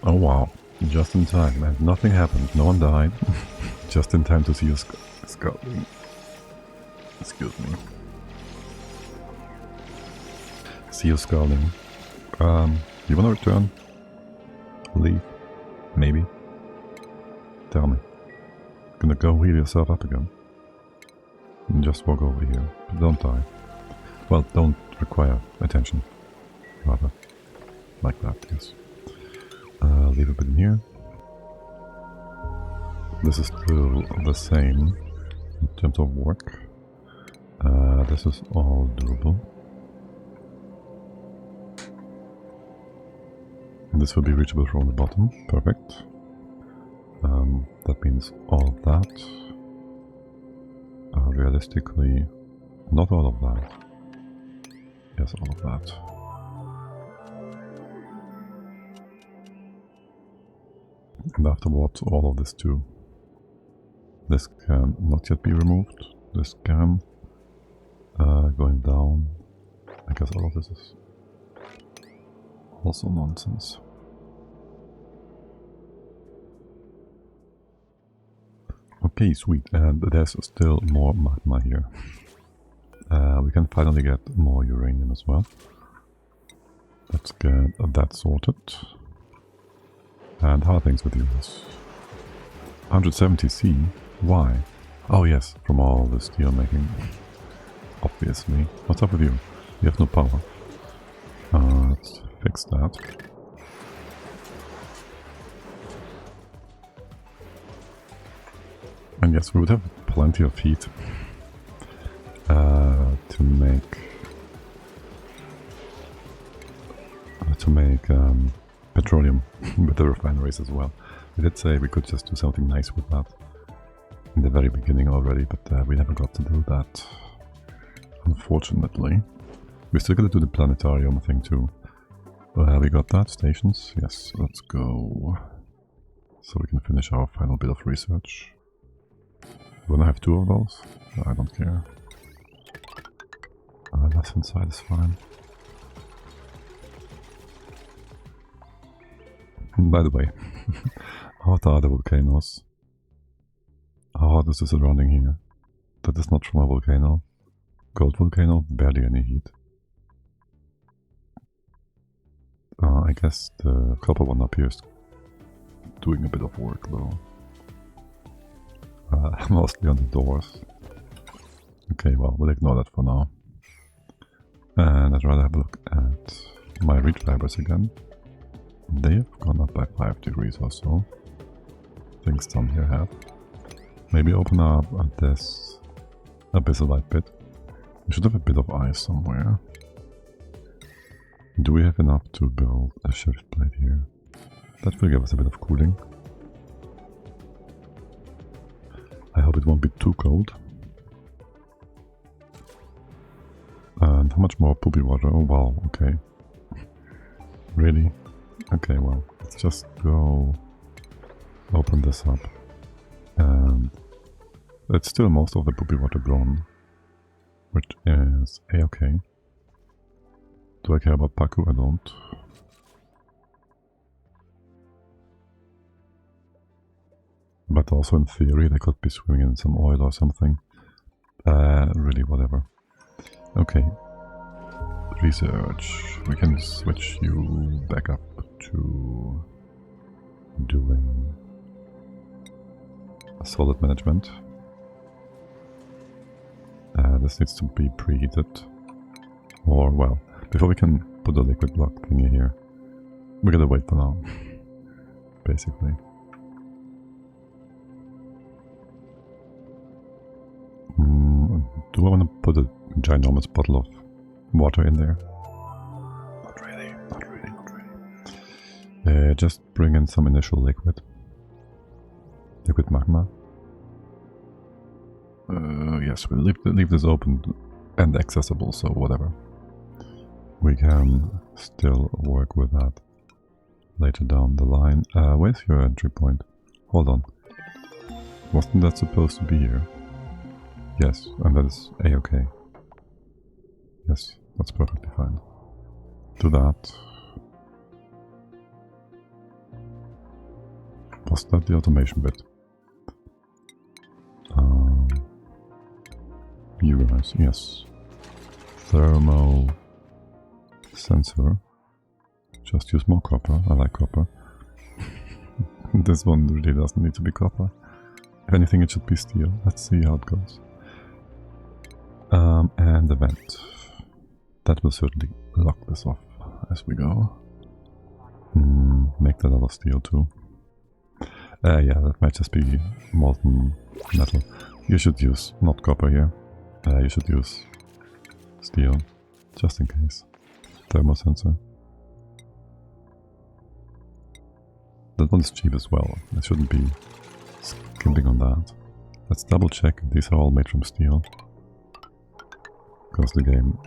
Oh wow, just in time, and nothing happened, no one died. Just in time to see you scouting. Excuse me. See you scouting. You wanna return? Leave? Maybe? Tell me. Gonna go heal yourself up again. And just walk over here, but don't die. Well, don't require attention. Rather. Like that, yes. Leave a bit in here. This is still the same in terms of work. This is all doable. And this will be reachable from the bottom. Perfect. That means all of that. Realistically, not all of that. Yes, all of that. And afterwards, all of this too. This can not yet be removed. This can. Going down. I guess all of this is also nonsense. Okay, sweet. And there's still more magma here. We can finally get more uranium as well. Let's get that sorted. And how are things with you? 170C? Why? Oh yes, from all the steel making. Obviously. What's up with you? You have no power. Let's fix that. And yes, we would have plenty of heat to make petroleum with the refineries as well. We did say we could just do something nice with that in the very beginning already, but we never got to do that, unfortunately. We're still gonna do the planetarium thing too. We got that, stations? Yes, let's go. So we can finish our final bit of research. You wanna have 2 of those? I don't care. Left hand side is fine. By the way, how hot are the volcanoes? How hot is the surrounding here? That is not from a volcano. Gold volcano, barely any heat. I guess the copper one up here is doing a bit of work though. Mostly on the doors. Okay, well, we'll ignore that for now. And I'd rather have a look at my reach fibers again. They have gone up by 5 degrees or so. I think some here have. Maybe open up at this abyssalite bit. We should have a bit of ice somewhere. Do we have enough to build a shift plate here? That will give us a bit of cooling. I hope it won't be too cold. And how much more poopy water? Oh wow, okay. Really? Okay, well, let's just go open this up. And it's still most of the poopy water gone, which is a-okay. Do I care about Paku? I don't. But also in theory they could be swimming in some oil or something. Really, whatever. Okay. Research. We can switch you back up to doing solid management. This needs to be preheated. Or, well, before we can put the liquid block thingy here, we're gonna wait for now. Basically. Do I want to put a ginormous bottle of water in there? Not really, not really, not really. Just bring in some initial liquid. Liquid magma. Yes, we'll leave this open and accessible, so whatever. We can still work with that later down the line. Where's your entry point? Hold on. Wasn't that supposed to be here? Yes, and that is a-okay. Yes, that's perfectly fine. Do that. Was that the automation bit? You guys, yes. Thermal sensor. Just use more copper. I like copper. This one really doesn't need to be copper. If anything, it should be steel. Let's see how it goes. And the vent. That will certainly lock this off as we go. Make that out of steel too. Yeah, that might just be molten metal. You should use not copper here. You should use steel, just in case. Thermal sensor. That one's cheap as well. I shouldn't be skimping on that. Let's double check if these are all made from steel. Because the game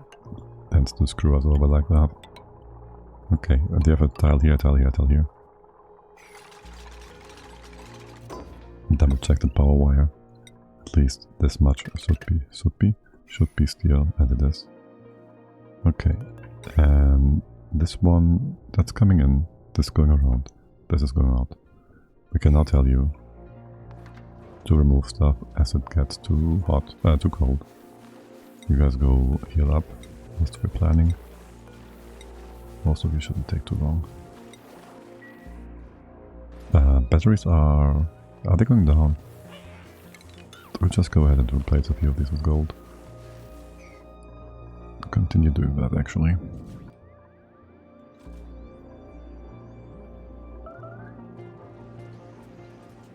tends to screw us over like that. Okay, and you have a tile here, tile here, tile here. Double check the power wire. At least this much should be steel, and it is. Okay, and this one that's coming in, this is going around, this is going out. We can now tell you to remove stuff as it gets too hot, too cold. You guys go heal up. Most of your planning. Most of you shouldn't take too long. Batteries are they going down? We'll just go ahead and replace a few of these with gold. Continue doing that actually.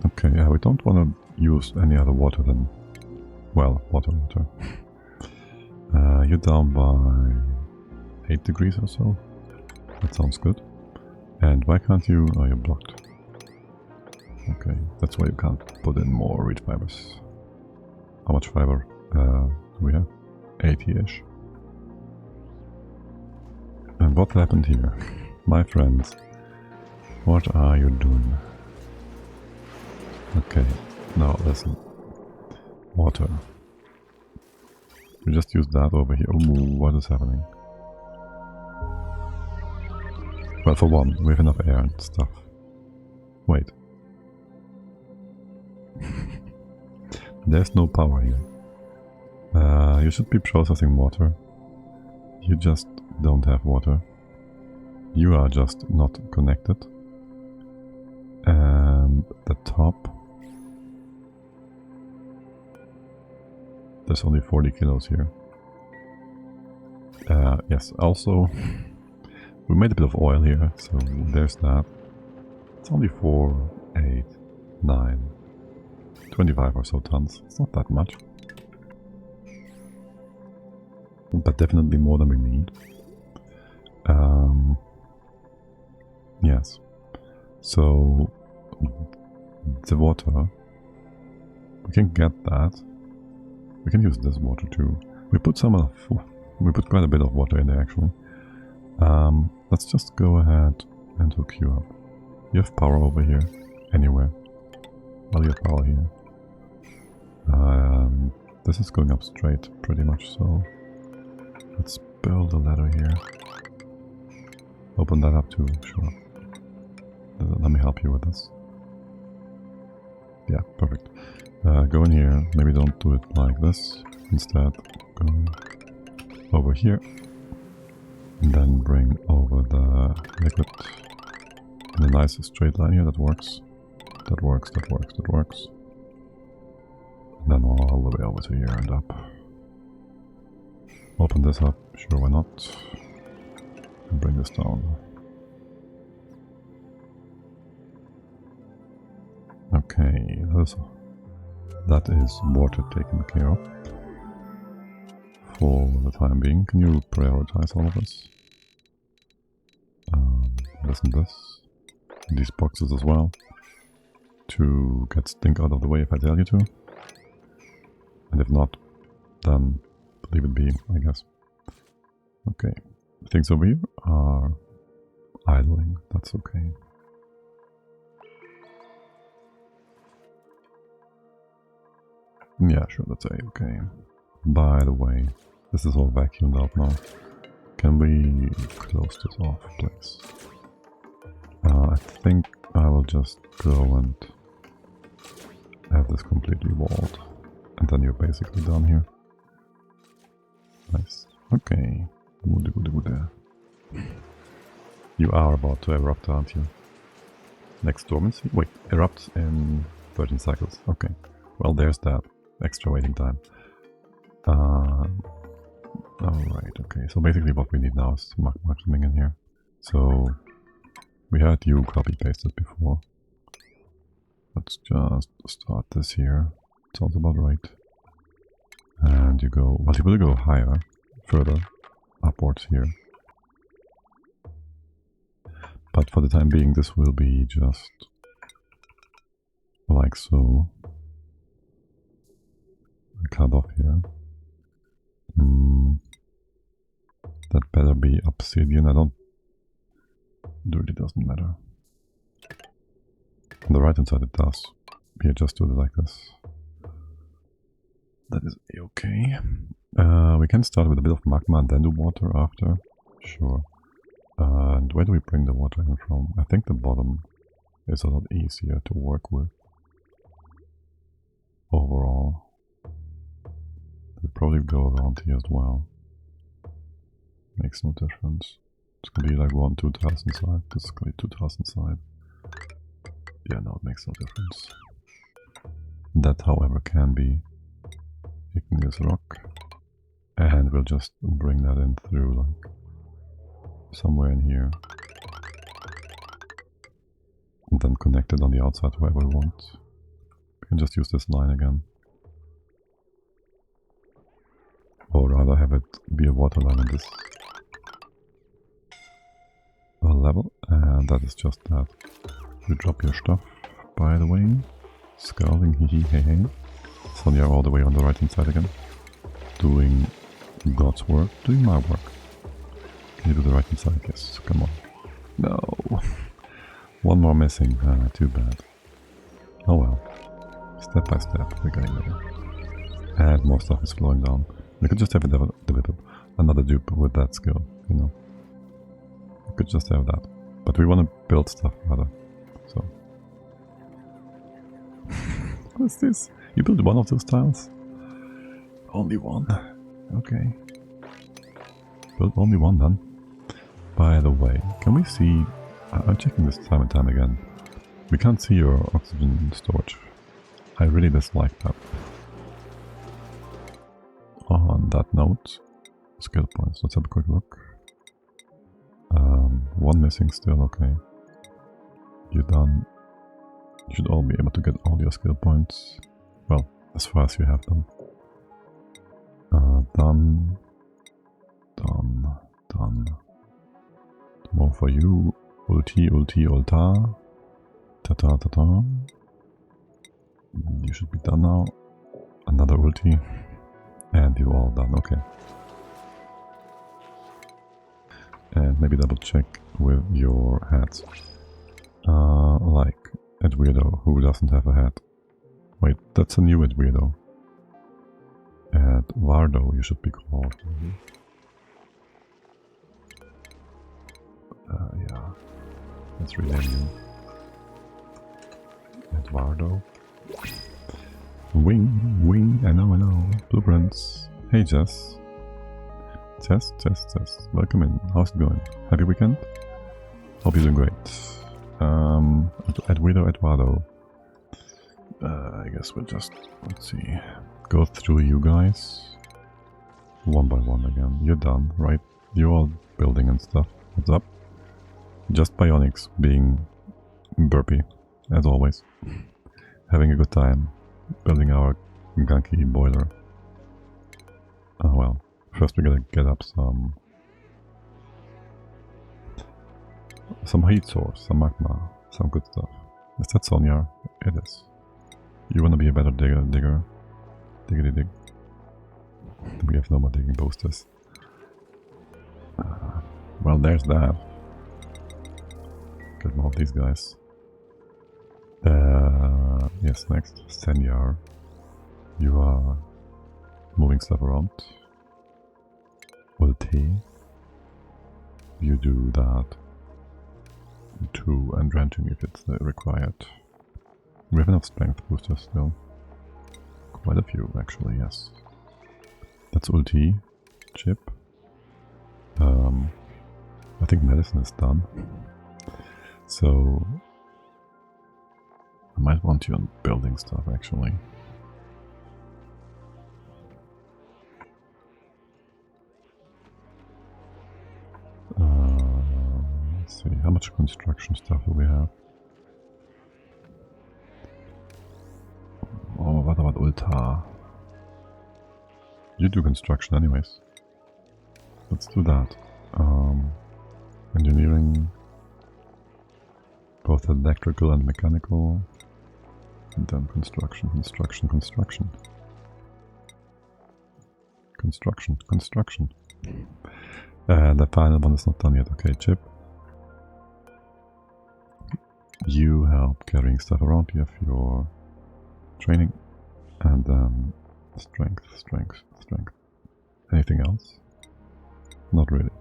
Okay, yeah, we don't want to use any other water than, well, water. You're down by 8 degrees or so. That sounds good. And why can't you... Oh, you're blocked. Okay, that's why you can't put in more reed fibers. How much fiber do we have? 80-ish. And what happened here? My friends, what are you doing? Okay, now listen. Water. We just use that over here. Ooh, what is happening? Well, for one, we have enough air and stuff. Wait. There's no power here. You should be processing water. You just don't have water. You are just not connected. And the top... There's only 40 kilos here. Yes, also... We made a bit of oil here, so there's that. It's only 4, 8, 9, 25 or so tons. It's not that much. But definitely more than we need. Yes. So, the water, we can get that. We can use this water too. We put we put quite a bit of water in there actually. Let's just go ahead and hook you up. You have power over here, anywhere. Well, you have power here. This is going up straight, pretty much so. Let's build a ladder here. Open that up too, sure. Let me help you with this. Yeah, perfect. Go in here, maybe don't do it like this. Instead, go over here. And then bring over the liquid in a nice straight line here. That works. That works, that works, that works. And then all the way over to here and up. Open this up, sure, why not? And bring this down. Okay, that is water taken care of. For the time being, can you prioritize all of this? Listen to this. These boxes as well. To get stink out of the way if I tell you to. And if not, then leave it be, I guess. Okay. Things over here are idling. That's okay. Yeah, sure, that's okay. By the way, this is all vacuumed out now. Can we close this off, please? I think I will just go and have this completely walled. And then you're basically done here. Nice. Okay. Good. You are about to erupt, aren't you? Next dormancy? Wait, erupts in 13 cycles. Okay. Well, there's that extra waiting time. Alright, okay. So basically what we need now is magma coming in here. So we had you copy pasted before. Let's just start this here. Sounds about right. And you go, well, you will go higher, further upwards here. But for the time being, this will be just like so. Cut off here. That better be obsidian. It really doesn't matter. On the right hand side it does. Here, just do it like this. That is okay. We can start with a bit of magma and then do water after. Sure. And where do we bring the water in from? I think the bottom is a lot easier to work with. Overall. We'll probably go around here as well. Makes no difference. It's gonna be like 1, 2 tiles inside. This is gonna be 2 tiles inside. Yeah, no, it makes no difference. That, however, can be igneous rock. And we'll just bring that in through, like, somewhere in here. And then connect it on the outside wherever we want. We can just use this line again. Or rather have it be a water line in this level. And that is just that. You drop your stuff, by the way. Scalding, hee hey hey. So you're all the way on the right hand side again. Doing God's work, doing my work. Can you do the right hand side? Yes, come on. No. One more missing. Too bad. Oh well. Step by step, we're getting there. And more stuff is flowing down. We could just have another dupe with that skill, you know. We could just have that. But we want to build stuff rather. So. What is this? You built one of those tiles? Only one. Okay. Build only one then. By the way, can we see... I'm checking this time and time again. We can't see your oxygen storage. I really dislike that. On that note, skill points. Let's have a quick look. One missing still, okay. You're done. You should all be able to get all your skill points. Well, as far as you have them. Done. More for you. Ulti, ulta. Ta-ta. You should be done now. Another ulti. And you're all done, okay. And maybe double check with your hats. Like Ed Weirdo, who doesn't have a hat. Wait, that's a new Ed Weirdo. Ed Wardo, you should be called. Yeah. Let's rename you. Ed Wardo. Wing, I know. Blueprints. Hey Jess. Jess. Welcome in. How's it going? Happy weekend? Hope you're doing great. Eduardo. I guess we'll just, let's see, go through you guys. One by one again. You're done, right? You're all building and stuff. What's up? Just Bionics being burpy, as always. Having a good time. Building our gunky boiler. Oh well. First we gotta get up some heat source, some magma, some good stuff. Is that Sonia? It is. You wanna be a better digger? Diggity dig. We have no more digging boosters. Well, there's that. Get more of these guys. Yes, next. Senior. You are moving stuff around. Ulti. You do that. 2 and drenching if it's required. We have enough strength boosters still. Quite a few actually, yes. That's ulti. Chip. I think medicine is done. So I might want you on building stuff actually. Let's see, how much construction stuff do we have? Oh, what about Ulta? You do construction anyways. Let's do that. Engineering, both electrical and mechanical, and then construction. The final one is not done yet. Okay, Chip. You help carrying stuff around. You have your training, and then strength. Anything else? Not really.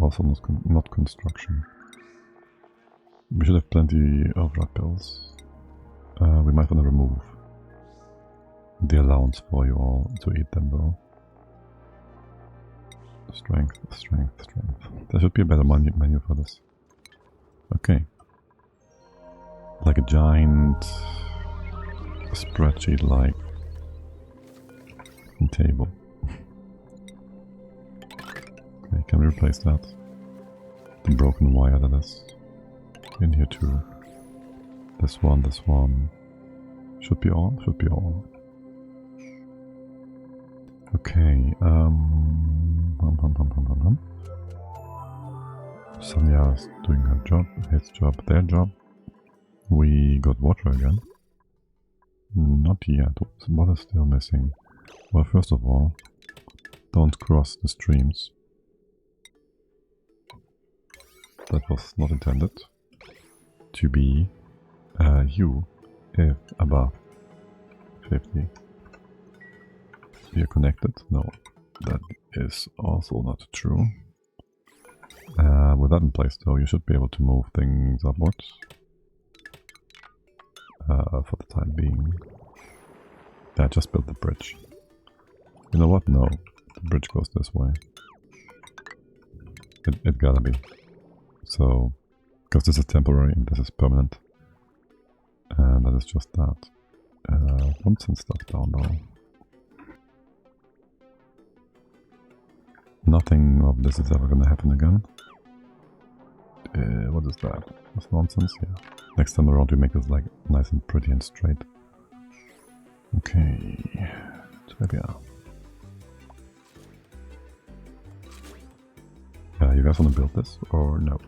Also not construction. We should have plenty of red pills. We might want to remove the allowance for you all to eat them though. Strength. There should be a better menu for this. Okay. Like a giant spreadsheet-like table. Okay, can we replace that? The broken wire that is in here too. This one. Should be all. Okay, Sonya's doing her job, his job, their job. We got water again. Not yet. What is still missing? Well, first of all, don't cross the streams. That was not intended to be you if above 50. You're connected? No, that is also not true. With that in place though, you should be able to move things upwards. For the time being. Yeah, just build the bridge. You know what? No, the bridge goes this way. It gotta be. So, because this is temporary and this is permanent. And that is just that. Don't send stuff down though. Nothing of this is ever gonna happen again. What is that? That's nonsense? Yeah. Next time around we make this like nice and pretty and straight. Okay. Trivia. You guys wanna build this or no?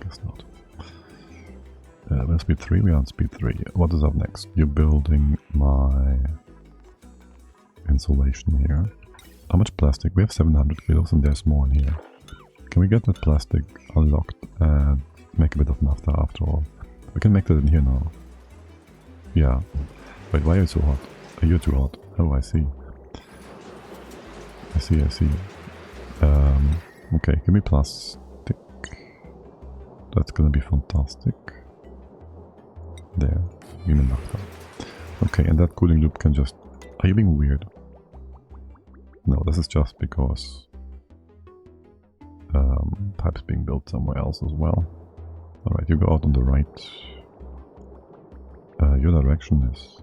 Guess not. We're speed 3, we are on speed 3. What is up next? You're building my insulation here. How much plastic? We have 700 kilos and there's more in here. Can we get that plastic unlocked and make a bit of naphtha after all? We can make that in here now. Yeah. Wait, why are you so hot? Oh, you're too hot. Oh, I see. I see. Okay, give me plastic. That's gonna be fantastic. There. Give me naphtha. Okay, and that cooling loop can just... Are you being weird? No, this is just because pipes being built somewhere else as well. Alright, you go out on the right. Your direction is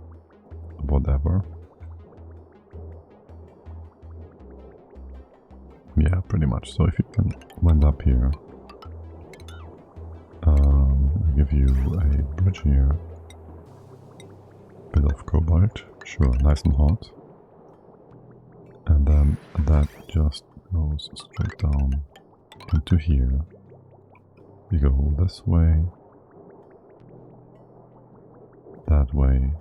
whatever. Yeah, pretty much. So if you can wind up here, I'll give you a bridge here. Bit of cobalt, sure, nice and hot. And then that just goes straight down into here. You go this way, that way,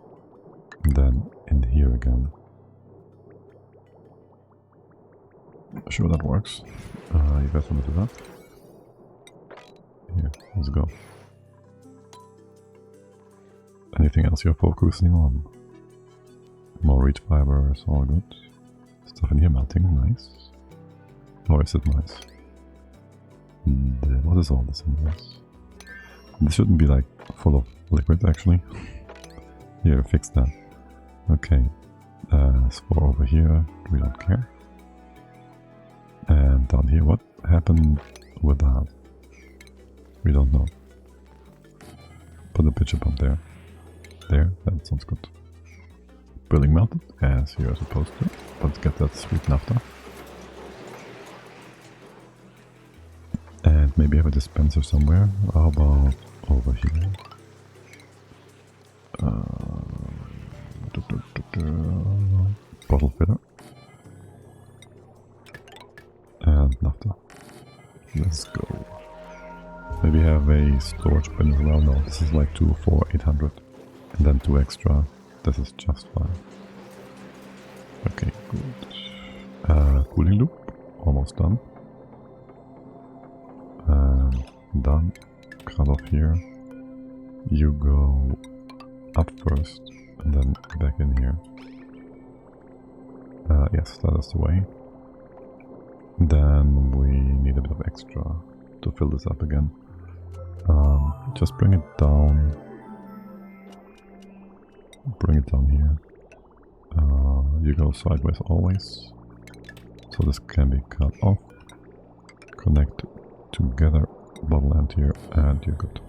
and then in here again. Sure, that works. You guys want to do that? Here, let's go. Anything else you're focusing on? More reach fibers, all good. Stuff in here melting, nice. Or is it nice? What is all this in this? This shouldn't be like full of liquid actually. Here, fix that. Okay. As for over here, we don't care. And down here, what happened with that? We don't know. Put the pitcher pump there. There, that sounds good. Building melted, as you're supposed to. Let's get that sweet naphtha. And maybe have a dispenser somewhere. How about over here? Bottle filler. And naphtha. Let's go. Maybe have a storage bin as well. No, this is like 2 for 800. And then 2 extra. This is just fine. Okay, good. Cooling loop. Almost done. Done. Cut off here. You go up first and then back in here. Yes, that is the way. Then we need a bit of extra to fill this up again. Just bring it down. Bring it down here. You go sideways always. So this can be cut off. Connect together. Bottle emptier and you're good.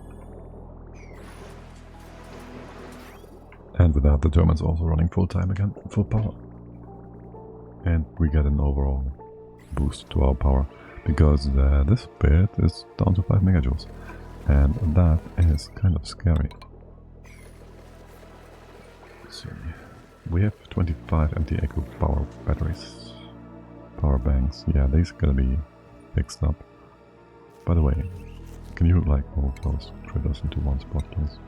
And with that the German's also running full time again, full power. And we get an overall boost to our power because this bit is down to 5 megajoules. And that is kind of scary. So we have 25 empty eco power batteries. Power banks, yeah, these are gonna be fixed up. By the way, can you like all those critters into one spot, please?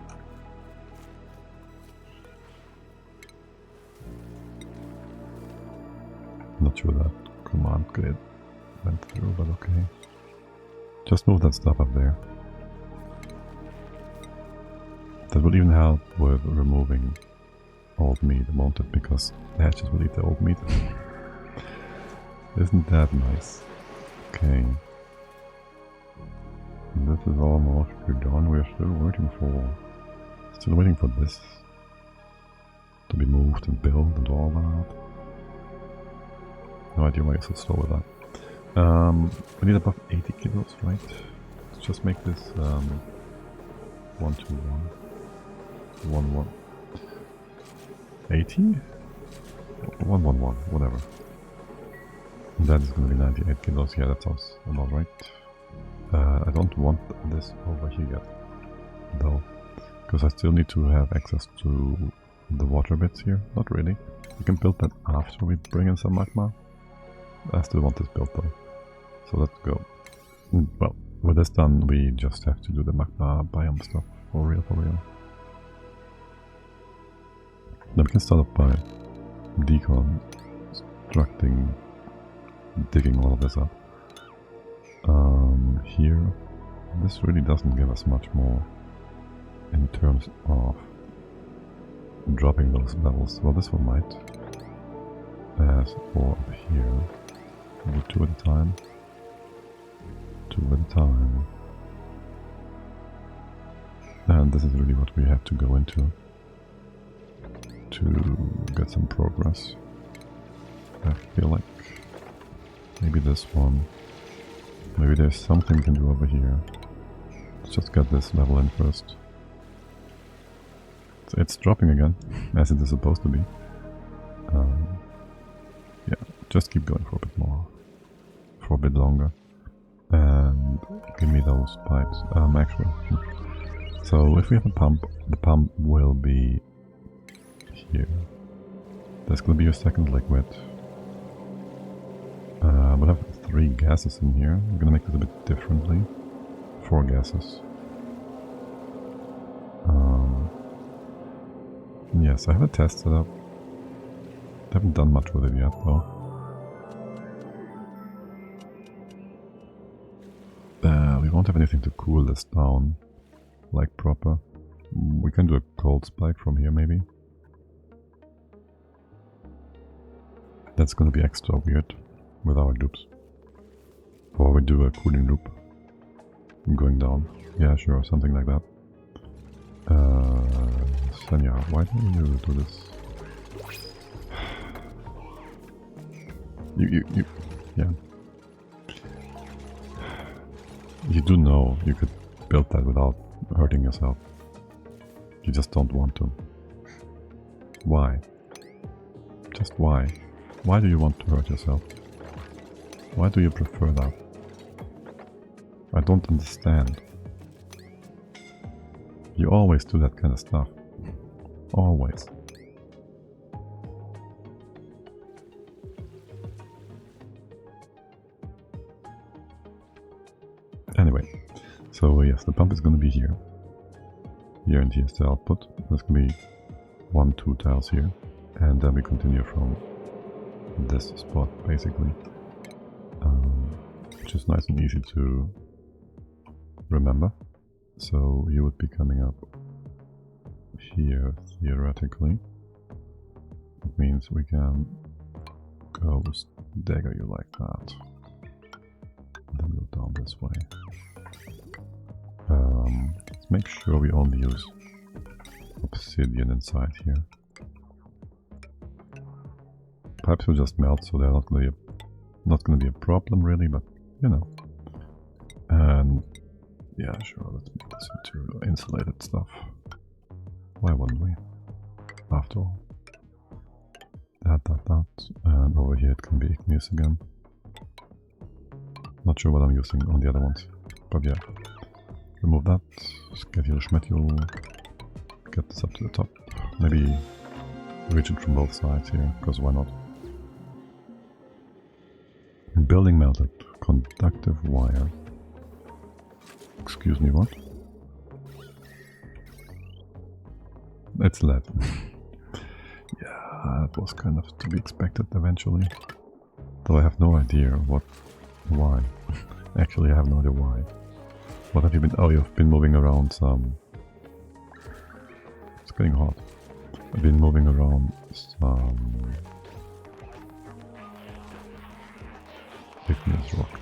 Not sure that command grid went through, but okay. Just move that stuff up there. That would even help with removing old meat, won't it? Because the hatches will eat the old meat. Isn't that nice? Okay. This is almost done. We're still waiting for this to be moved and built and all that. No idea why you're so slow with that. We need above 80 kilos, right? Let's just make this 1, 2, 1, 1, 1. 80? 1, 1, 1, whatever. That is going to be 98 kilos. Yeah, that sounds about right. I don't want this over here yet, though, because I still need to have access to the water bits here. Not really. We can build that after we bring in some magma. I still want this built though. So let's go. Well, with this done, we just have to do the Magma Biome stuff. For real, for real. Then we can start off by deconstructing, digging all of this up. Here, this really doesn't give us much more in terms of dropping those levels. Well, this one might. As for up here, we'll do 2 at a time. 2 at a time. And this is really what we have to go into to get some progress. I feel like maybe this one. Maybe there's something we can do over here. Let's just get this level in first. So it's dropping again, as it is supposed to be. Yeah, just keep going for a bit more. For a bit longer. And give me those pipes. Actually. So if we have a pump, the pump will be here. There's gonna be your second liquid. We'll have 3 gases in here. I'm gonna make this a bit differently. 4 gases. Yes, I have a test set up. I haven't done much with it yet though. We won't have anything to cool this down like proper. We can do a cold spike from here maybe. That's gonna be extra weird with our loops. Or we do a cooling loop. going down. Yeah, sure, something like that. Senya, why do you do this? Yeah. You do know you could build that without hurting yourself. You just don't want to. Why? Just why? Why do you want to hurt yourself? Why do you prefer that? I don't understand. You always do that kind of stuff. Always. Anyway, so yes, the pump is going to be here. Here and here's the output. There's going to be 1, 2 tiles here. And then we continue from this spot, basically. Which is nice and easy to remember. So you would be coming up here, theoretically. It means we can go dagger you like that. And then go down this way. Let's make sure we only use obsidian inside here. Perhaps we'll just melt, so they're not gonna be a problem really, but you know. And yeah, sure, let's make this into insulated stuff. Why wouldn't we? After all. That. And over here it can be igneous again. Not sure what I'm using on the other ones. But yeah. Remove that. Schedule schedule. Get this up to the top. Maybe reach it from both sides here, because why not? Building melted. Conductive wire. Excuse me, what? It's lead. Yeah, that was kind of to be expected eventually. Though I have no idea why. Actually, I have no idea why. What have you been... Oh, you've been moving around some... It's getting hot. I've been moving around some... igneous rock.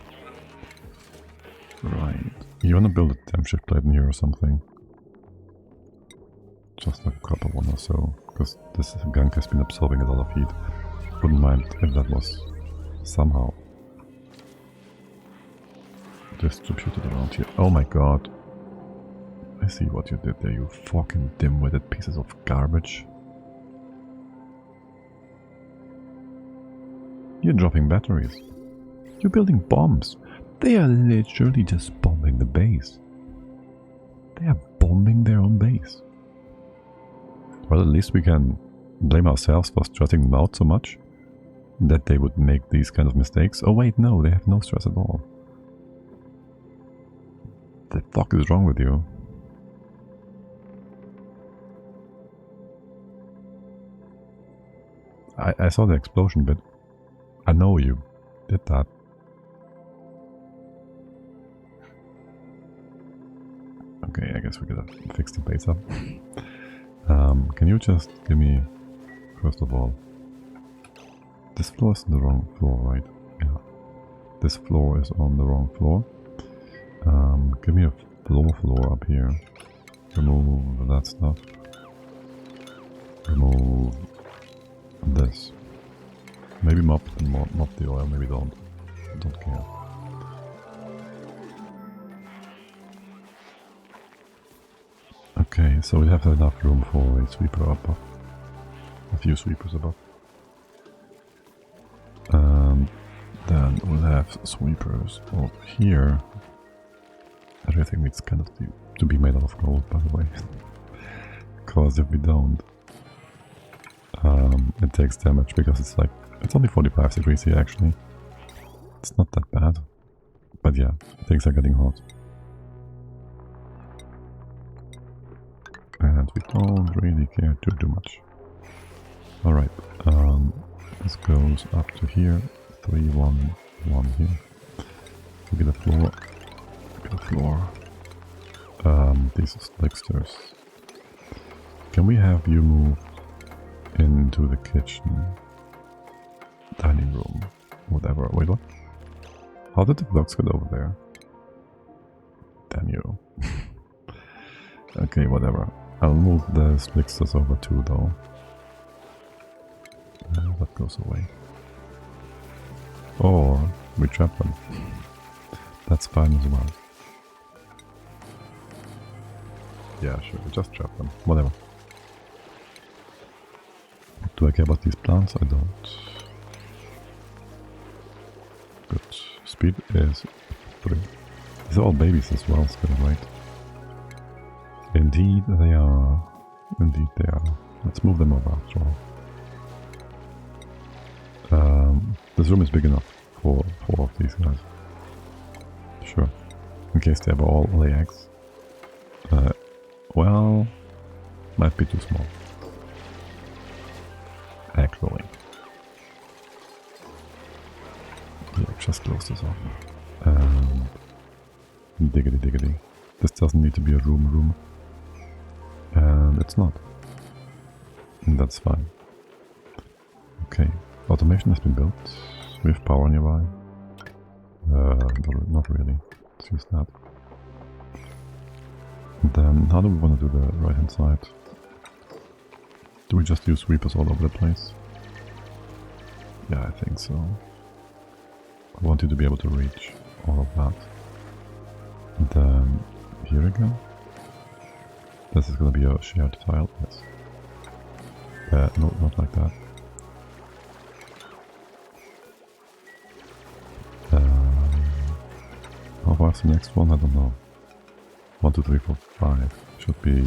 Right. You wanna build a temp shift plate in here or something? Just a copper one or so, because this gunk has been absorbing a lot of heat. Wouldn't mind if that was somehow distributed around here. Oh my god. I see what you did there, you fucking dim-witted pieces of garbage. You're dropping batteries. You're building bombs. They are literally just bombing the base. They are bombing their own base. Well, at least we can blame ourselves for stressing them out so much that they would make these kind of mistakes. Oh wait, no, they have no stress at all. The fuck is wrong with you? I saw the explosion bit. I know you did that. Okay, I guess we gotta fix the base up. Can you just give me, first of all, this floor is on the wrong floor, right? Yeah. This floor is on the wrong floor. Give me a floor up here. Remove that stuff. Remove this. Maybe mop the oil, maybe don't. Don't care. Okay, so we have enough room for a sweeper above. A few sweepers above. Then we'll have sweepers over here. Everything needs kind of to be made out of gold, by the way. Because if we don't, it takes damage, because it's only 45 degrees here actually. It's not that bad. But yeah, things are getting hot. And we don't really care too much. Alright, this goes up to here. 3, 1, 1 here. We get a floor. These slicksters. Can we have you move into the kitchen? Dining room. Whatever. Wait, what? How did the blocks get over there? Damn you. Okay, whatever. I'll move the Splixers over too, though. That goes away. Or we trap them. That's fine as well. Yeah, sure, we just trap them. Whatever. Do I care about these plants? I don't. Good. Speed is 3. These are all babies as well, so right. Indeed they are. Indeed they are. Let's move them over after all. This room is big enough for 4 of these guys. Sure. In case they ever all lay eggs. Well, might be too small. Egg rolling. Yeah, just close this off. Diggity diggity. This doesn't need to be a room. And it's not. And that's fine. Okay. Automation has been built. We have power nearby. Not really. Let's use that. And then, how do we want to do the right hand side? Do we just use sweepers all over the place? Yeah, I think so. I want you to be able to reach all of that. And then, here again. This is going to be a shared tile, yes. No, not like that. How far's the next one? I don't know. 1, 2, 3, 4, 5. Should be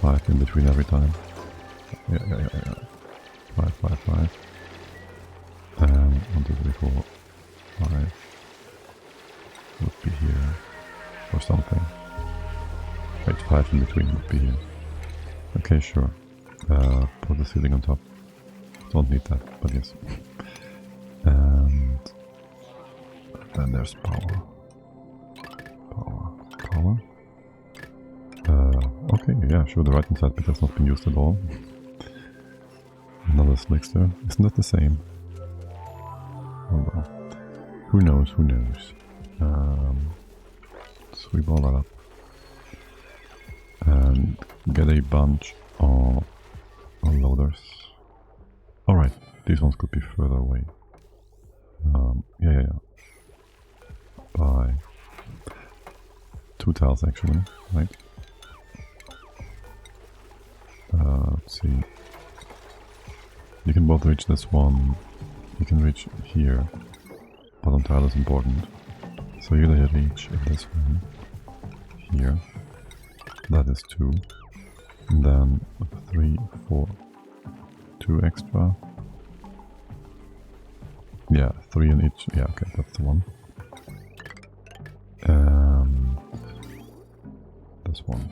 5 in between every time. Yeah. 5, 5, 5. And 1, 2, 3, 4, 5. Would be here. Or something. Wait, 5 in between would be here. Okay, sure. Put the ceiling on top. Don't need that, but yes. And then there's power. Power. Okay, yeah, sure, the right hand side bit has not been used at all. Another Slickster. Isn't that the same? Oh well. Who knows? Sweep all that up. And get a bunch of loaders. Alright, these ones could be further away. Yeah. By 2 tiles actually, right? Let's see. You can both reach this one, you can reach here. Bottom tile is important. So you're gonna reach this one here. That is 2. And then 3, 4. 2 extra. Yeah, 3 in each. Yeah, okay, that's the one. And this one.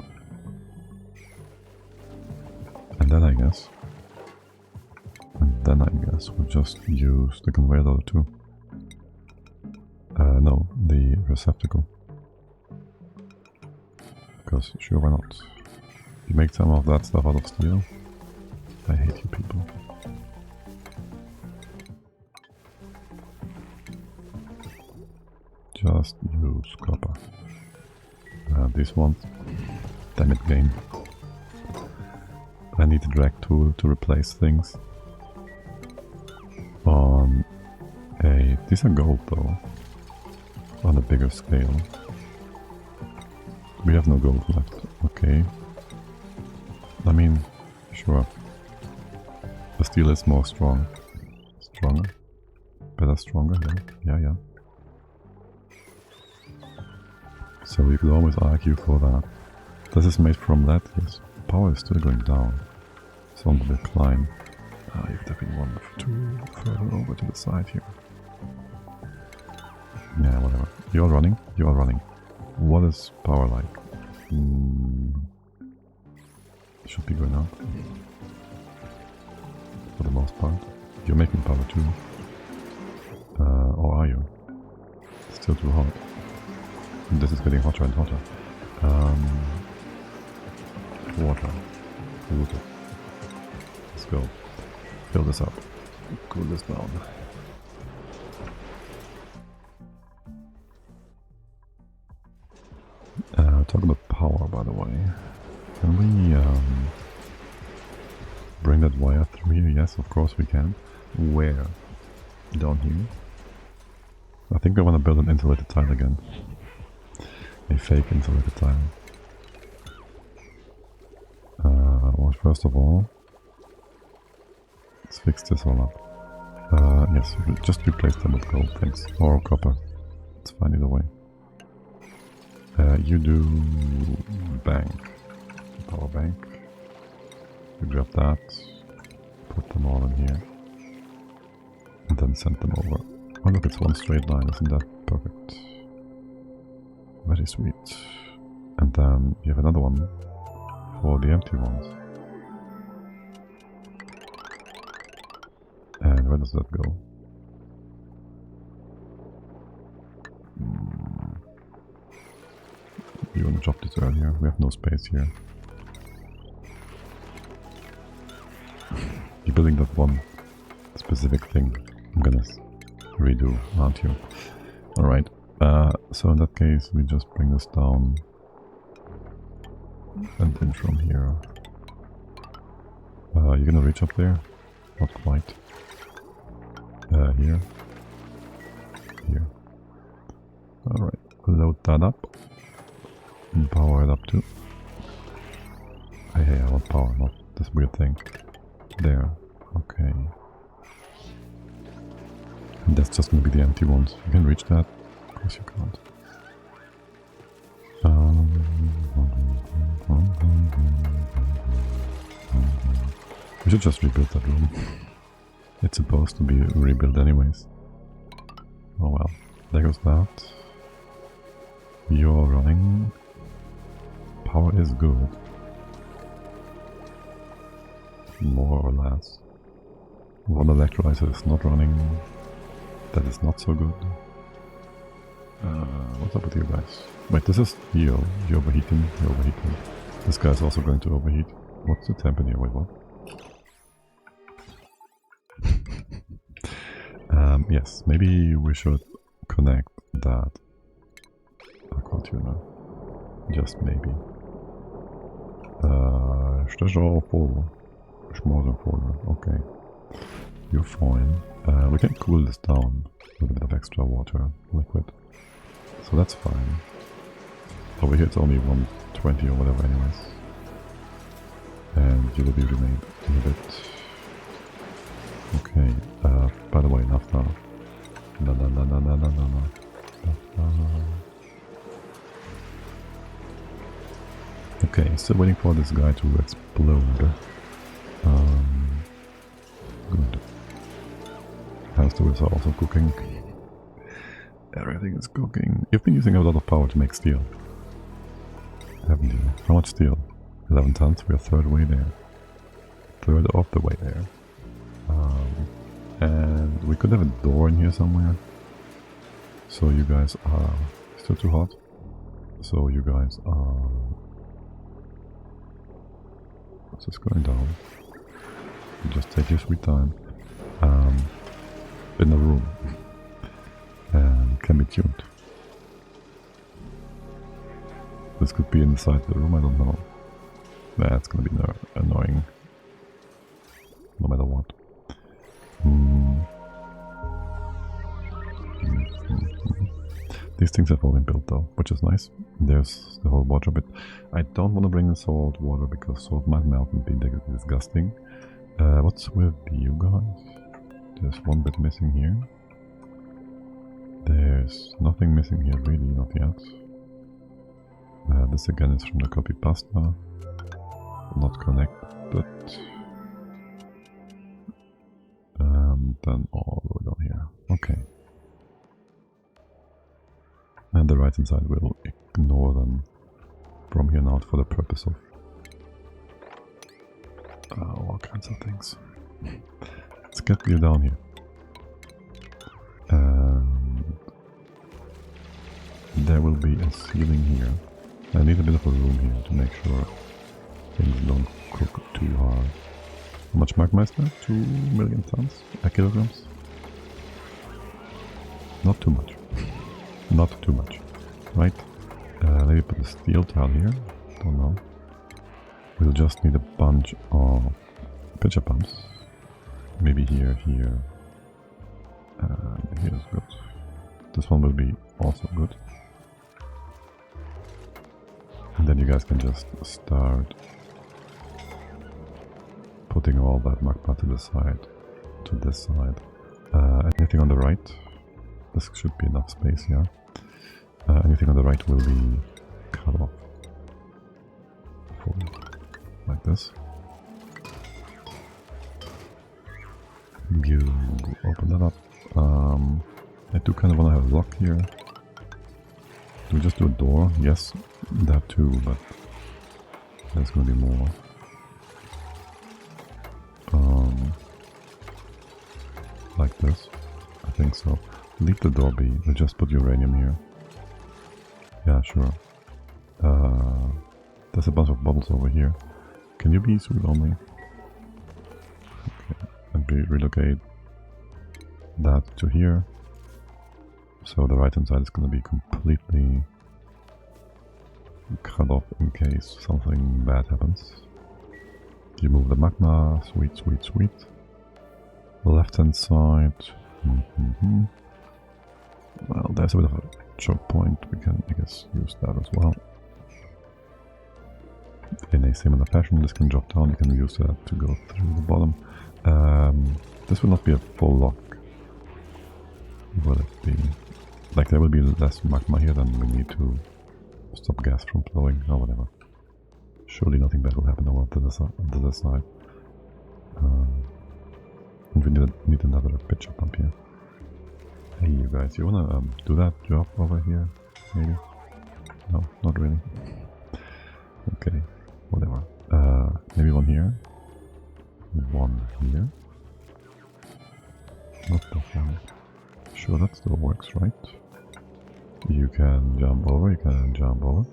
And then I guess we'll just use the conveyor loader too. No, the receptacle. Because sure, why not? You make some of that stuff out of steel. I hate you people. Just use copper. This one. Damn it, game. I need a drag tool to replace things. On a... These are gold though. On a bigger scale. We have no gold left. Okay. I mean, sure. The steel is more strong. Stronger? Better, stronger, yeah. So you could always argue for that. This is made from that, yes. Power is still going down. It's on the decline. You could have been 1 or 2 further over to the side here. Yeah, whatever. You are running? What is power like? Should be going up. For the most part. You're making power too. Or are you? It's still too hot. This is getting hotter and hotter. Water. Let's go. Fill this up. Cool this down. Talk about power, by the way. Can we bring that wire through here? Yes, of course we can. Where? Down here? I think I want to build an insulated tile again. A fake insulated tile. Well, first of all, let's fix this all up. Yes, just replace them with gold, thanks. Or copper. It's fine either way. You do bank. Power bank. You grab that. Put them all in here. And then send them over. Oh look, it's one straight line, isn't that perfect? Very sweet. And then you have another one for the empty ones. And where does that go? You want to drop this earlier? We have no space here. You're building that one specific thing. I'm gonna redo, aren't you? Alright, so in that case we just bring this down and then from here. You're gonna reach up there? Not quite. Here. Here. Alright, load that up. And power it up too. Hey, I want power, not this weird thing. There. Okay. And that's just gonna be the empty ones. You can reach that? Of course you can't. We should just rebuild that room. It's supposed to be rebuilt anyways. Oh well. There goes that. You're running. Power is good. More or less. One electrolyzer is not running. That is not so good. What's up with you guys? Wait, this is you. You're overheating. You're overheating. This guy's also going to overheat. What's the temp in here? Wait, what? Yes, maybe we should connect that aqua tuner. Just maybe. Okay. You're fine. We can cool this down with a bit of extra water, liquid. So that's fine. Over here it's only 120 or whatever anyways. And you will be remade in a bit. Okay, by the way, naphtha. Okay, still waiting for this guy to explode. Good. House tools are also cooking. Everything is cooking. You've been using a lot of power to make steel, haven't you? How much steel? 11 tons? We are third way there. Third of the way there. And we could have a door in here somewhere. So you guys are still too hot. So you guys are... What's this going down? Just take your sweet time. In the room. And can be tuned. This could be inside the room, I don't know. That's gonna be annoying. No matter what. These things have all been built though, which is nice. There's the whole water bit. I don't want to bring in salt water because salt might melt and be disgusting. What's with you guys? There's one bit missing here. There's nothing missing here really, not yet. This again is from the copy pasta. Not connected. Then all the way down here. Okay. And the right hand side will ignore them from here on out for the purpose of all kinds of things. Let's get you down here. There will be a ceiling here. I need a bit of a room here to make sure things don't cook too hard. How much magma is there? 2 million tons? Kilograms? Not too much. Not too much. Right? Maybe put a steel tile here. Don't know. We'll just need a bunch of pitcher pumps. Maybe here, here. Here's good. This one will be also good. And then you guys can just start putting all that magma to the side, to this side. Anything on the right? This should be enough space, yeah. Anything on the right will be cut off. Like this. You open that up. I do kind of want to have a lock here. Do we just do a door? Yes, that too, but there's going to be more. Like this. I think so. Leave the door be. We'll just put uranium here. Yeah, sure. There's a bunch of bubbles over here. Can you be sweet only? Okay. And we relocate that to here. So the right hand side is going to be completely cut off in case something bad happens. You move the magma. Sweet, sweet, sweet. The left hand side. Well, there's a bit of a choke point. We can, I guess, use that as well. In a similar fashion, this can drop down. You can use that to go through the bottom. This will not be a full lock. Will it be? Like, there will be less magma here, then we need to stop gas from flowing or whatever. Surely nothing bad will happen over to the side. And we need another pitcher pump here. Hey, you guys, you wanna do that job over here? Maybe? No, not really. Okay, whatever. Maybe one here. One here. Not that one. Sure, that still works, right? You can jump over, you can jump over.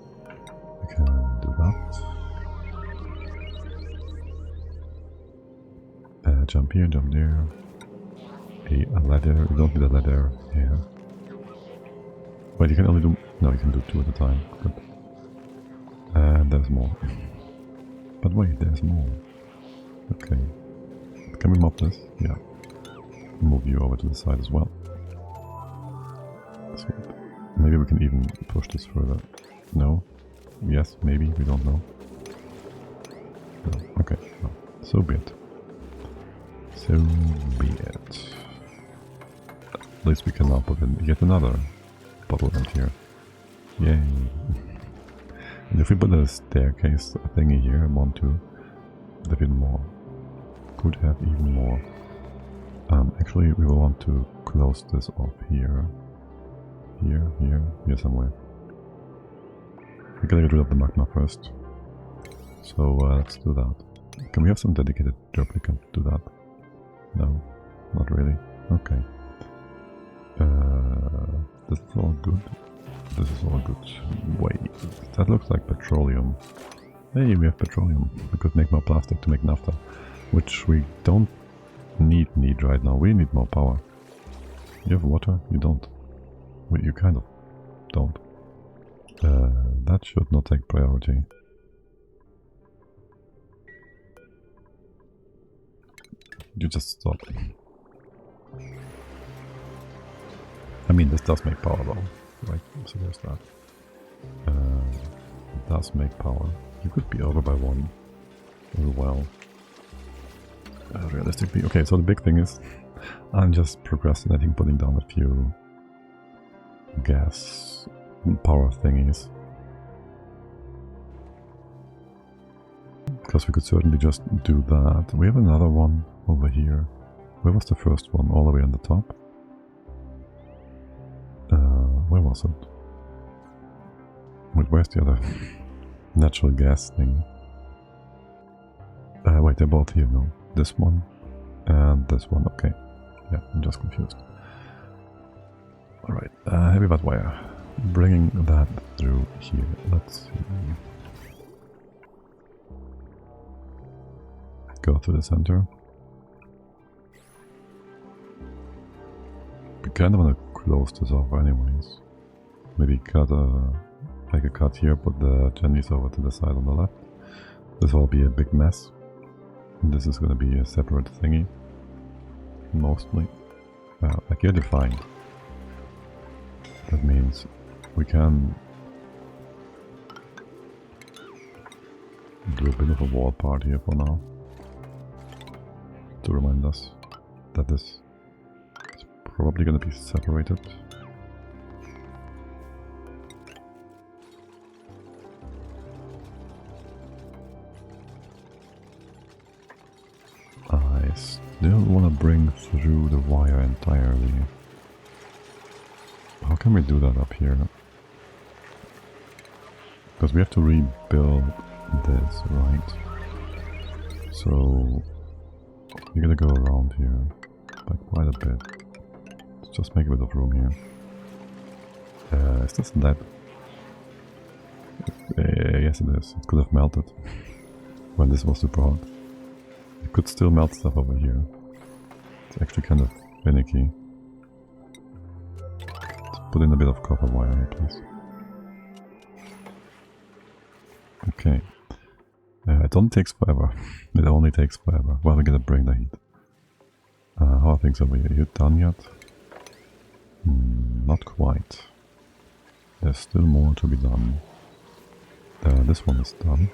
You can do that. Jump here, jump there. A ladder, you don't need a ladder here. But you can only do... No, you can do two at a time. Good. And there's more. But wait, there's more. Okay. Can we mob this? Yeah. Move you over to the side as well. Sweet. Maybe we can even push this further. No? Yes, maybe, we don't know. No. Okay, no. So be it. So be it. At least we can now put in yet another bottle vent here. Yay! And if we put a staircase thingy here, 1, 2, a bit more. Could have even more. Actually, we will want to close this off here. Here somewhere. We gotta get rid of the magma first. So let's do that. Can we have some dedicated duplicant to do that? No, not really. Okay. This is all good. This is all good. Wait, that looks like petroleum. Hey, we have petroleum. We could make more plastic to make naphtha, which we don't need right now. We need more power. You have water? You don't. Well, you kind of don't. That should not take priority. You just stop. I mean, this does make power though, right? So there's that. It does make power. You could be over by 1 as well. Realistically, okay, so the big thing is I'm just procrastinating putting down a few gas power thingies. Because we could certainly just do that. We have another one over here. Where was the first one? All the way on the top? Where was it? Wait, where's the other natural gas thing? Wait, they're both here, no. This one and this one, okay. Yeah, I'm just confused. Alright, heavy bad wire. Bringing that through here. Let's see. Go to the center. We kind of want to close this off anyways. Maybe cut a Make a cut here, put the jennies over to the side on the left. This will be a big mess. And this is going to be a separate thingy. Mostly. Like you're defined. That means we can do a bit of a wall part here for now. To remind us that this is probably going to be separated. I still want to bring through the wire entirely. How can we do that up here? Because we have to rebuild this, right? So you're gonna go around here by quite a bit. Let's just make a bit of room here. Is this dead? Yes it is. It could have melted when this was super hot. It could still melt stuff over here. It's actually kind of finicky. Let's put in a bit of copper wire here, please. Okay. It only takes forever. It only takes forever. Well, we're gonna bring the heat. How are things over here? Are you done yet? Not quite. There's still more to be done. This one is done.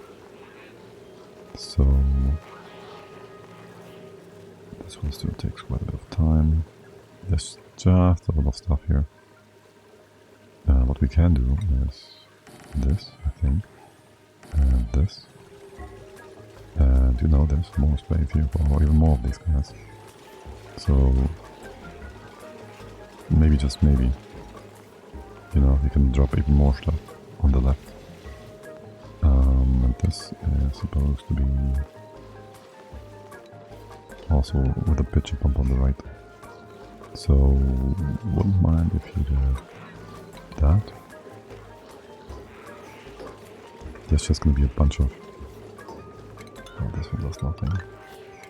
So this one still takes quite a bit of time. There's just a lot of stuff here. What we can do is this, I think, and this. And you know, there's more space here for even more of these guys. So maybe, just maybe, you know, you can drop even more stuff on the left. And this is supposed to be also with a pitcher pump on the right. So wouldn't mind if you did that. There's just gonna be a bunch of... Oh, this one does nothing.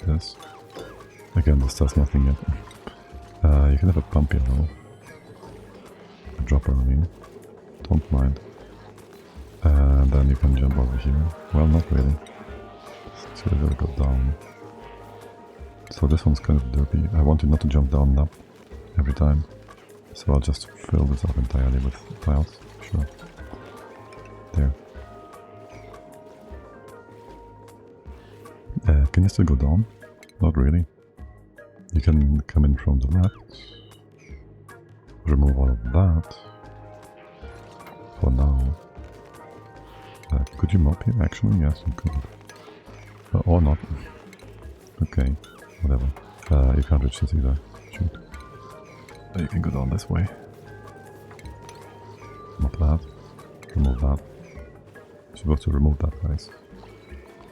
This. Again, this does nothing yet. You can have a pump here though. A dropper, I mean. Don't mind. And then you can jump over here. Well, not really. So it will go down. So this one's kind of derpy. I want you not to jump down and up every time. So I'll just fill this up entirely with tiles. Sure. There. Can you still go down? Not really. You can come in from the left. Remove all of that. For now. Could you mop here? Actually, yes, you could. Or not. Okay, whatever. You can't reach this either. Shoot. You can go down this way. Mop that. Remove that. You're supposed to remove that, guys.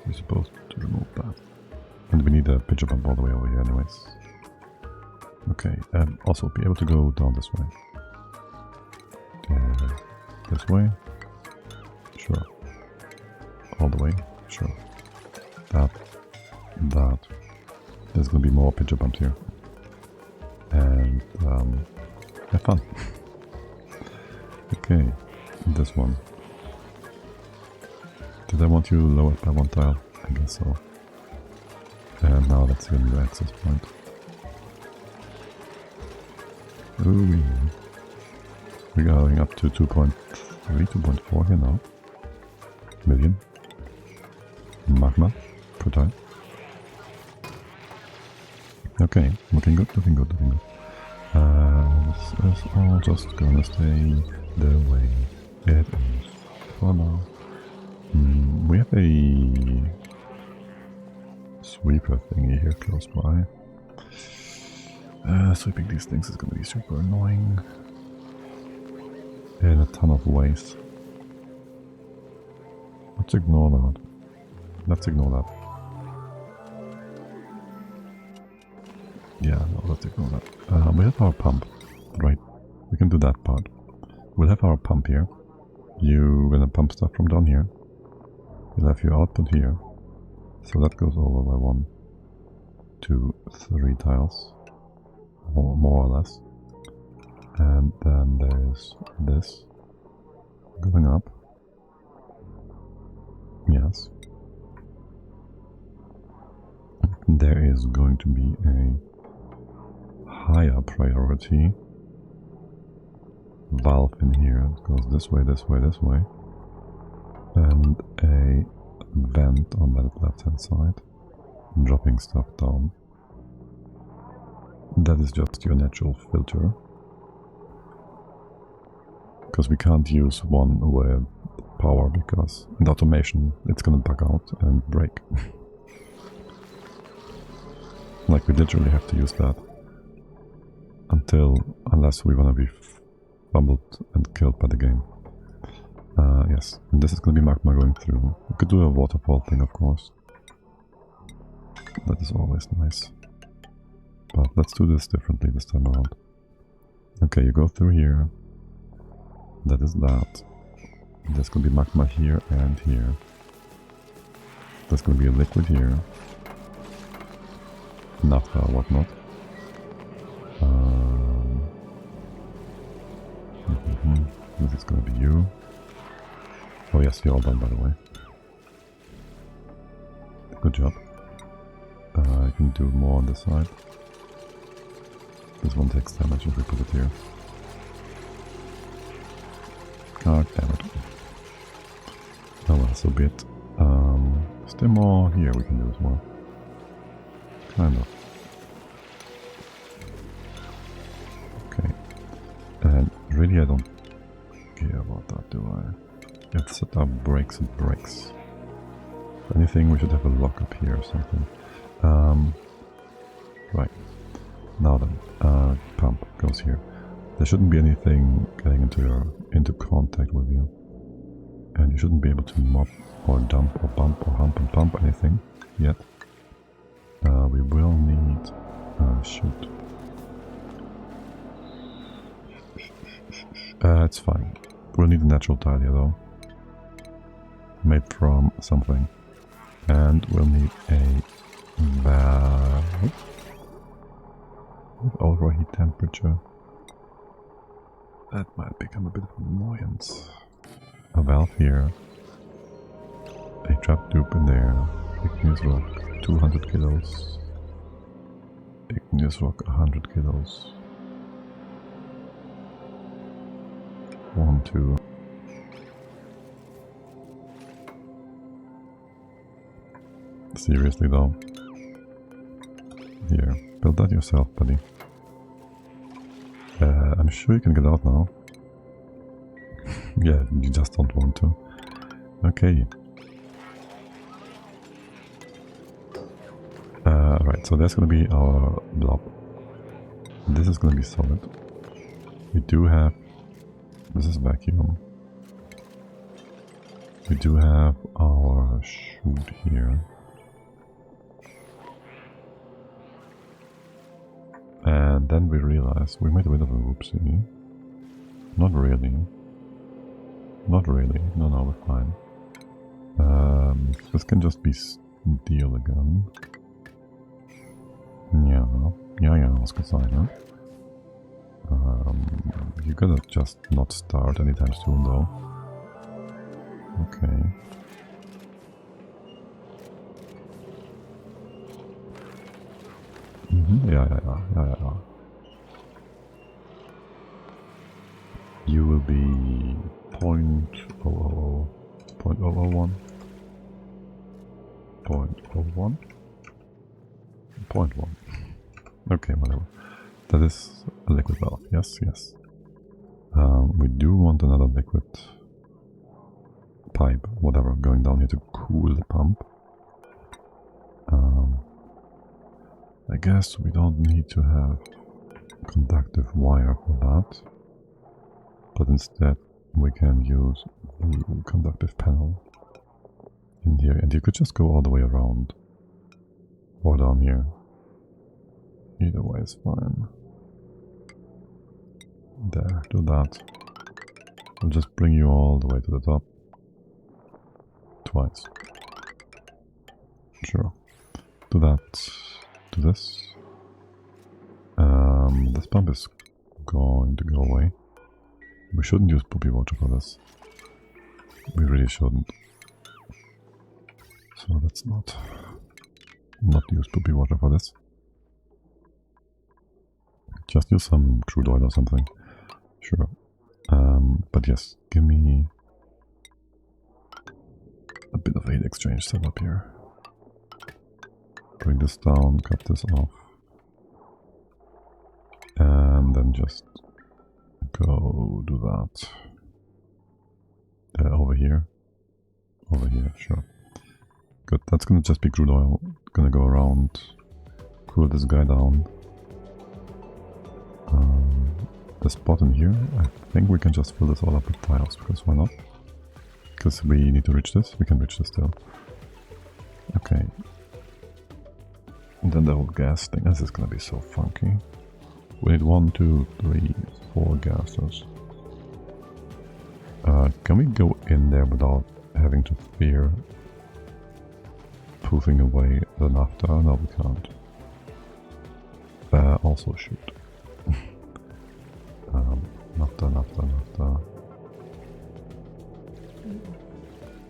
You're supposed to remove that. And we need a pitcher pump all the way over here anyways. Okay, also be able to go down this way. This way? Sure. All the way? Sure. That. There's gonna be more pitcher pumps here. And, have fun. Okay, this one. Did I want you lowered by one tile? I guess so. And now that's your new access point. Ooh, we're going up to 2.3, 2.4 here now. Million. Magma per tile. Okay, looking good, looking good, looking good. This is all just gonna stay the way it is for now. We have a sweeper thingy here close by. Sweeping these things is gonna be super annoying in a ton of ways. Let's ignore that. Let's ignore that. Yeah, no, let's ignore that. We have our pump, right? We can do that part. We'll have our pump here. You're gonna pump stuff from down here. You'll have your output here. So that goes over by 1, 2, 3 tiles. More or less. And then there's this going up. there is going to be a higher priority valve in here. It goes this way, this way, this way. And a vent on that left hand side, dropping stuff down. That is just your natural filter, because we can't use one with power, because in automation it's gonna bug out and break. Like, we literally have to use that unless we wanna be fumbled and killed by the game. Yes, and this is gonna be magma going through. We could do a waterfall thing, of course. That is always nice. But let's do this differently this time around. Okay, you go through here. That is that. There's gonna be magma here and here. There's gonna be a liquid here. Naphtha or whatnot. This is gonna be you. Oh yes, you're all done, by the way. Good job. I can do more on this side. This one takes damage if we put it here. God damn it. Oh well, so be it. Is there more here we can do as well? Kind of. Okay. And really I don't care about that, do I? Let's set up brakes and brakes. If anything, we should have a lock up here or something. Right. Now then, pump goes here. There shouldn't be anything getting into contact with you. And you shouldn't be able to mop or dump or bump or hump and pump anything yet. We will need... shoot. It's fine. We'll need a natural tile here though. Made from something. And we'll need a valve with overheat temperature. That might become a bit of an annoyance. A valve here. A trap dupe in there. Igneous rock 200 kilos. Igneous rock 100 kilos. 1, 2. Seriously though. Here, build that yourself, buddy. I'm sure you can get out now. Yeah, you just don't want to. Okay. Right, so there's gonna be our blob. This is gonna be solid. We do have... This is vacuum. We do have our chute here. And then we realize we made a bit of a whoopsie. Not really. Not really. No, no, we're fine. This can just be steel again. Yeah. Ja, was sein, ne? You gotta just not start anytime soon, though. Okay. Yeah. You will be 0.000, 0.001, 0.01, 0.1. Okay, whatever. That is a liquid valve. Yes. We do want another liquid pipe, whatever, going down here to cool the pump. I guess we don't need to have conductive wire for that, but instead we can use the conductive panel in here, and you could just go all the way around or down here. Either way is fine. There, do that. I'll just bring you all the way to the top. Twice. Sure. Do that. Do this. This pump is going to go away. We shouldn't use poopy water for this. We really shouldn't. So let's not not use poopy water for this. Just use some crude oil or something. Sure. But yes, give me a bit of heat exchange setup here. Bring this down, cut this off. And then just go do that. Over here. Over here, sure. Good, that's gonna just be crude oil. Gonna go around, cool this guy down. The spot in here, I think we can just fill this all up with tiles, because why not? Because we need to reach this, we can reach this still. Okay. And then the whole gas thing, this is gonna be so funky. We need 1, 2, 3, 4 gases. Can we go in there without having to fear poofing away the naphtha? No, we can't. Also shoot. Naphtha.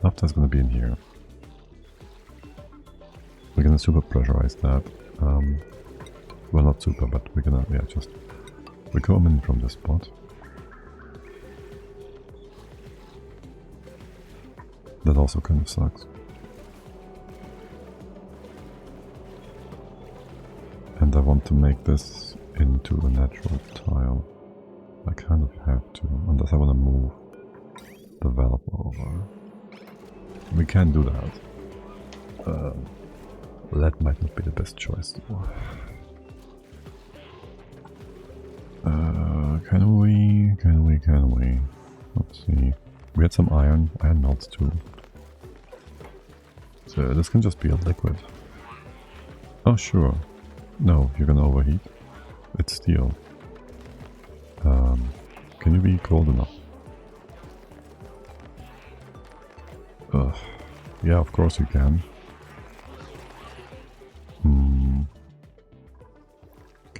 Naphtha is gonna be in here. We're gonna super pressurize that. Well, not super, but we're gonna, yeah, just... We come in from this spot. That also kind of sucks. And I want to make this into a natural tile. I kind of have to, unless I want to move the valve over. We can do that. That might not be the best choice though. Can we? Let's see. We had some iron melts too. So this can just be a liquid. Oh sure. No, you're gonna overheat. It's steel. Can you be cold enough? Yeah, of course you can. Can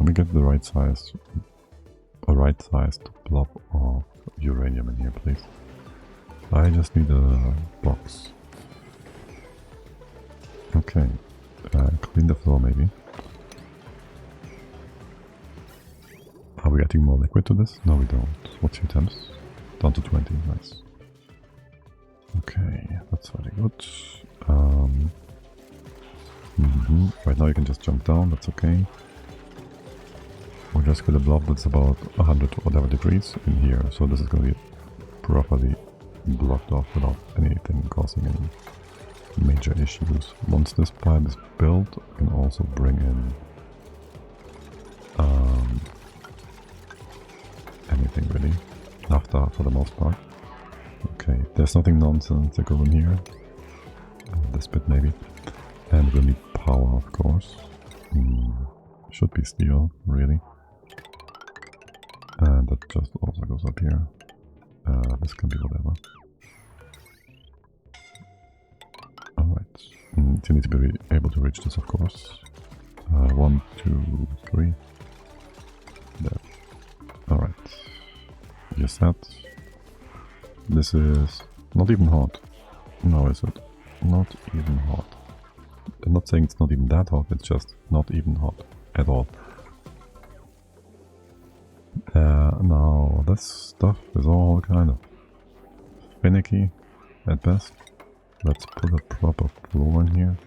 we get the right size? A right sized blob of uranium in here, please? I just need a box. Okay. Clean the floor, maybe. Are we getting more liquid to this? No, we don't. What's your temps? Down to 20. Nice. Okay, that's very good. Right now you can just jump down, that's okay. We'll just get a blob that's about 100 whatever degrees in here, so this is going to be properly blocked off without anything causing any major issues. Once this pipe is built, we can also bring in anything really. Naphtha for the most part. Okay, there's nothing nonsensical in here. This bit maybe. And we'll need power, of course. Should be steel, really. And that just also goes up here. This can be whatever. Alright. You need to be able to reach this, of course. 1, 2, 3. There. Alright. You're set. This is not even hot. No, is it? Not even hot. I'm not saying it's not even that hot, it's just not even hot at all. Now, this stuff is all kind of finicky at best. Let's put a proper floor in here.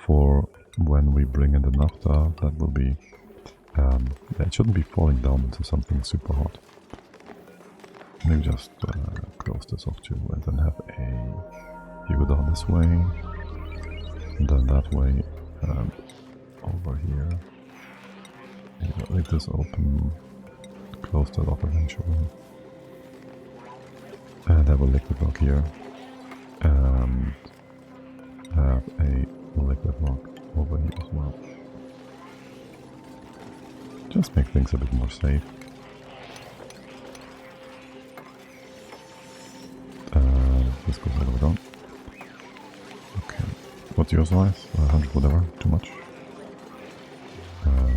For when we bring in the naphtha, that will be... it shouldn't be falling down into something super hot. Maybe just close this off too, and then have a... You go down this way, and then that way, over here. Leave this open, close that off eventually. And have a liquid block here, and have a liquid block over here as well. Just make things a bit more safe. This goes all the way down. Okay, what's your size? 100 whatever, too much.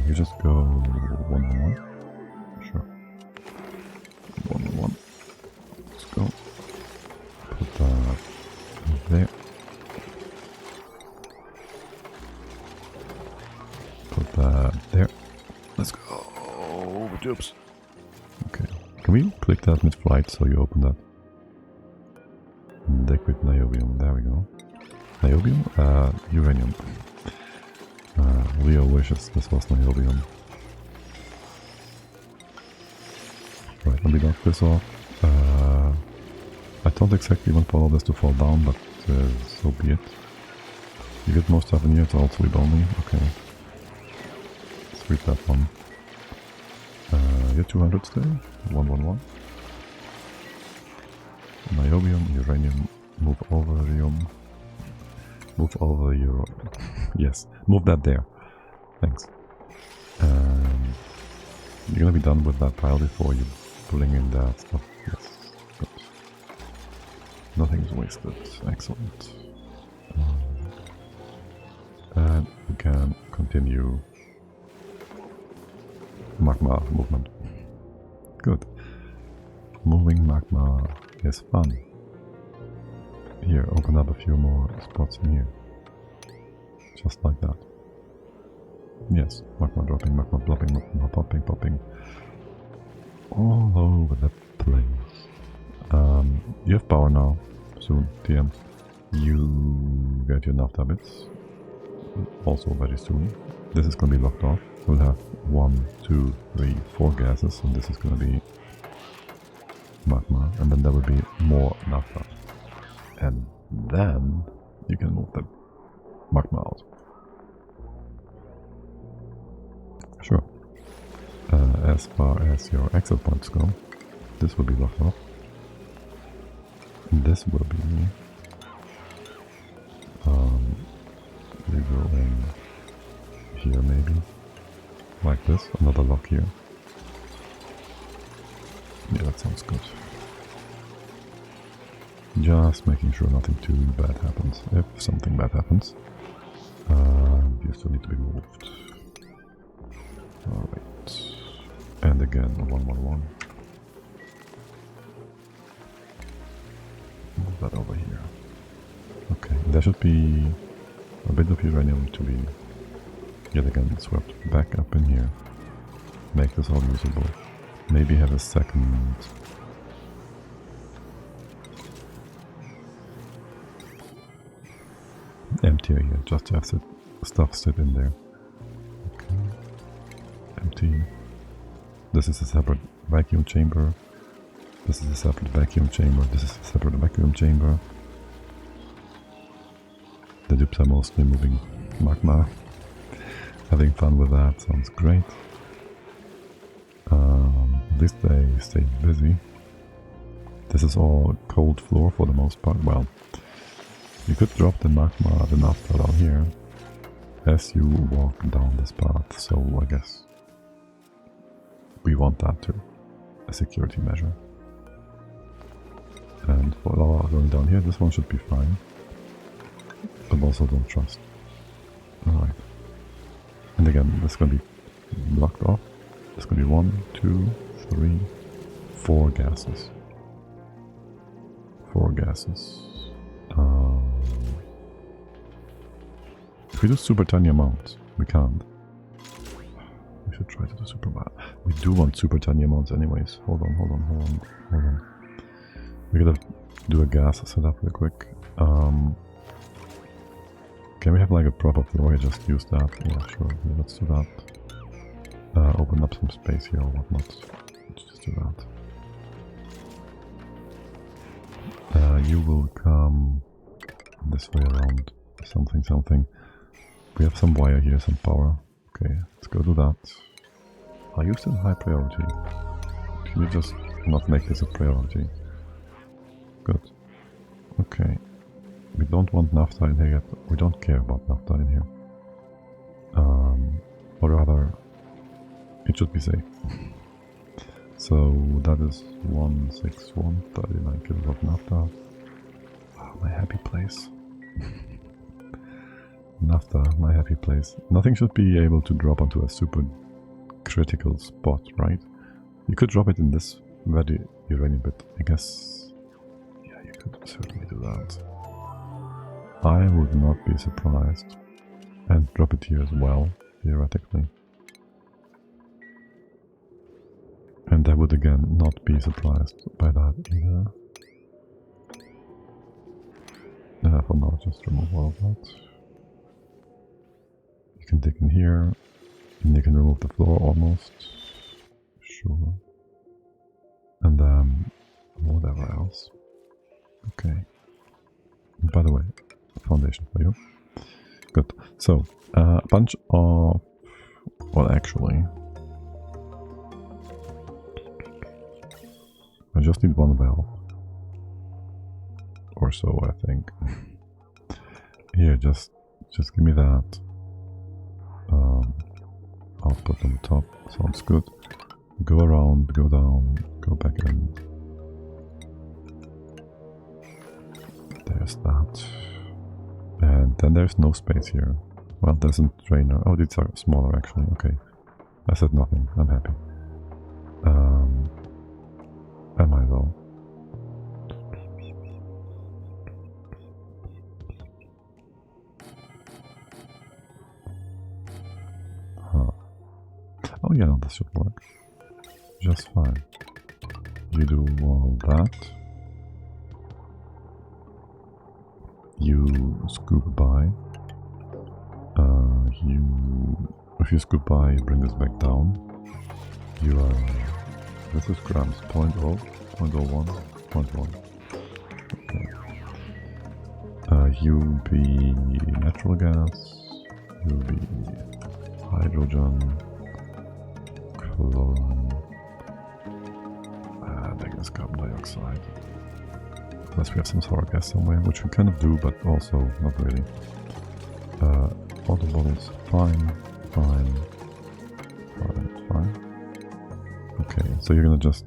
You just go 1 on 1. Sure. 1 on 1. Let's go. Put that there. Oops. Okay. Can we click that mid-flight so you open that? Liquid niobium. There we go. Niobium? Uranium. Leo wishes this was niobium. Right, let me knock this off. I don't exactly want all this to fall down, but so be it. You get more stuff in here, it's all sleep only. Okay. Sweep that one. You're 200 still? 111. Niobium, uranium, move over uranium. Move over your... yes, move that there. Thanks. You're gonna be done with that pile before you bring in that stuff. Yes, good. Nothing's wasted. Excellent. And we can continue magma movement. Good. Moving magma is fun. Here, open up a few more spots in here. Just like that. Yes, magma dropping, magma plopping, magma popping, popping. All over the place. You have power now. Soon, TM. You get your naphtha bits. Also very soon. This is gonna be locked off. We'll have 1, 2, 3, 4 gases, and this is gonna be magma, and then there will be more naphtha. And then you can move the magma out. Sure. As far as your exit points go, this will be locked off. This will be... you go in here maybe. Like this. Another lock here. Yeah, that sounds good. Just making sure nothing too bad happens. If something bad happens, you still need to be moved. Alright. And again, 111. Move that over here. Okay, there should be a bit of uranium to be yet again swept back up in here. Make this all usable. Maybe have a second... empty here, just to have stuff sit in there. Okay. Empty. This is a separate vacuum chamber. This is a separate vacuum chamber. This is a separate vacuum chamber. The dupes are mostly moving magma. Having fun with that, sounds great. At least they stay busy. This is all cold floor for the most part. Well, you could drop the magma, the naphtha down here as you walk down this path, so I guess we want that too, a security measure. And for lava going down here, this one should be fine, but also don't trust. Alright. And again, this is going to be blocked off. There's going to be 1, 2, 3, 4 gases. 4 gases. If we do super tiny amounts, we can't. We should try to do super bad. We do want super tiny amounts anyways. Hold on. We gotta do a gas setup real quick. Can we have like a proper floor? Just use that. Yeah, sure. Yeah, let's do that. Open up some space here or whatnot. Let's just do that. You will come this way around. Something. We have some wire here, some power. Okay, let's go do that. Are you still high priority? Can you just not make this a priority? Good. Okay. We don't want naphtha in here yet. We don't care about naphtha in here. Or rather, it should be safe. So that is 161, 39 kilowatt naphtha. Oh, my happy place. Naphtha, my happy place. Nothing should be able to drop onto a super critical spot, right? You could drop it in this ready uranium bit, I guess. Yeah, you could certainly do that. I would not be surprised. And drop it here as well, theoretically. And I would again not be surprised by that either. For now, just remove all of that. You can dig in here, and you can remove the floor almost. Sure. And then whatever else. Okay. And by the way, foundation for you. Good. So, a bunch of... Well, actually... I just need one valve. Or so, I think. Here, just give me that. Output on the top. Sounds good. Go around, go down, go back in. There's that. And then there's no space here. Well, there's a drainer. Oh, these are smaller actually. Okay. I said nothing. I'm happy. Am I though? Huh. Oh yeah, no, this should work. Just fine. You do all that. You scoop by. If you scoop by, you bring this back down. You this is grams, 0.0, 0.01, 0.1. Okay. You be natural gas, you be hydrogen, chlorine, I guess carbon dioxide. Unless we have some sour gas somewhere, which we kind of do, but also not really. Water bottles, fine. Okay, so you're gonna just...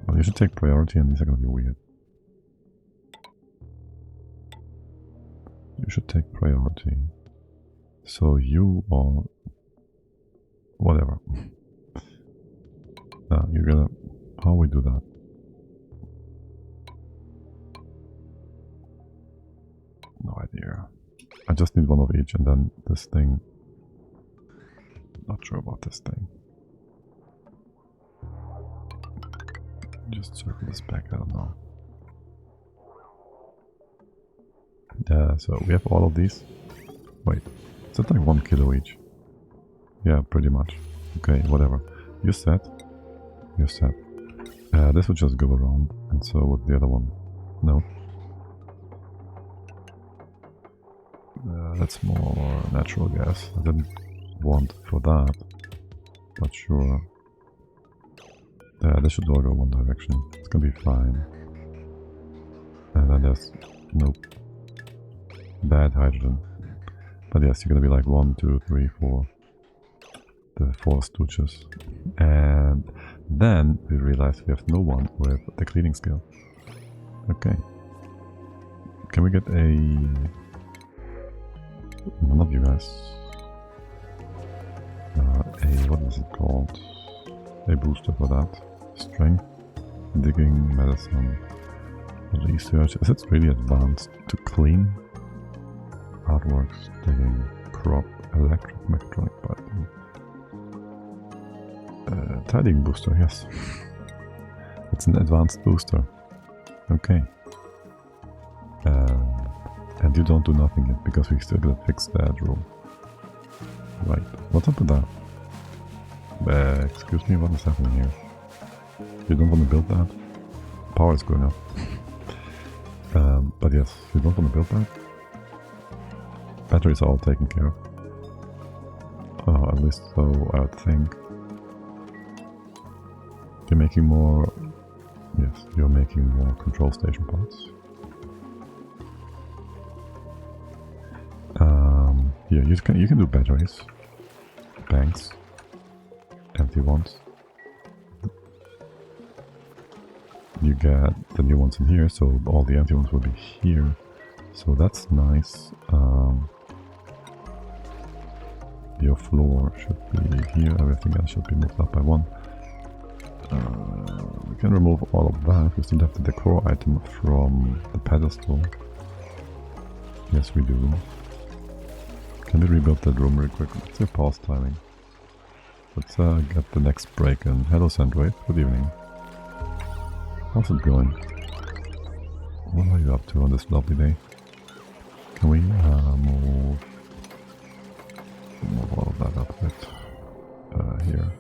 Well, you should take priority and these are gonna be weird. You should take priority. So you are... Whatever. Now, you're gonna... How we do that? No idea. I just need one of each and then this thing... Not sure about this thing. Just circle this back, I don't know. So we have all of these. Wait, is that like 1 kilo each? Yeah, pretty much. Okay, whatever. You're set. You're set. This would just go around, and so would the other one. No. That's more natural gas. I didn't want for that, but sure. This should all go one direction. It's gonna be fine. And then there's nope. Bad hydrogen. But yes, you're gonna be like 1, 2, 3, 4. The 4 stooges. And then we realize we have no one with the cleaning skill. Okay. Can we get a... None of you guys. What is it called? A booster for that. Strength, digging, medicine, research. Is it really advanced to clean? Artworks, digging, crop, electric, mechatronic, button. Tidying booster, yes. It's an advanced booster. Okay. And you don't do nothing yet because we still gotta fix that room. Right. What's up with that? Excuse me, what is happening here? You don't want to build that? Power is going up. But yes, you don't want to build that? Batteries are all taken care of. Oh, at least so I would think. You're making more... Yes, you're making more control station parts. Yeah, you can do batteries. Banks. Empty ones. You get the new ones in here, so all the empty ones will be here. So that's nice. Your floor should be here, everything else should be moved up by 1. We can remove all of that. We still have the decor item from the pedestal. Yes, we do. Can we rebuild that room real quick? What's your pause timing? Let's get the next break in. Hello Sandwave, good evening. How's it going? What are you up to on this lovely day? Can we move all of that up a bit? Here.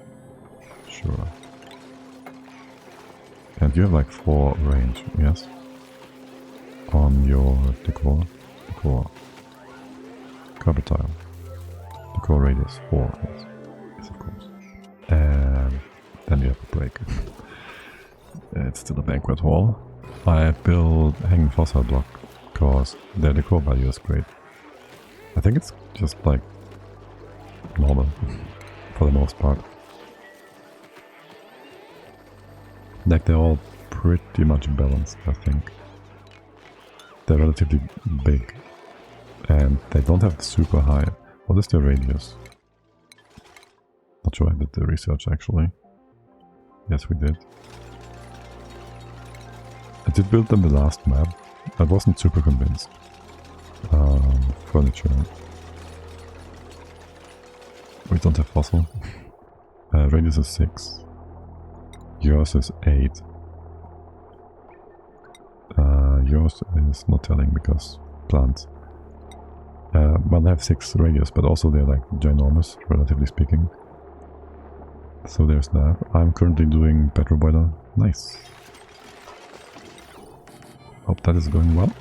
Sure. And you have like 4 range, yes? On your decor. Cover tile. Decor radius 4, yes. Yes, of course. And then you have a break. It's still a banquet hall. I built hanging fossil block because their decor value is great. I think it's just like normal for the most part. Like they're all pretty much balanced, I think. They're relatively big and they don't have super high. What is their radius? Not sure I did the research actually. Yes, we did. I did build them the last map. I wasn't super convinced. Furniture. We don't have fossil. Radius is 6. Yours is 8. Yours is not telling because plants. Well, they have 6 radius, but also they're like ginormous, relatively speaking. So there's that. I'm currently doing Magma Boiler. Nice. Hope that is going well.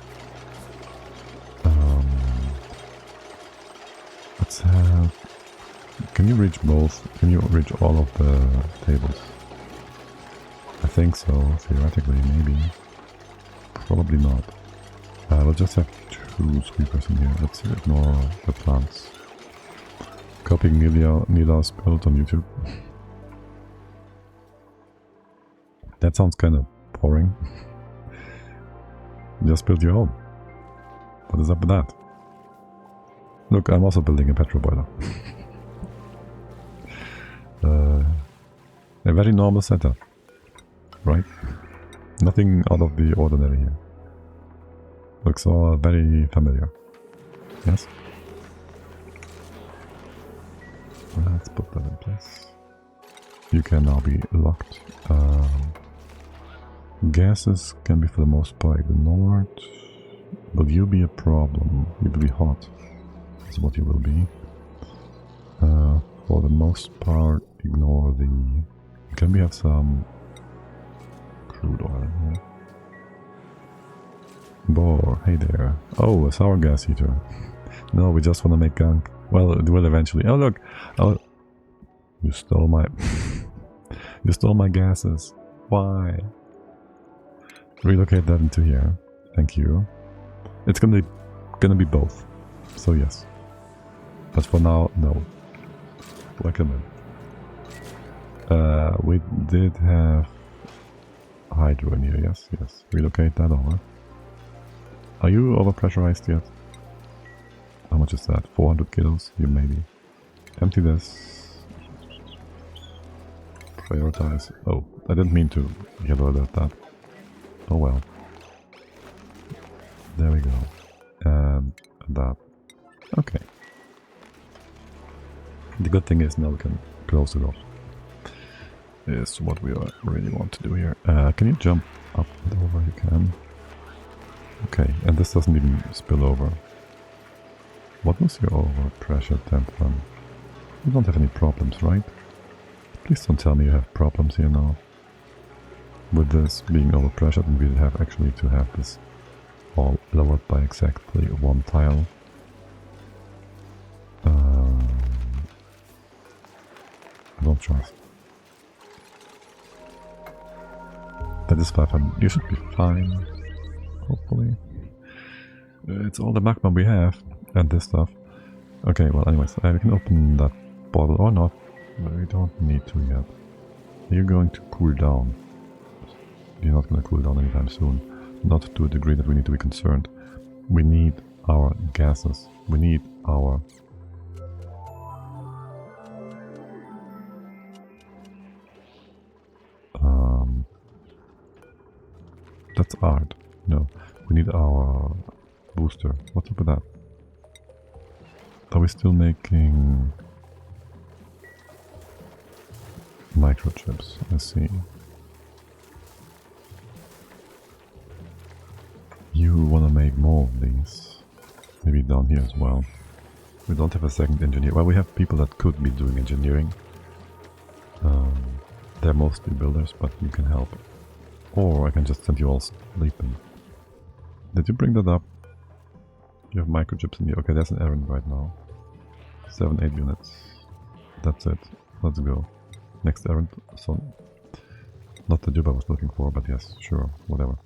Let's have... Can you reach both? Can you reach all of the tables? I think so, theoretically, maybe. Probably not. We'll just have 2 sweepers in here. Let's ignore the plants. Copying Nila's build on YouTube. That sounds kind of boring. Just build your own. What is up with that? Look, I'm also building a Magma Boiler. A very normal setup, right? Nothing out of the ordinary here. Looks all very familiar. Yes? Let's put that in place. You can now be locked. Gases can be for the most part ignored. Will you be a problem? You will be hot. That's what you will be. For the most part, ignore the... Can we have some crude oil here? Boar, hey there. Oh, a sour gas heater. No, we just want to make gunk. Well, it will eventually. Oh, look! Oh, you stole my... you stole my gases. Why? Relocate that into here. Thank you. It's gonna be both. So yes. But for now, no. Welcome in. We did have hydro in here, yes, yes. Relocate that over. Are you overpressurized yet? How much is that? 400 kilos? You maybe. Empty this. Prioritize. Oh, I didn't mean to yellow alert that. Oh well. There we go. And that. Okay. The good thing is now we can close it off. Is what we really want to do here. Can you jump up and over? You can. Okay, and this doesn't even spill over. What was your overpressure temp one? You don't have any problems, right? Please don't tell me you have problems here now. With this being overpressured, and we'll have actually to have this all lowered by exactly 1 tile. I don't trust. That is 500. You should be fine. Hopefully. It's all the magma we have. And this stuff. Okay, well anyways, we can open that bottle or not. We don't need to yet. You're going to cool down. You're not going to cool down anytime soon. Not to a degree that we need to be concerned. We need our gases. We need our... That's art. No. We need our booster. What's up with that? Are we still making... Microchips, I see. You wanna make more of these. Maybe down here as well. We don't have a second engineer. Well, we have people that could be doing engineering. They're mostly builders, but you can help. Or I can just send you all sleeping. Did you bring that up? You have microchips in here. Okay, there's an errand right now. 7-8 units. That's it. Let's go. Next errand. So, not the job I was looking for, but yes, sure, whatever.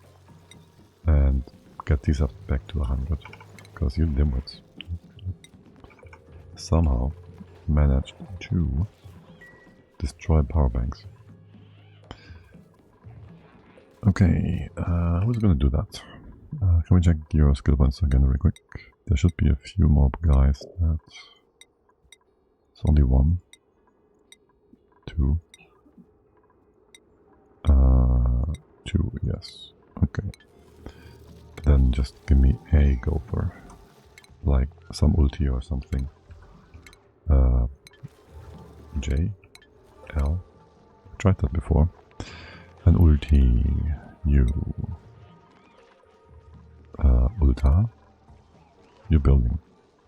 And get these up back to 100. Because you dimwits somehow managed to destroy power banks. Okay, who's gonna do that? Can we check your skill points again real quick? There should be a few more guys that... It's only 1. 2. 2, yes. Okay. Then just give me a gopher. Like some ulti or something. J? L? I tried that before. An ulti... U... Ulta? You're building.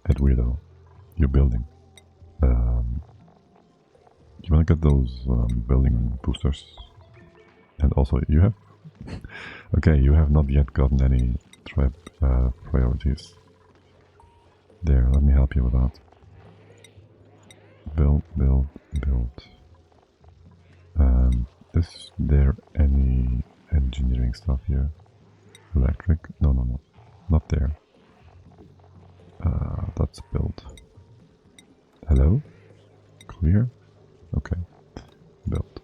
At Weirdo. You're building. You wanna get those building boosters? And also you have... okay, you have not yet gotten any tribe priorities. There, let me help you with that. Build, build, build. Is there any engineering stuff here? Electric? No, no, no. Not there. That's build. Hello? Clear? Okay. Build.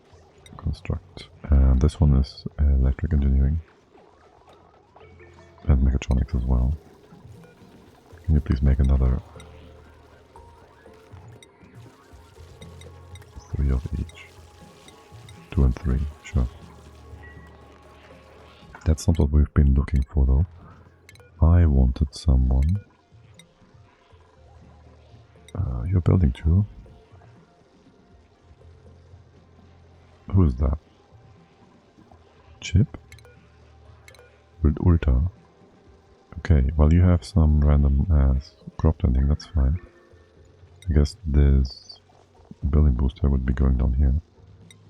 Construct. And this one is electric engineering. And mechatronics as well. Can you please make another 3 of each? 2 and 3, sure. That's not what we've been looking for though. I wanted someone. You're building too? Who is that? Chip? With Ulta? Okay, well you have some random ass crop tending, that's fine. I guess this building booster would be going down here.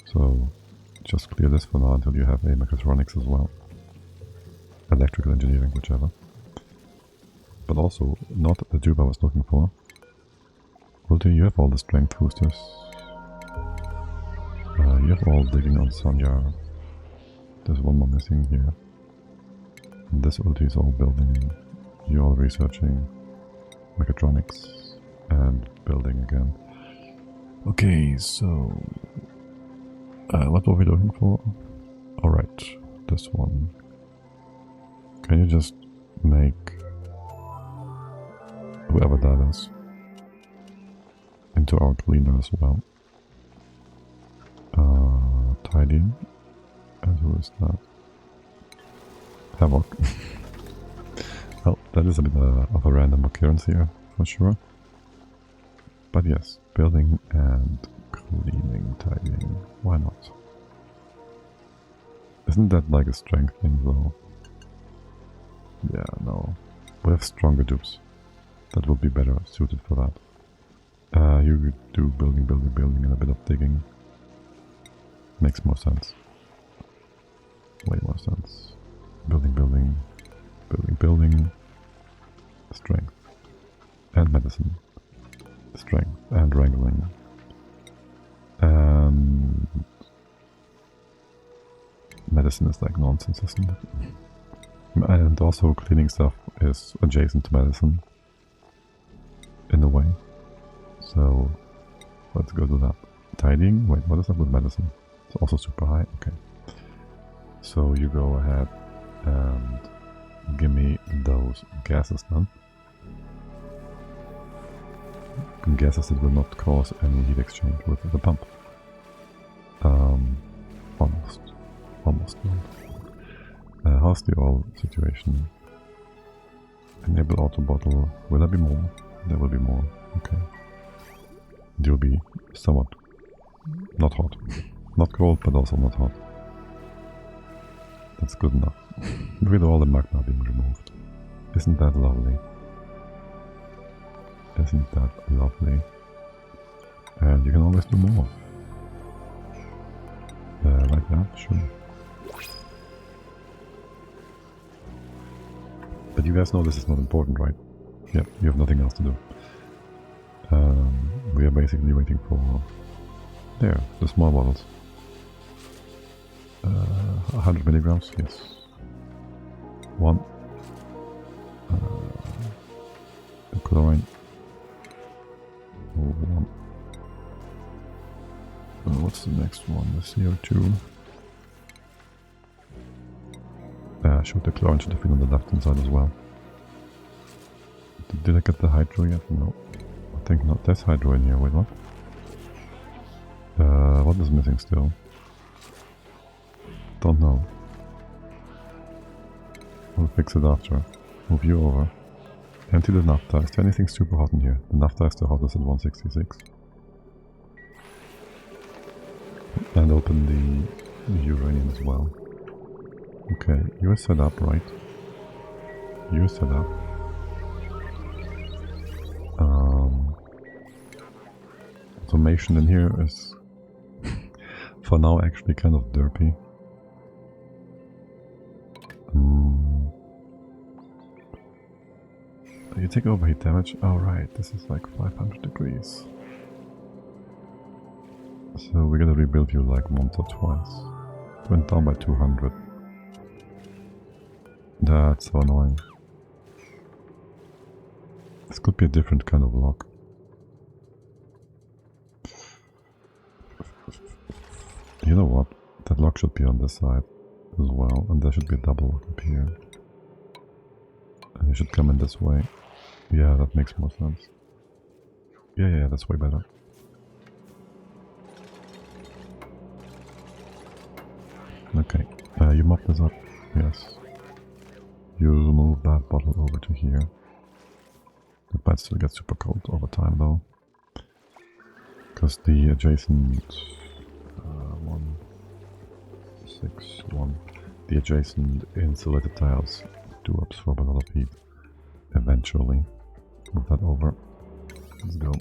So just clear this for now until you have a mechatronics as well. Electrical engineering, whichever. But also not the tube I was looking for. Ulti, you have all the strength boosters. You have all digging on Sanya. There's one more missing here. And this ulti is all building. You're all researching mechatronics and building again. Okay, so what were we looking for? Alright, this one. Can you just make whoever that is into our cleaner as well? Tidy. And who is that? Havoc. Well, that is a bit of a random occurrence here, for sure. But yes, building and cleaning, tidying. Why not? Isn't that like a strength thing though? Yeah, no. We have stronger dupes. That will be better suited for that. You do building, building, building and a bit of digging. Makes more sense. Way more sense. Building, building, building, building. Strength. And medicine. Strength and wrangling. And medicine is like nonsense, isn't it? And also cleaning stuff is adjacent to medicine. In a way. So let's go do that. Tidying? Wait, what is up with medicine? It's also super high? Okay. So you go ahead and give me those gases then. Gases that will not cause any heat exchange with the pump. Almost. Almost not. How's the oil situation? Enable auto bottle. Will there be more? There will be more. Okay. It will be somewhat not hot. Not cold, but also not hot. That's good enough. With all the magma being removed. Isn't that lovely? Isn't that lovely? And you can always do more. Like that, sure. But you guys know this is not important, right? Yep, you have nothing else to do. We are basically waiting for... There, the small bottles. 100 milligrams, yes. One. The chlorine. One. What's the next one? The CO2. Shoot, the chlorine should have been on the left hand side as well. Did I get the hydro yet? No. I think not. There's hydro in here. Wait, what? What is missing still? Don't know. We'll fix it after. Move you over. Empty the naphtha. Is there anything super hot in here? The naphtha is the hottest at 166. And open the uranium as well. Okay, you're set up, right? You're set up. Automation in here is for now actually kind of derpy. You take overheat damage. Oh right, this is like 500 degrees. So we're gonna rebuild you like once or twice. It went down by 200. That's so annoying. This could be a different kind of lock. You know what? That lock should be on this side as well, and there should be a double lock up here. And you should come in this way. Yeah, that makes more sense. Yeah, that's way better. Okay, you mop this up. Yes. You move that bottle over to here. It might still get super cold over time though. Because the adjacent... 161. The adjacent insulated tiles do absorb a lot of heat. Eventually. Move that over. Let's go.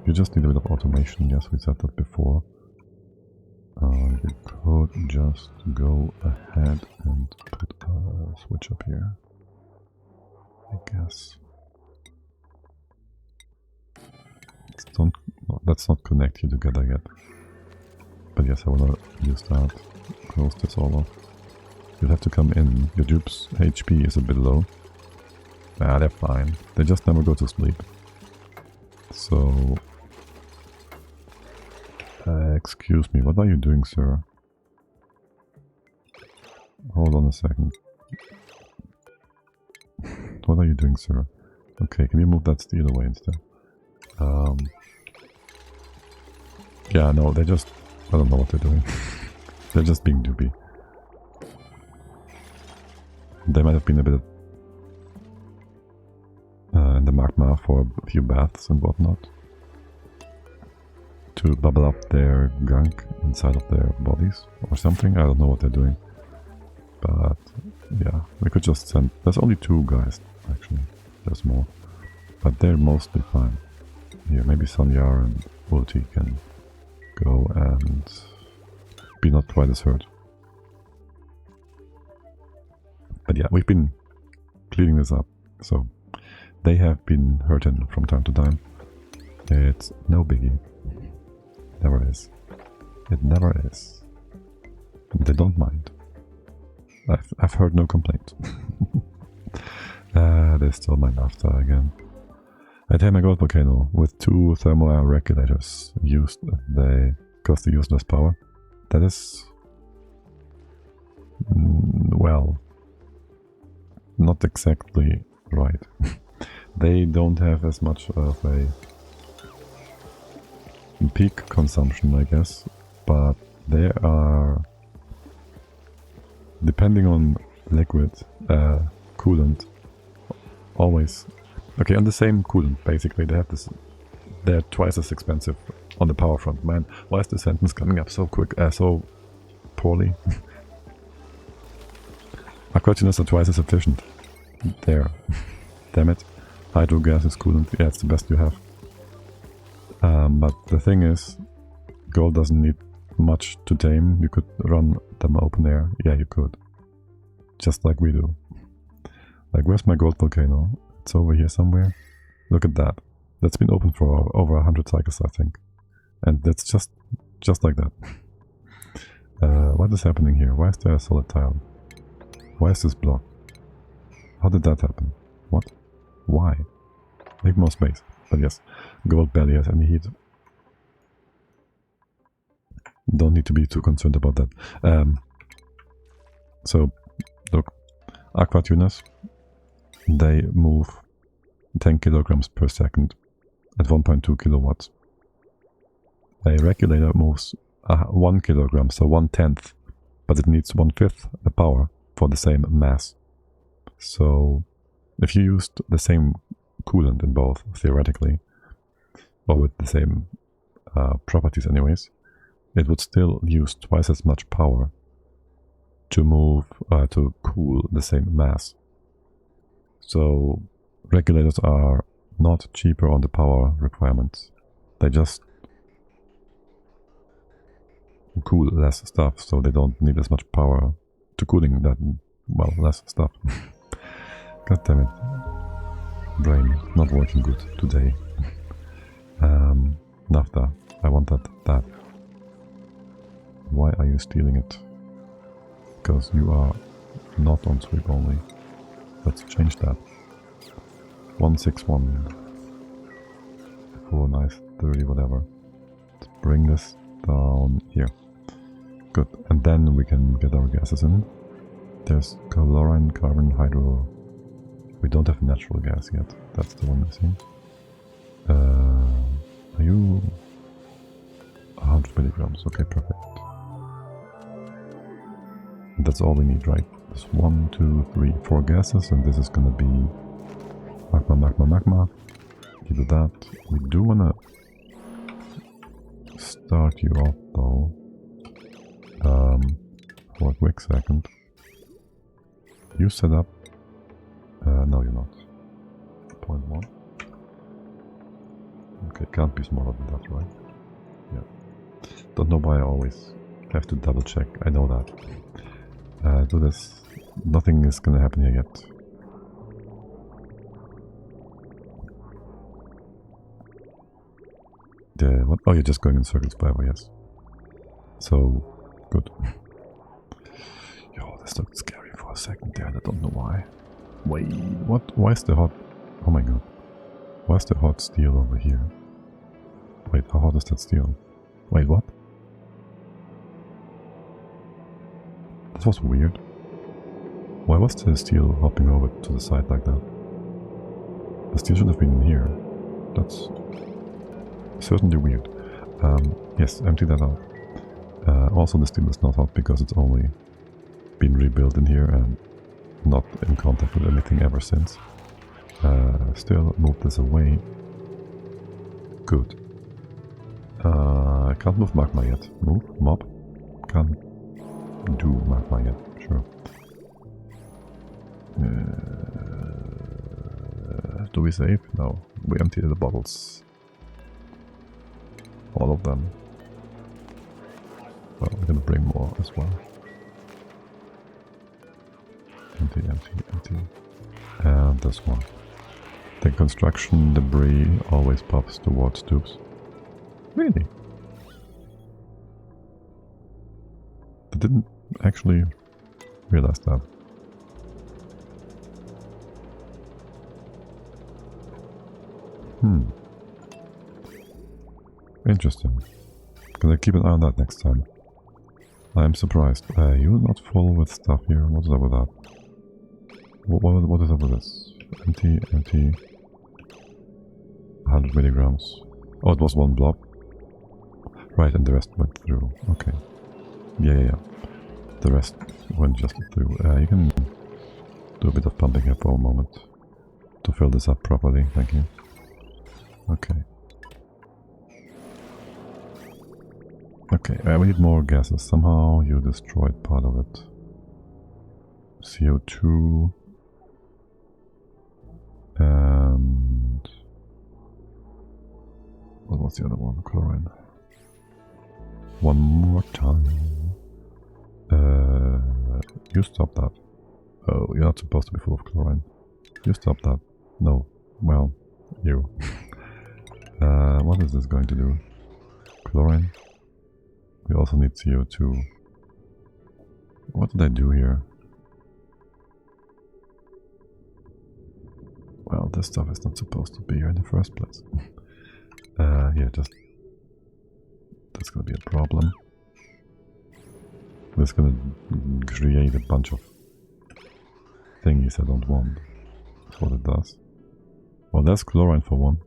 You just need a bit of automation. Yes, we said that before. You could just go ahead and put a switch up here. I guess. Let's not connect you together yet. But yes, I wanna use that. Close this all off. You'll have to come in. Your dupes' HP is a bit low. Ah, they're fine. They just never go to sleep. So... excuse me, what are you doing, sir? Hold on a second. What are you doing, sir? Okay, can you move that steel away instead? Yeah, no, they just... I don't know what they're doing. They're just being doopy. They might have been a bit in the magma for a few baths and whatnot. To bubble up their gunk inside of their bodies or something. I don't know what they're doing. But yeah, we could just send... There's only 2 guys, actually. There's more. But they're mostly fine. Here, maybe Sanyar and Ulti can go and be not quite as hurt. But yeah, we've been cleaning this up. So they have been hurting from time to time. It's no biggie. Never is. It never is. They don't mind. I've heard no complaint. They stole my naphtha again. At my gold volcano with 2 thermal air regulators used, because they use less power. That is, well, not exactly right. They don't have as much of a peak consumption, I guess, but they are, depending on liquid coolant, always okay on the same coolant. Basically, they have this. They're twice as expensive on the power front. Man, why is the sentence coming up so quick, so poorly? Aqua tuners are twice as efficient. There. Damn it. Hydro gas is coolant. Yeah, it's the best you have. But the thing is, gold doesn't need much to tame. You could run them open air. Yeah, you could. Just like we do. Like, where's my gold volcano? It's over here somewhere. Look at that. That's been open for over 100 cycles, I think. And that's just like that. What is happening here? Why is there a solid tile? Why is this blocked? How did that happen? What? Why? Make more space. But yes, gold barely has any heat. Don't need to be too concerned about that. So, look, aqua tuners, they move 10 kilograms per second at 1.2 kilowatts. A regulator moves 1 kilogram, so 1/10, but it needs 1/5 the power for the same mass. So, if you used the same coolant in both, theoretically, or with the same properties anyways, it would still use twice as much power to move, to cool the same mass. So regulators are not cheaper on the power requirements. They just cool less stuff, so they don't need as much power to cooling that, well, less stuff. God damn it. Brain not working good today. Nafta, I want that. Why are you stealing it? Because you are not on sweep only. Let's change that. 161. 4, nice, 30, whatever. Let's bring this down here. Good, and then we can get our gases in. There's chlorine, carbon, hydro. We don't have natural gas yet. That's the one missing. Are you 100 milligrams? Okay, perfect. And that's all we need, right? There's 1, 2, 3, 4 gases, and this is gonna be magma. You do that. We do wanna start you off though. For a quick second. You set up. No, you're not. 0.1. Okay, can't be smaller than that, right? Yeah. Don't know why I always have to double check. I know that. Do this. Nothing is gonna happen here yet. What? Oh, you're just going in circles forever, yes. So, good. Yo, this looked scary for a second there, I don't know why. Wait, what? Why is the hot... Oh my god. Why is the hot steel over here? Wait, how hot is that steel? Wait, what? That was weird. Why was the steel hopping over to the side like that? The steel should have been in here. That's certainly weird. Yes, empty that out. Also, the steel is not hot because it's only been rebuilt in here and not in contact with anything ever since. Still, move this away. Good. I can't move magma yet. Move, mob. Can't do magma yet, sure. Do we save? No, we empty the bottles. All of them. Well, we're gonna bring more as well. Empty. And this one. The construction debris always pops towards tubes. Really? I didn't actually realize that. Interesting. Gonna keep an eye on that next time. I'm surprised. You're not full with stuff here. What's up with that? What is up with this? Empty. 100 milligrams. Oh, it was one blob. Right, and the rest went through. Okay. Yeah. The rest went just through. You can do a bit of pumping here for a moment to fill this up properly. Thank you. Okay. Okay, we need more gases. Somehow you destroyed part of it. CO2. And... what was the other one? Chlorine. One more time. You stop that. Oh, you're not supposed to be full of chlorine. You stop that. No. Well, you. What is this going to do? Chlorine. We also need CO2. What did I do here? Well, this stuff is not supposed to be here in the first place. Here, just... that's gonna be a problem. This is gonna create a bunch of thingies I don't want. That's what it does. Well, there's chlorine for one.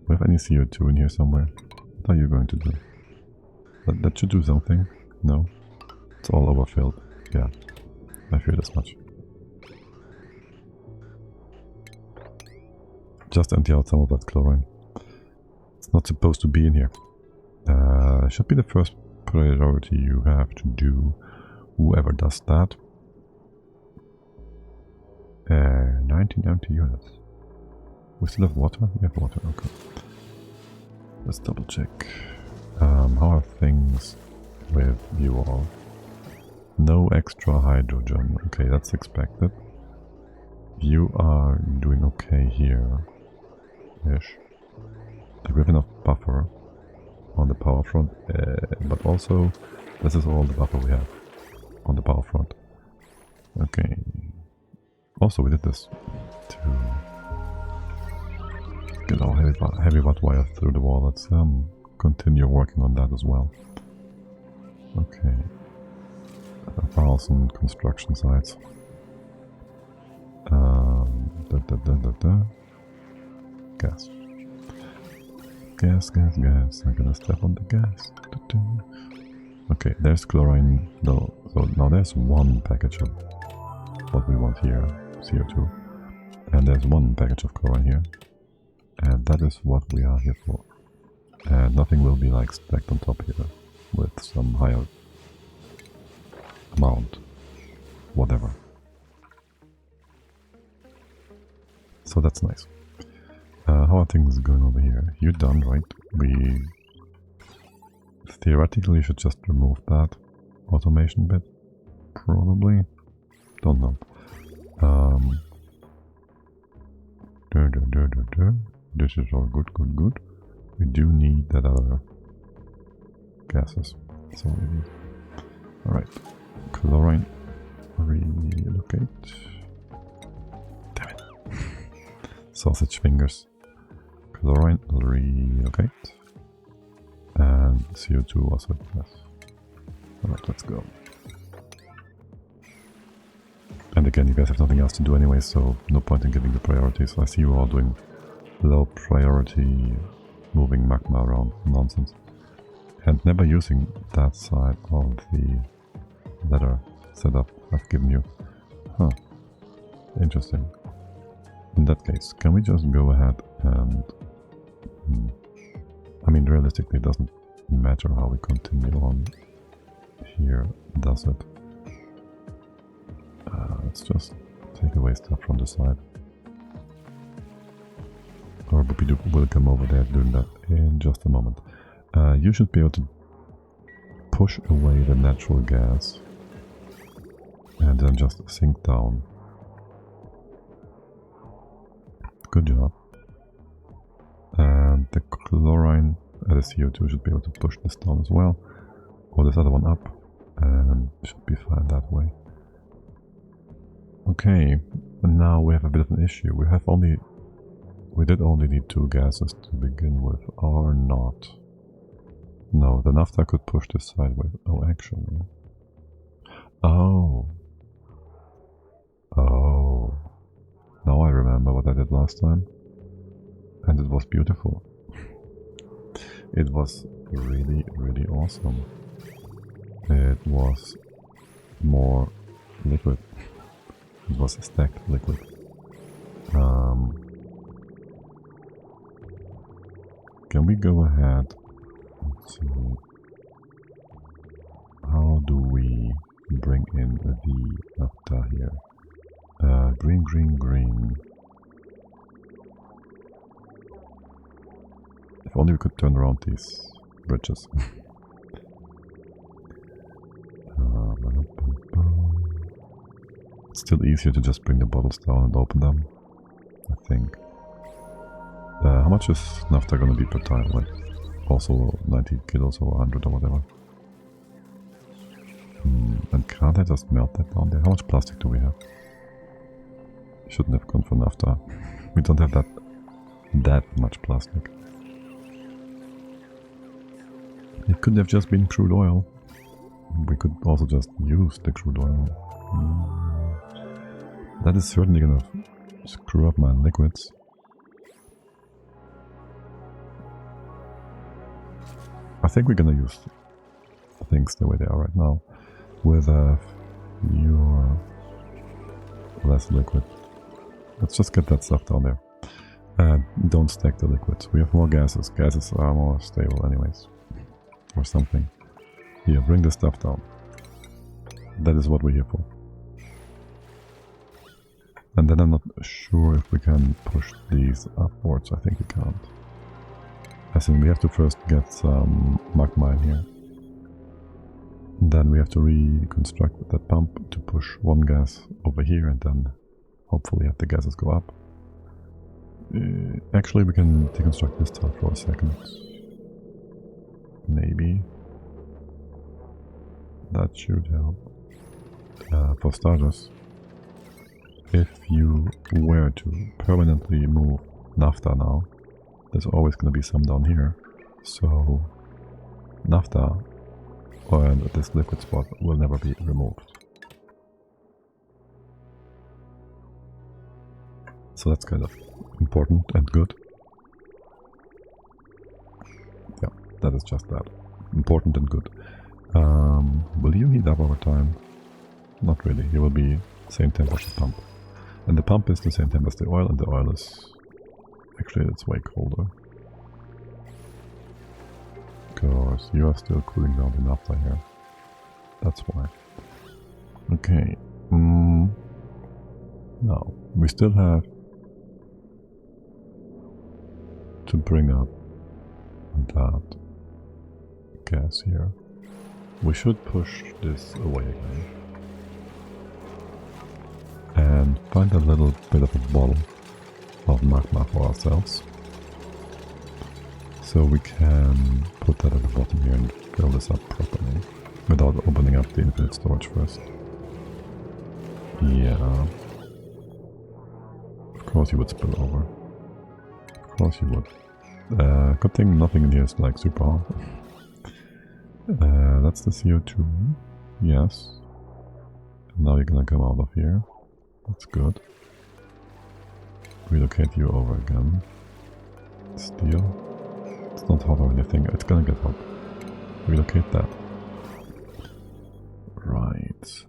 We have any CO2 in here somewhere? What are you going to do? That should do something. No? It's all overfilled. Yeah, I feared as much. Just empty out some of that chlorine. It's not supposed to be in here. Should be the first priority you have to do. Whoever does that. 19 empty units. We still have water? We have water, okay. Let's double check. How are things with you all? No extra hydrogen. Okay, that's expected. You are doing okay here. Ish. We have enough buffer on the power front, but also this is all the buffer we have on the power front. Okay. Also, we did this to get our heavy watt wire through the wall. Let's continue working on that as well. Okay. 1,000 construction sites. Gas. Gas. I'm gonna step on the gas. Okay, there's chlorine though. So now there's one package of what we want here, CO2. And there's one package of chlorine here. And that is what we are here for. And nothing will be like stacked on top here with some higher amount. Whatever. So that's nice. How are things going over here? You're done, right? We theoretically should just remove that automation bit. Probably. Don't know. This is all good. We do need that other gases. So maybe. Alright. Chlorine. Relocate. Damn it. Sausage fingers. Chlorine. Relocate. And CO2 also. Yes. Alright, let's go. And again, you guys have nothing else to do anyway, so no point in giving the priorities. I see you all doing low priority moving magma around nonsense. And never using that side of the ladder setup I've given you. Huh. Interesting. In that case, can we just go ahead and... I mean, realistically, it doesn't matter how we continue on here, does it? Let's just take away stuff from the side. Or Boopy will come over there doing that in just a moment. You should be able to push away the natural gas and then just sink down. Good job. And the chlorine, the CO2 should be able to push this down as well. Or this other one up. And should be fine that way. Okay, and now we have a bit of an issue. We did only need 2 gases to begin with, or not. No, the naphtha could push this sideways. Oh, actually. Oh. Now I remember what I did last time. And it was beautiful. It was really, really awesome. It was more liquid. It was stacked liquid. Can we go ahead So, how do we bring in the naphtha here? Green, green, green. If only we could turn around these bridges. It's still easier to just bring the bottles down and open them, I think. How much is naphtha gonna be per tile? Like, also 90 kilos or 100 or whatever. And can't I just melt that down there? How much plastic do we have? Shouldn't have gone for naphtha. We don't have that much plastic. It could have just been crude oil. We could also just use the crude oil. That is certainly gonna screw up my liquids. I think we're gonna use things the way they are right now, with fewer, less liquid. Let's just get that stuff down there. And don't stack the liquids. We have more gases. Gases are more stable anyways. Or something. Here, bring the stuff down. That is what we're here for. And then I'm not sure if we can push these upwards. I think we can't. As in, we have to first get some magma in here. Then we have to reconstruct that pump to push one gas over here and then hopefully have the gases go up. Actually, we can deconstruct this tile for a second. Maybe. That should help. For starters, if you were to permanently move naphtha now, there's always going to be some down here. So naphtha, or this liquid spot, will never be removed. So that's kind of important and good. Yeah, that is just that. Important and good. Will you heat up over time? Not really. It will be same temperature pump. And the pump is the same temp as the oil, and the oil is... Actually, it's way colder. Because you are still cooling down the naphtha here. That's why. Okay. Now, we still have to bring up that gas here. We should push this away again. And find a little bit of a bottle of magma for ourselves. So we can put that at the bottom here and fill this up properly. Without opening up the infinite storage first. Yeah. Of course you would spill over. Of course you would. Good thing nothing in here is like super hard. That's the CO2. Yes. And now you're gonna come out of here. That's good. Relocate you over again. Steel. It's not hot or anything. It's gonna get hot. Relocate that. Right.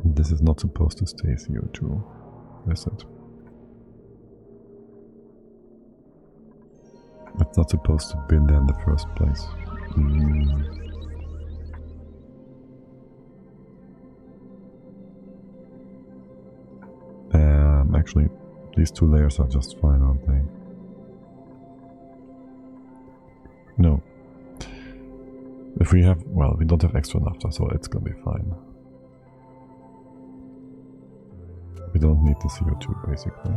This is not supposed to stay CO2, is it? It's not supposed to be in there in the first place. Actually, these two layers are just fine, aren't they? No. If we have, well, we don't have extra naphtha, so it's gonna be fine. We don't need the CO2, basically.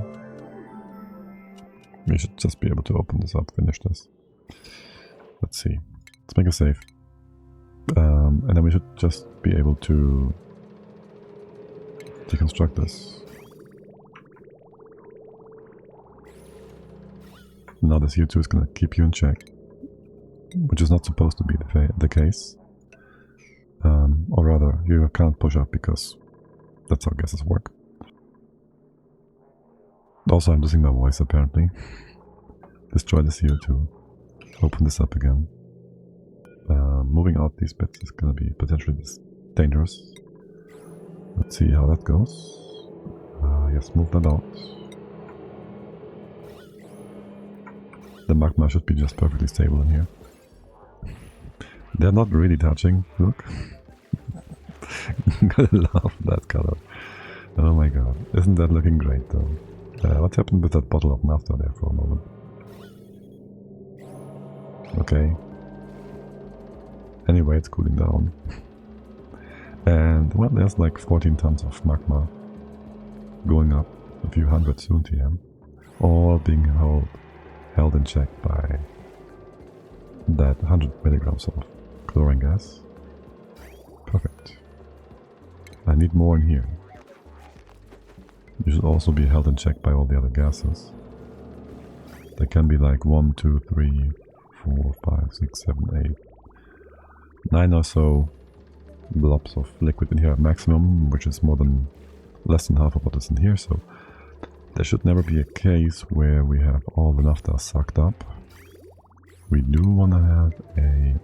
We should just be able to open this up, finish this. Let's see. Let's make a save. And then we should just be able to deconstruct this. Now the CO2 is going to keep you in check, which is not supposed to be the case. Or rather, you can't push up because that's how gases work. Also, I'm losing my voice apparently. Destroy the CO2. Open this up again. Moving out these bits is going to be potentially dangerous. Let's see how that goes. Yes, move that out. The magma should be just perfectly stable in here. They're not really touching, look. Gotta love that color. Oh my god, isn't that looking great though? What happened with that bottle of naphtha there for a moment? Okay. Anyway, it's cooling down. And well, there's like 14 tons of magma going up, a few hundred soon TM, all being held in check by that 100 milligrams of chlorine gas. Perfect. I need more in here. You should also be held in check by all the other gases. There can be like 1, 2, 3, 4, 5, 6, 7, 8, 9 or so blobs of liquid in here at maximum, which is less than half of what is in here, so there should never be a case where we have all the naphtha sucked up. We do want to have a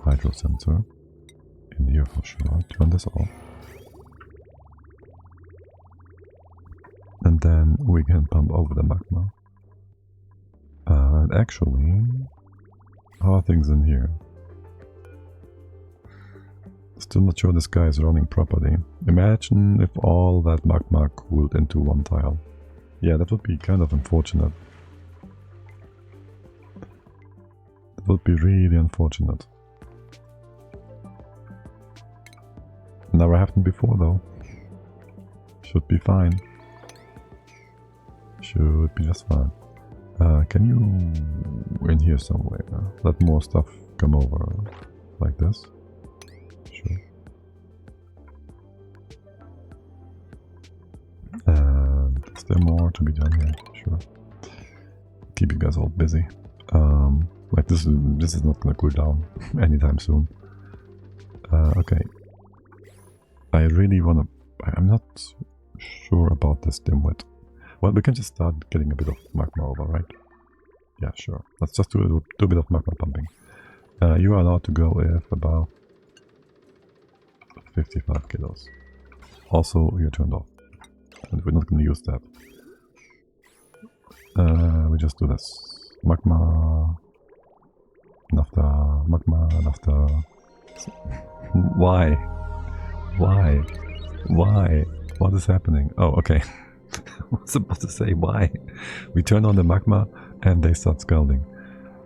hydro sensor in here for sure. Turn this off. And then we can pump over the magma. And actually, how are things in here? Still not sure this guy is running properly. Imagine if all that magma cooled into one tile. Yeah, that would be kind of unfortunate. That would be really unfortunate. Never happened before though. Should be fine. Should be just fine. Can you in here somewhere let more stuff come over like this? Sure. And is there more to be done here? Sure. Keep you guys all busy. Like this is not gonna cool down anytime soon. Okay. I really wanna. I'm not sure about this dimwit. Well, we can just start getting a bit of magma over, right? Yeah, sure. Let's just do a bit of magma pumping. You are allowed to go with about 55 kilos. Also, you're turned off. And we're not going to use that. We just do this. Magma... Naphtha... Magma... Naphtha... Why? Why? Why? What is happening? Oh, okay. I was about to say why. We turn on the magma and they start scalding.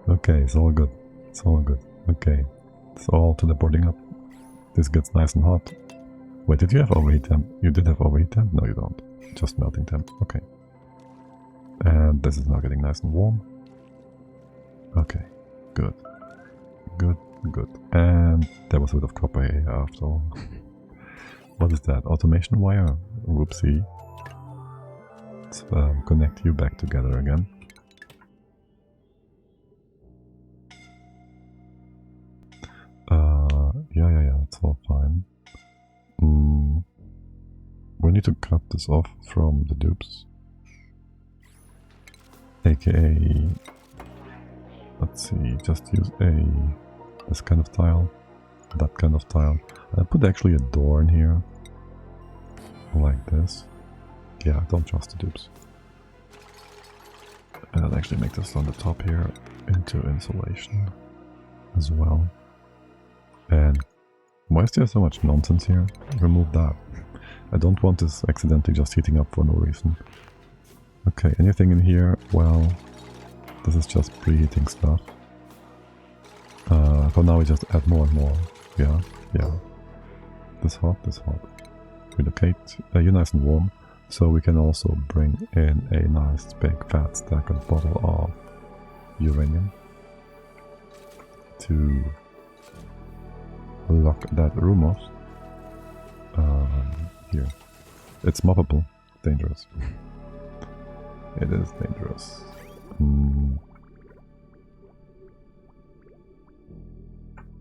Okay, it's all good. It's all good. Okay. It's all teleporting up. This gets nice and hot. Wait, did you have overheat temp? You did have overheat temp? No, you don't. Just melting temp. Okay. And this is now getting nice and warm. Okay. Good. Good, good. And there was a bit of copper here after all. What is that? Automation wire? Whoopsie. Let's connect you back together again. Yeah, it's all fine. We need to cut this off from the dupes. AKA, let's see, just use this kind of tile, that kind of tile. I put actually a door in here, like this. Yeah, don't trust the dupes. And I'll actually make this on the top here into insulation as well. And why is there so much nonsense here? Remove that. I don't want this accidentally just heating up for no reason. Okay, anything in here? Well, this is just preheating stuff. For now we just add more and more. Yeah. This hot. Relocate. You're nice and warm. So we can also bring in a nice big fat stack and bottle of uranium to lock that room off. Here. It's moppable. Dangerous. It is dangerous. And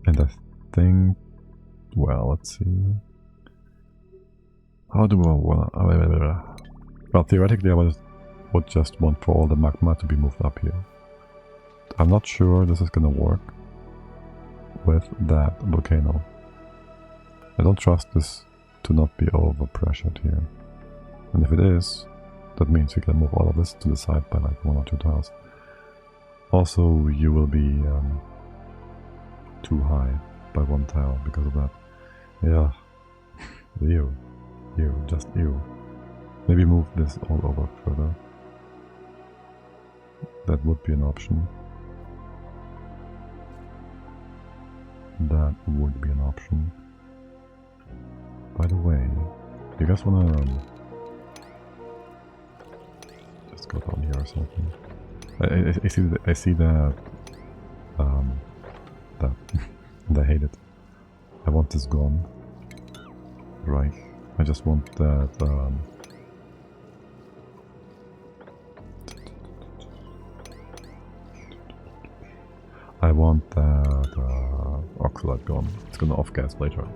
I think... Well, let's see... How do I wanna... Well, theoretically I would just want for all the magma to be moved up here. I'm not sure this is gonna work with that volcano. I don't trust this to not be overpressured here. And if it is, that means you can move all of this to the side by like 1 or 2 tiles. Also, you will be too high by 1 tile because of that. Yeah. Ew. Just ew. Maybe move this all over further. That would be an option. That would be an option. By the way, do you guys wanna just go down here or something? I see that that and I hate it. I want this gone. Right. I just want that I want that oxalate gone. It's gonna off-gas later.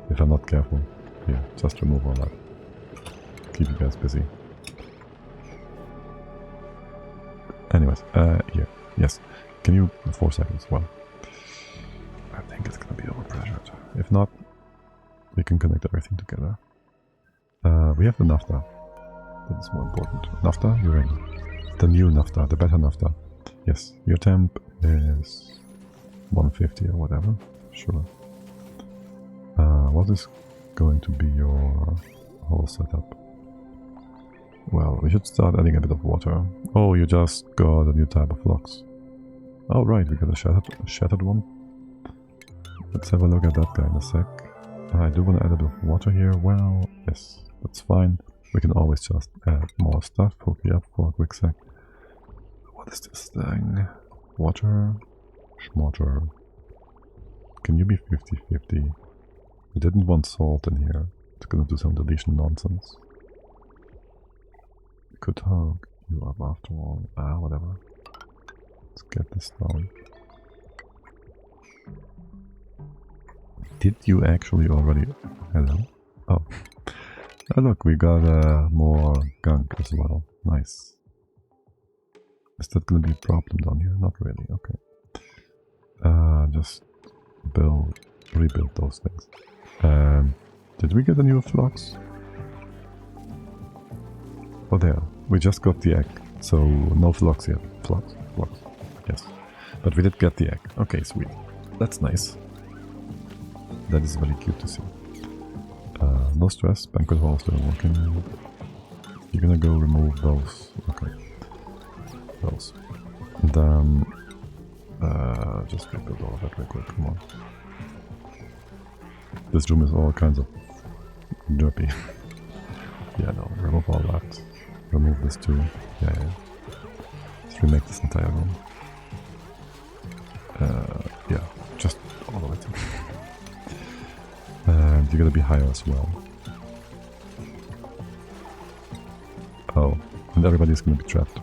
If I'm not careful. Here, just remove all that. Keep you guys busy. Anyways, here. Yes. Can you... 4 seconds. Well, I think it's gonna be overpressured. If not, we can connect everything together. We have the naphtha. That is more important. Naphtha, you're in. The new naphtha, the better naphtha. Yes, your temp is 150 or whatever. Sure. What is going to be your whole setup? Well, we should start adding a bit of water. Oh, you just got a new type of flux. Oh right, we got a shattered one. Let's have a look at that guy in a sec. I do want to add a bit of water here. Well, yes, that's fine. We can always just add more stuff. Hook me up for a quick sec. What is this thing? Water? Schmotter. Can you be 50-50? We didn't want salt in here. It's gonna do some deletion nonsense. We could hook you up after all. Whatever. Let's get this down. Did you actually already... Hello? Oh. Oh look, we got more gunk as well. Nice. Is that gonna be a problem down here? Not really, okay. Just rebuild those things. Did we get a new flux? Oh there, we just got the egg, so no flux yet. Flux, yes. But we did get the egg. Okay, sweet. That's nice. That is very cute to see. No stress, banquet hall still working. You're gonna go remove those. Okay. Those. And then just rebuild all of that real quick, come on. This room is all kinds of derpy. Yeah, no, remove all that. Remove this too. Yeah. Let's remake this entire room. Yeah, just all of it. And you're gonna be higher as well. Oh, and everybody's gonna be trapped.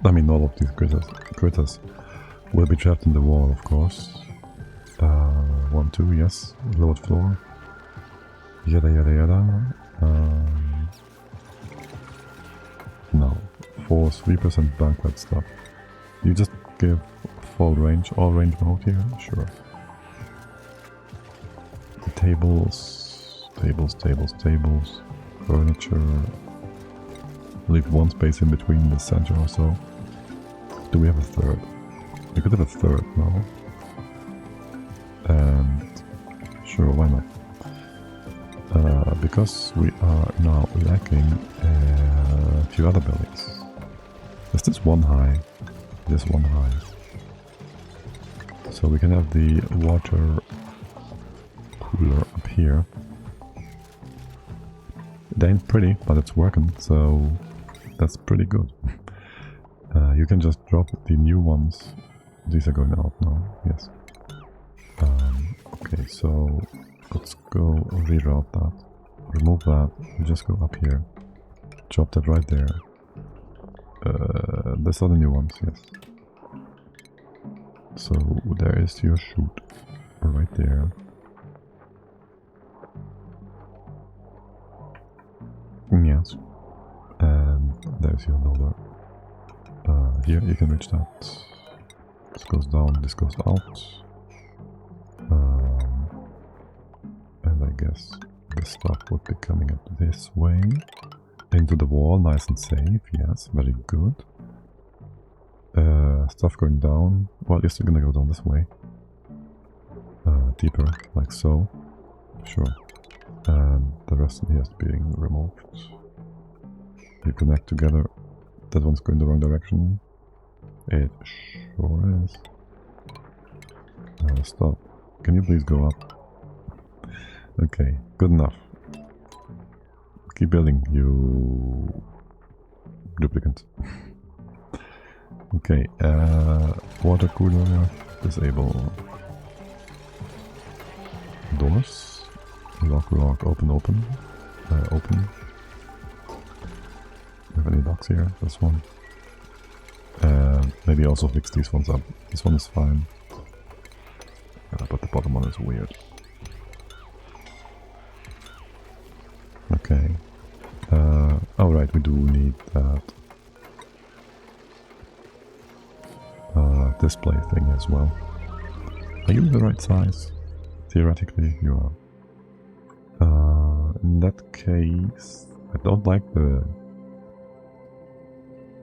I mean, all of these critters will be trapped in the wall, of course. 1, 2, yes. Lowered floor. Yada yada yada. No. Force 3% banquet stuff. You just give full range, all range mode here? Sure. The tables. Furniture. Leave 1 space in between the center or so. Do we have a third? We could have a third, no? And sure, why not? Because we are now lacking a few other buildings. Is this 1 high? This 1 high. So we can have the water cooler up here. It ain't pretty, but it's working, so that's pretty good. You can just drop the new ones. These are going out now, yes. Okay, so let's go reroute that. Remove that, we just go up here. Drop that right there. These are the new ones, yes. So there is your chute right there. Yes. And there's your loader. Here you can reach that. This goes down, this goes out. And guess the stuff would be coming up this way. Into the wall, nice and safe, yes, very good. Stuff going down. Well, you're still gonna go down this way. Deeper, like so. Sure. And the rest here is being removed. You connect together. That one's going the wrong direction. It sure is. Stop. Can you please go up? Okay, good enough. Keep building, you duplicant. Okay, water cooler, disable. Doors. Lock, lock, open, open. Open. Do we have any locks here? This one. Maybe also fix these ones up. This one is fine. But the bottom one is weird. Okay. Oh right, we do need that display thing as well. Are you the right size? Theoretically, you are. In that case, I don't like the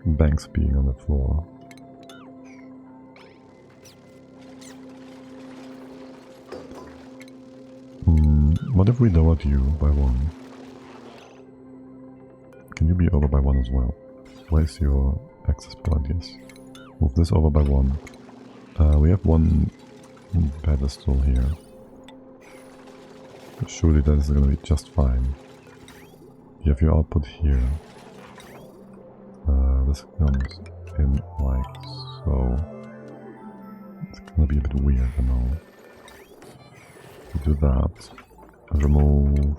banks being on the floor. What if we lowered you by 1? Can you be over by 1 as well? Where's your access point? Yes. Move this over by 1. We have 1 pedestal here. Surely that is going to be just fine. You have your output here. This comes in like so. It's going to be a bit weird, I know. We do that. And remove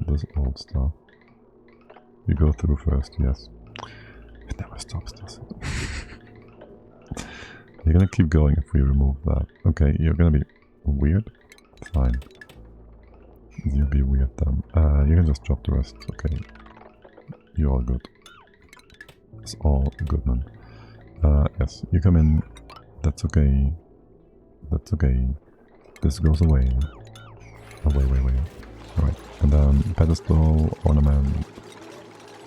this old stuff. You go through first, yes. It never stops, does it? You're gonna keep going if we remove that. Okay, you're gonna be weird. Fine. You'll be weird then. You can just drop the rest. Okay. You're all good. It's all good, man. Yes, you come in. That's okay. That's okay. This goes away. Away, away, away. Alright. And then pedestal, ornament,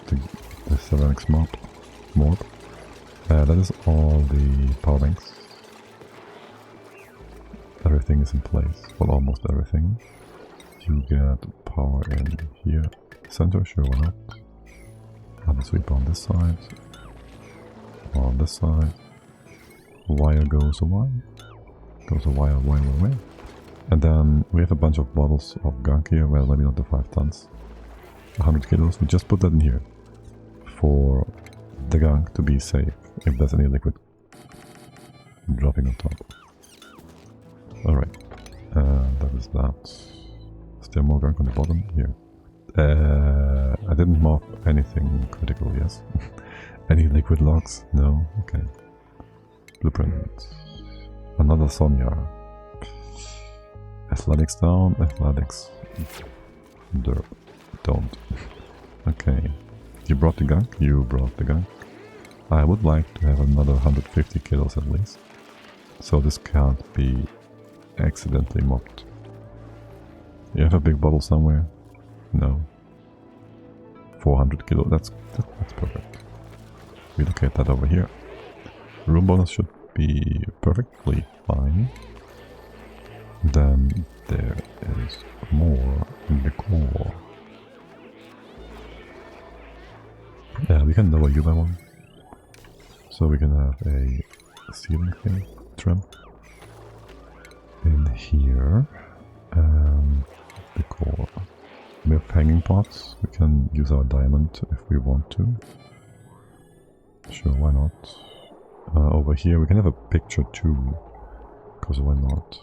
the ceramics mob. That is all the power banks. Everything is in place. Well, almost everything. You get power in here. Center, sure, why not? And the sweeper on this side. On this side. Wire goes away. Goes a wire, wire, away. And then we have a bunch of bottles of gunk here. Well, maybe not the 5 tons. 100 kilos. We just put that in here. For the gunk to be safe. If there's any liquid dropping on top. Alright. That is that. Still more gunk on the bottom here. I didn't mark anything critical, yes. Any liquid logs? No? Okay. Blueprint. Another Sonya. Athletics down, athletics. Derp. Don't. Okay. You brought the gunk? You brought the gunk. I would like to have another 150 kilos at least. So this can't be accidentally mocked. You have a big bottle somewhere? No. 400 kilo, that's perfect. Relocate that over here. Room bonus should be perfectly fine. Then there is more in the core. Yeah, we can lower you by 1. So we can have a ceiling thing, trim. In here. And the core. We have hanging pots. We can use our diamond if we want to. Sure, why not? Over here we can have a picture too. Because why not?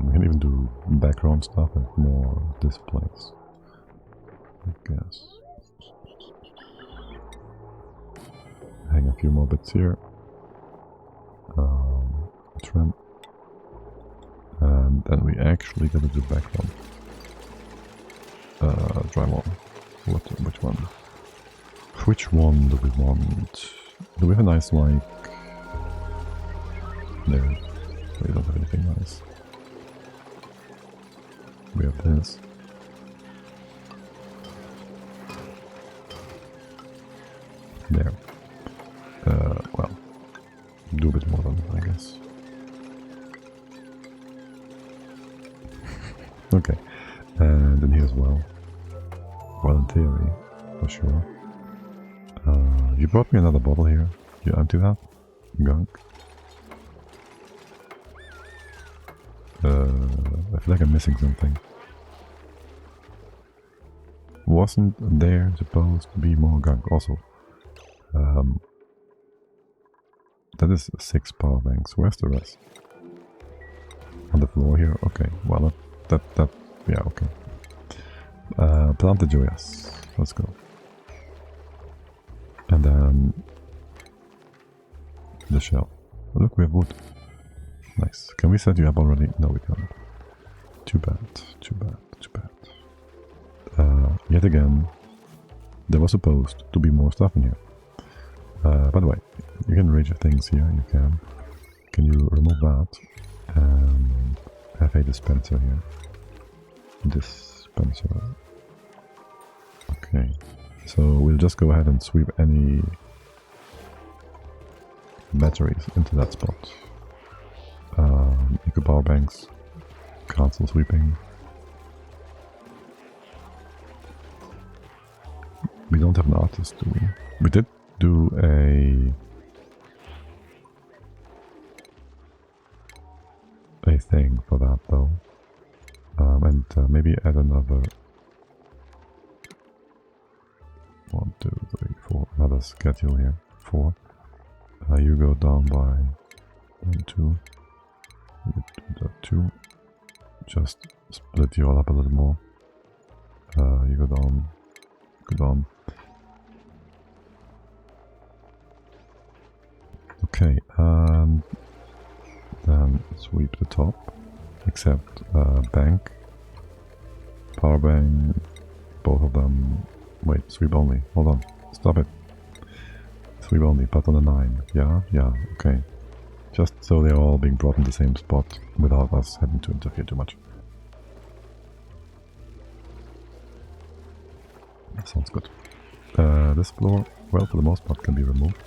We can even do background stuff and more displays. I guess. Hang a few more bits here. Trim. And then we actually gotta do background. Drywall. Which one? Which one do we want? Do we have a nice like... There. we don't have anything nice. We have this. There. Well, do a bit more than, I guess. Okay, and in here as well. Well, in theory, for sure. You brought me another bottle here. You empty that? Gunk. I feel like I'm missing something. Wasn't there supposed to be more gunk? Also, that is 6 power banks. Where's the rest? On the floor here? Okay, well, yeah, okay. Plant the joyas. Let's go. And then the shell. Oh, look, we have wood. Nice. Can we set you up already? No, we can't. Too bad. Too bad. Too bad. Yet again, there was supposed to be more stuff in here. By the way, you can arrange your things here. You can. Can you remove that and have a dispenser here? Dispenser. Okay. So we'll just go ahead and sweep any batteries into that spot. Eco power banks, cancel sweeping. We don't have an artist, do we? We did do a thing for that though, and maybe add another 1, 2, 3, 4. Another schedule here. 4. You go down by 1, 2. You do that 2. Just split you all up a little more. You go down. Go down. Okay, and then sweep the top. Except bank, power bank, both of them. Wait, sweep only. Hold on. Stop it. Sweep only, but on a 9. Yeah, okay. Just so they're all being brought in the same spot without us having to interfere too much. That sounds good. This floor, well, for the most part, can be removed.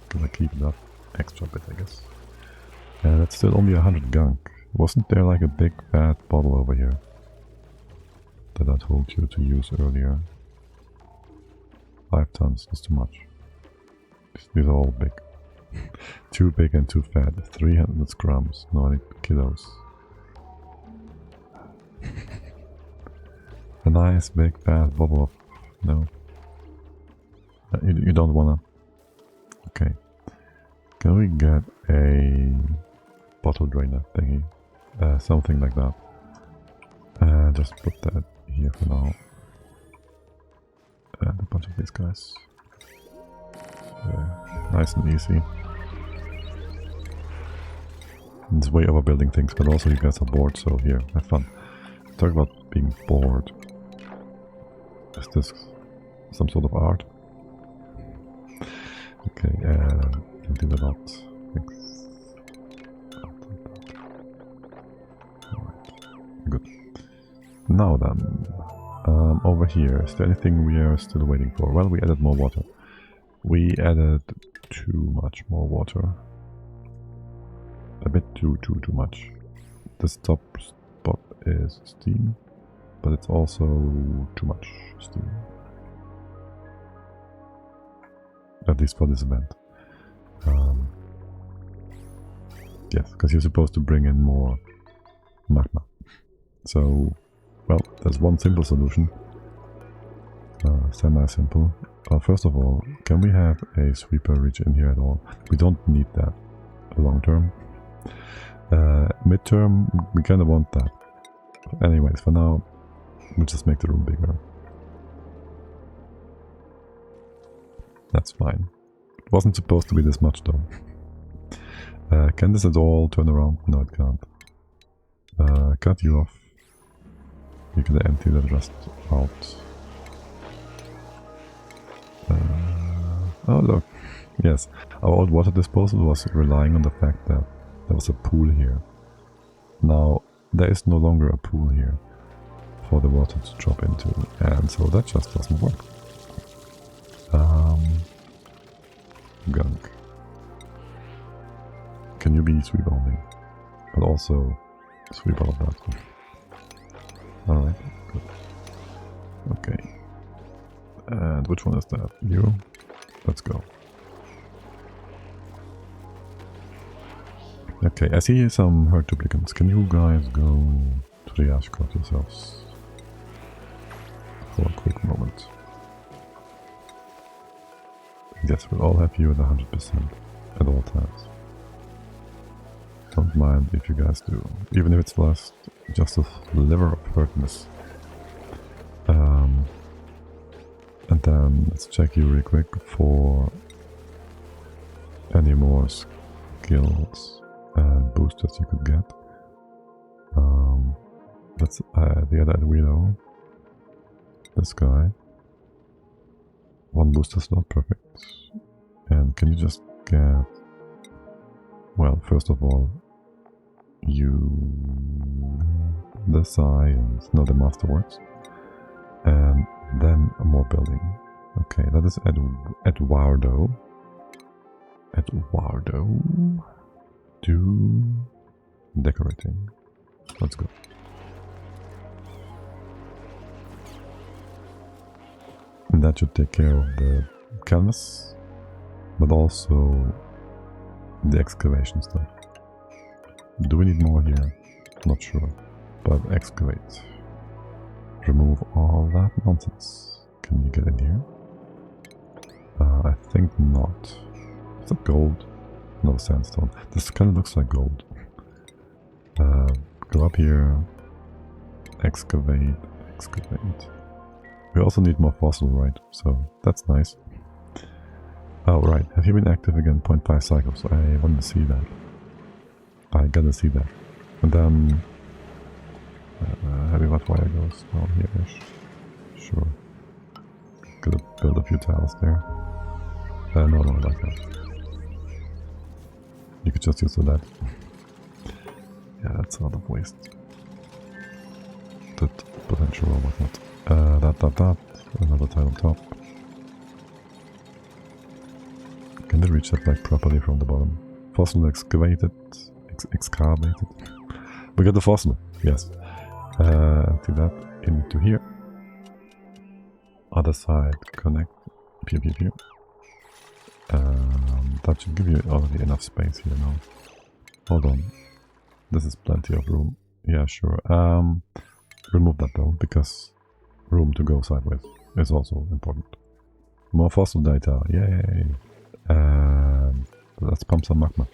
Gonna keep that extra bit, I guess. That's still only 100 gunk. Wasn't there like a big fat bottle over here that I told you to use earlier? 5 tons, that's too much. These are all big. Too big and too fat. 300 grams. No, I need kilos. A nice big fat bubble of... No. You don't wanna... Okay. Can we get a bottle drainer thingy? Something like that. Just put that here for now. And a bunch of these guys. Nice and easy. It's way overbuilding things, but also you guys are bored, so here, have fun. Talk about being bored. Is this some sort of art? Okay, can do that out. Thanks. Alright, good. Now then, over here, is there anything we are still waiting for? Well, we added more water. We added too much more water. A bit too much. This top spot is steam, but it's also too much steam. At least for this event. Yes, because you're supposed to bring in more magma. So, well, there's one simple solution. Semi-simple. First of all, can we have a sweeper reach in here at all? We don't need that long term. Mid-term, we kind of want that. Anyways, for now, we'll just make the room bigger. That's fine. It wasn't supposed to be this much though. Can this at all turn around? No, it can't. Cut you off. You can empty the rest out. Oh look, yes, our old water disposal was relying on the fact that There was a pool here. Now, there is no longer a pool here for the water to drop into, and so that just doesn't work. Gunk. Can you be sweep only? But also sweep out of that. Alright, good. Okay. And which one is that? You? Let's go. Okay, I see some herd duplicants. Can you guys go to the ash cart yourselves? For a quick moment. Yes, we'll all have you at 100% at all times. Don't mind if you guys do, even if it's just a sliver of hurtness. And then let's check you real quick for any more skills and boosters you could get. That's the other Guido. This guy. One booster's not perfect. And can you just get... Well, first of all, the science, no, the masterworks, and then more building. Okay, that is Eduardo. Do decorating. Let's go. And that should take care of the canvas, but also the excavation stuff. Do we need more here? Not sure. But excavate. Remove all that nonsense. Can you get in here? I think not. Is that gold? No, sandstone. This kind of looks like gold. Go up here. Excavate. We also need more fossil, right? So that's nice. Oh, right. Have you been active again? 0.5 cycles. I want to see that. I gotta see that. And then... heavy wet wire goes down here-ish. Sure. Could build a few tiles there. No, like that. You could just use that. Yeah, that's a lot of waste. That potential or whatnot. That. Another tile on top. Can they reach that back properly from the bottom? Fossil excavated. Excavated. We got the fossil. Yes. To that into here. Other side connect. Here. That should give you already enough space here now. Hold on. This is plenty of room. Yeah, sure. Remove that though, because room to go sideways is also important. More fossil data. Yay! Let's pump some magma.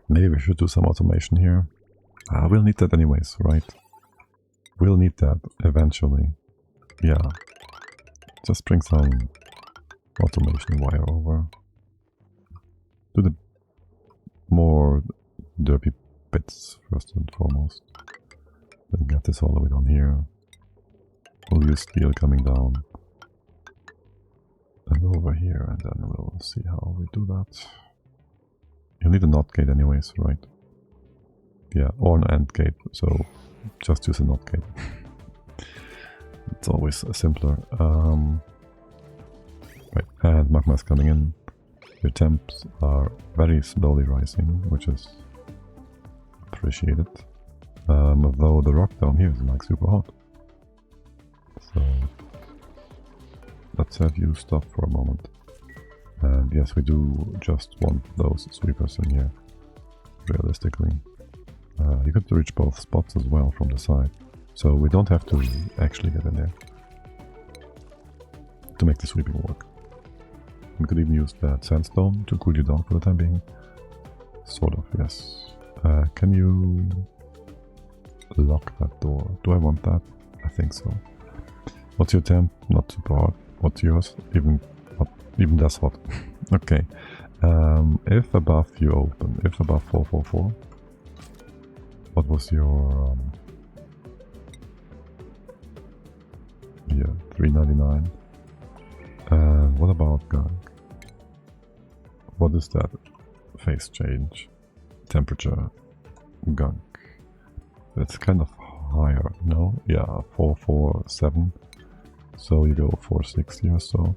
Maybe we should do some automation here. We'll need that anyways, right? We'll need that eventually. Yeah. Just bring some automation wire over. Do the more derpy bits first and foremost. Then get this all the way down here. We'll use steel coming down. And over here, and then we'll see how we do that. You need a NOT gate anyways, right? Yeah, or an AND gate, so just use a NOT gate. It's always simpler. Right, and magma is coming in. Your temps are very slowly rising, which is appreciated. Though the rock down here is like super hot. So let's have you stop for a moment. And yes, we do just want those sweepers in here, realistically. You could reach both spots as well from the side, so we don't have to actually get in there to make the sweeping work. We could even use that sandstone to cool you down for the time being. Sort of, yes. Can you lock that door? Do I want that? I think so. What's your temp? Not super hot. What's yours? Even that's hot. Okay. If above you open, if above 444, what was your yeah, 399. And what about Gunk? What is that? Phase change. Temperature. Gunk. It's kind of higher, no? Yeah, 447. So you go 460 or so.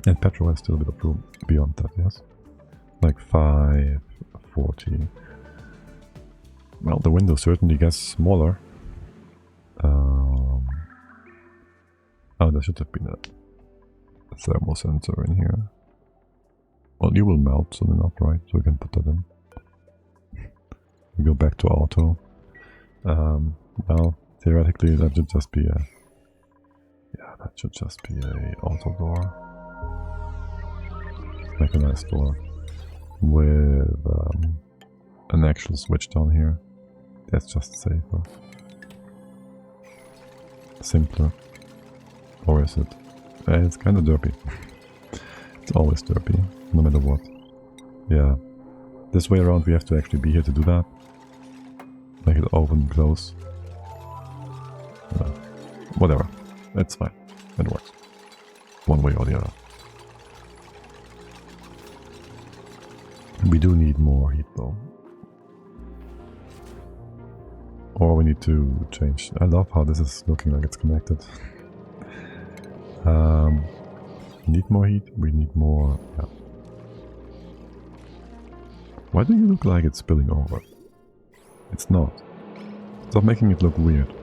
And petrol has still a bit of room beyond that, yes? Like 540. Well, the window certainly gets smaller. Oh, there should have been a thermal sensor in here. Well, you will melt soon enough, right? So we can put that in. We go back to auto. Well, theoretically that should just be a... Yeah, that should just be a auto door. Make a nice door. With an actual switch down here. That's just safer. Simpler. Or is it? It's kind of derpy. It's always derpy, no matter what. Yeah. This way around we have to actually be here to do that. Make it open and close. Whatever. It's fine. It works. One way or the other. We do need more heat though. Or we need to change. I love how this is looking like it's connected. Need more heat? We need more... Yeah. Why do you look like it's spilling over? It's not. Stop making it look weird.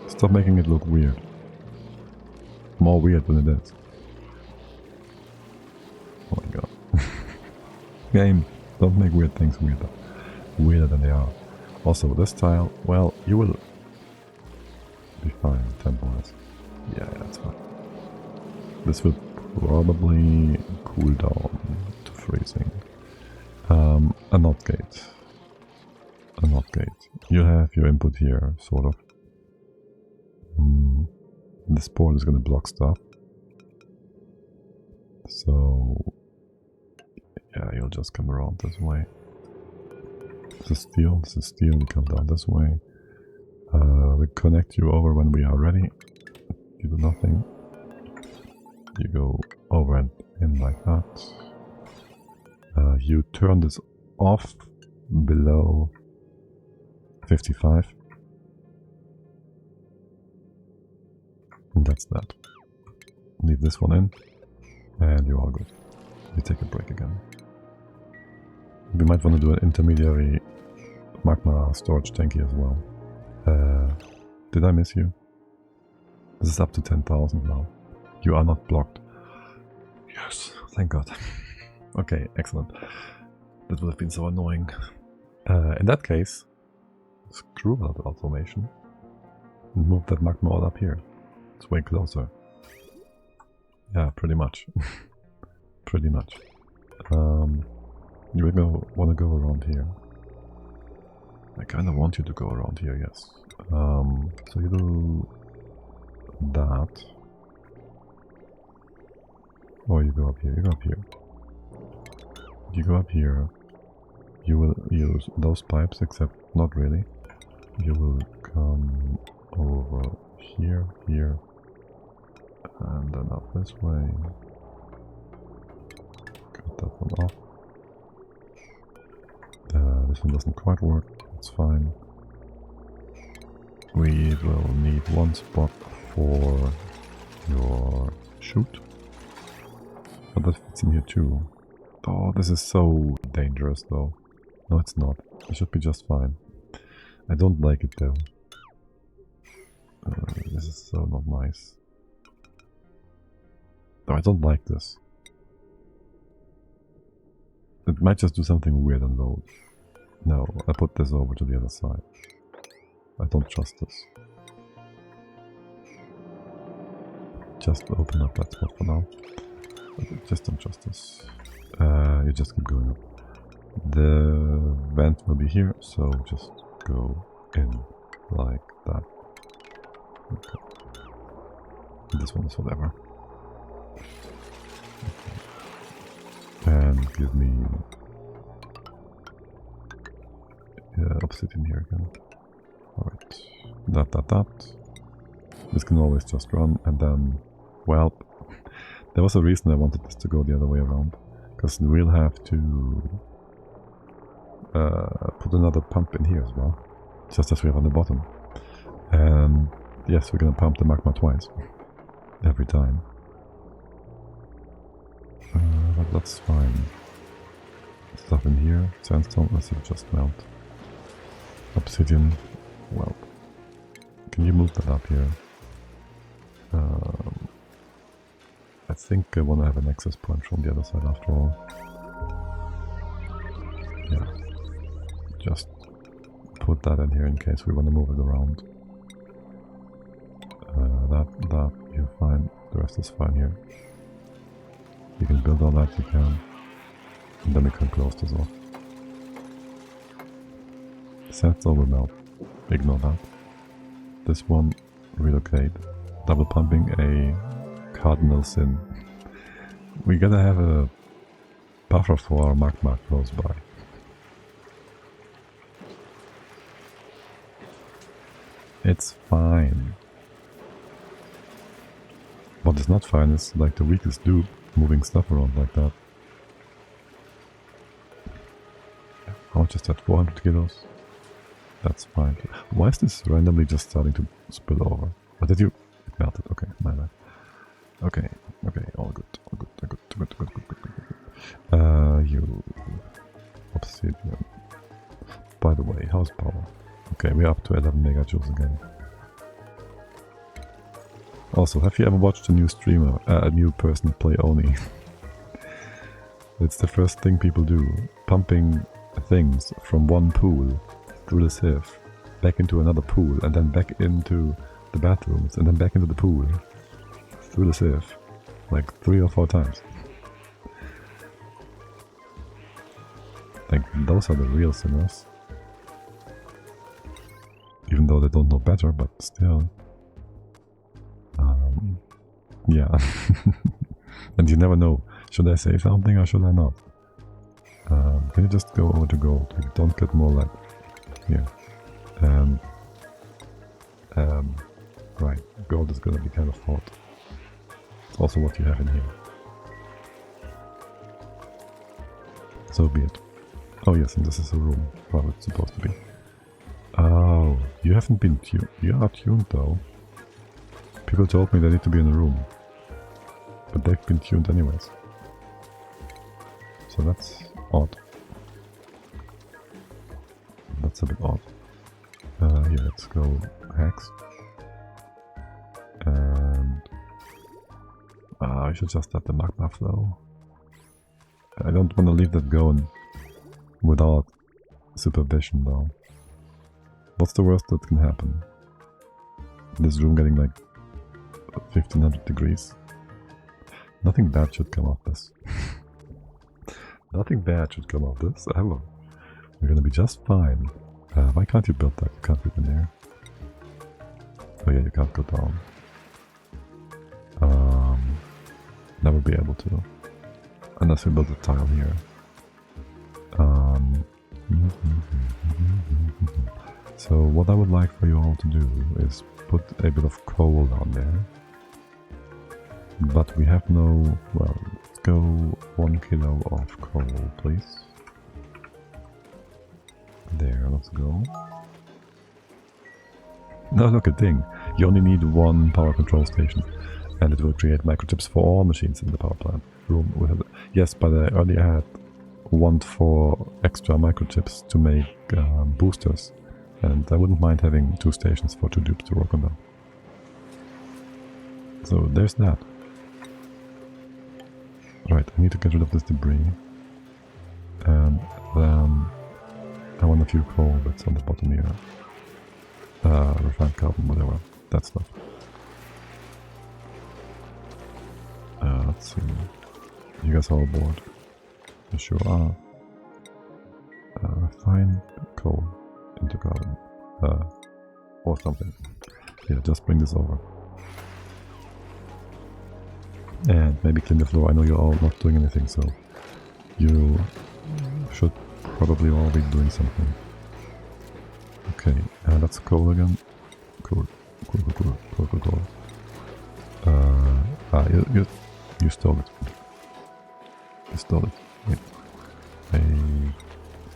Stop making it look weird. More weird than it is. Oh my god. Game, don't make weird things weirder. Weirder than they are. Also, this tile, well, you will be fine tempo-wise. Yeah, that's fine. This will probably cool down to freezing. A not gate. A not gate. You have your input here, sort of. This board is going to block stuff. So, yeah, you'll just come around this way. This is steel, you come down this way. We connect you over when we are ready. You do nothing. You go over and in like that. You turn this off below 55. And that's that. Leave this one in. And you're all good. You take a break again. We might want to do an intermediary magma storage tanky as well. Did I miss you? This is up to 10,000 now. You are not blocked. Yes, thank God. Okay, excellent. That would have been so annoying. In that case, screw that automation and move that magma all up here. It's way closer. Yeah, pretty much. Pretty much. You want to go around here. I kind of want you to go around here, yes. So you do that. Or you go up here, you go up here. You go up here. You will use those pipes, except not really. You will come over here, here, and then up this way. Cut that one off. This one doesn't quite work, it's fine. We will need one spot for your chute. But that fits in here too. Oh, this is so dangerous though. No, it's not. It should be just fine. I don't like it though. This is so not nice. No, I don't like this. It might just do something weird and load. No, I put this over to the other side. I don't trust this. Just open up that spot for now. Just don't trust this. You just keep going up. The vent will be here, so just go in like that. Okay. This one is whatever. Okay. And give me obsidian here again. Alright. That. This can always just run, and then, well, there was a reason I wanted this to go the other way around. Because we'll have to put another pump in here as well. Just as we have on the bottom. And yes, we're gonna pump the magma twice. Every time. But that's fine. Stuff in here. Sandstone, let's just melt. Obsidian, well. Can you move that up here? I think I want to have an access point from the other side after all. Yeah. Just put that in here in case we want to move it around. That, you're fine. The rest is fine here. You can build all that you can. And then we can close this off. Sandstone will melt. Ignore that. This one, relocate. Double pumping a cardinal sin. We gotta have a buffer for our magma close by. It's fine. What is not fine is like the weakest dude moving stuff around like that. How much is that? 400 kilos? That's fine. Why is this randomly just starting to spill over? What did you... It melted. Okay, my bad. Okay, all good. You... Obsidian. By the way, how's power? Okay, we're up to 11 megajoules again. Also, have you ever watched a new streamer, a new person play Oni? It's the first thing people do. Pumping things from one pool through the sieve, back into another pool, and then back into the bathrooms, and then back into the pool, through the sieve, like 3 or 4 times. Like, those are the real sinners. Even though they don't know better, but still. Yeah. And you never know, should I say something or should I not? Can you just go over to gold? We don't get more lead. Here. Right, gold is gonna be kind of hot. It's also what you have in here. So be it. Oh yes, and this is a room, where it's supposed to be. Oh, you haven't been tuned. You are tuned though. People told me they need to be in a room. But they've been tuned anyways. So that's odd. That's a bit odd. Here, let's go hex. And... I should just have the magma flow. I don't want to leave that going without supervision though. What's the worst that can happen? This room getting like 1500 degrees. Nothing bad should come of this. Nothing bad should come of this ever. We're gonna be just fine. Why can't you build that? You can't fit in there. Oh yeah, you can't go down. Never be able to. Unless we build a tile here. So what I would like for you all to do is put a bit of coal down there. But we have no... well, let's go 1 kilo of coal, please. There, let's go. Now look at thing, you only need 1 power control station. And it will create microchips for all machines in the power plant room. Yes, but I earlier had 1 for extra microchips to make boosters. And I wouldn't mind having 2 stations for 2 dupes to work on them. So there's that. Right, I need to get rid of this debris. And then I want a few coal bits on the bottom here. Refined carbon, whatever. That stuff. Let's see. You guys are all bored. You sure are. Refined coal into carbon. Or something. Yeah, just bring this over. And maybe clean the floor. I know you're all not doing anything, so you should probably all be doing something. Okay. Okay, that's coal again. Cool. You stole it. You stole it. Wait.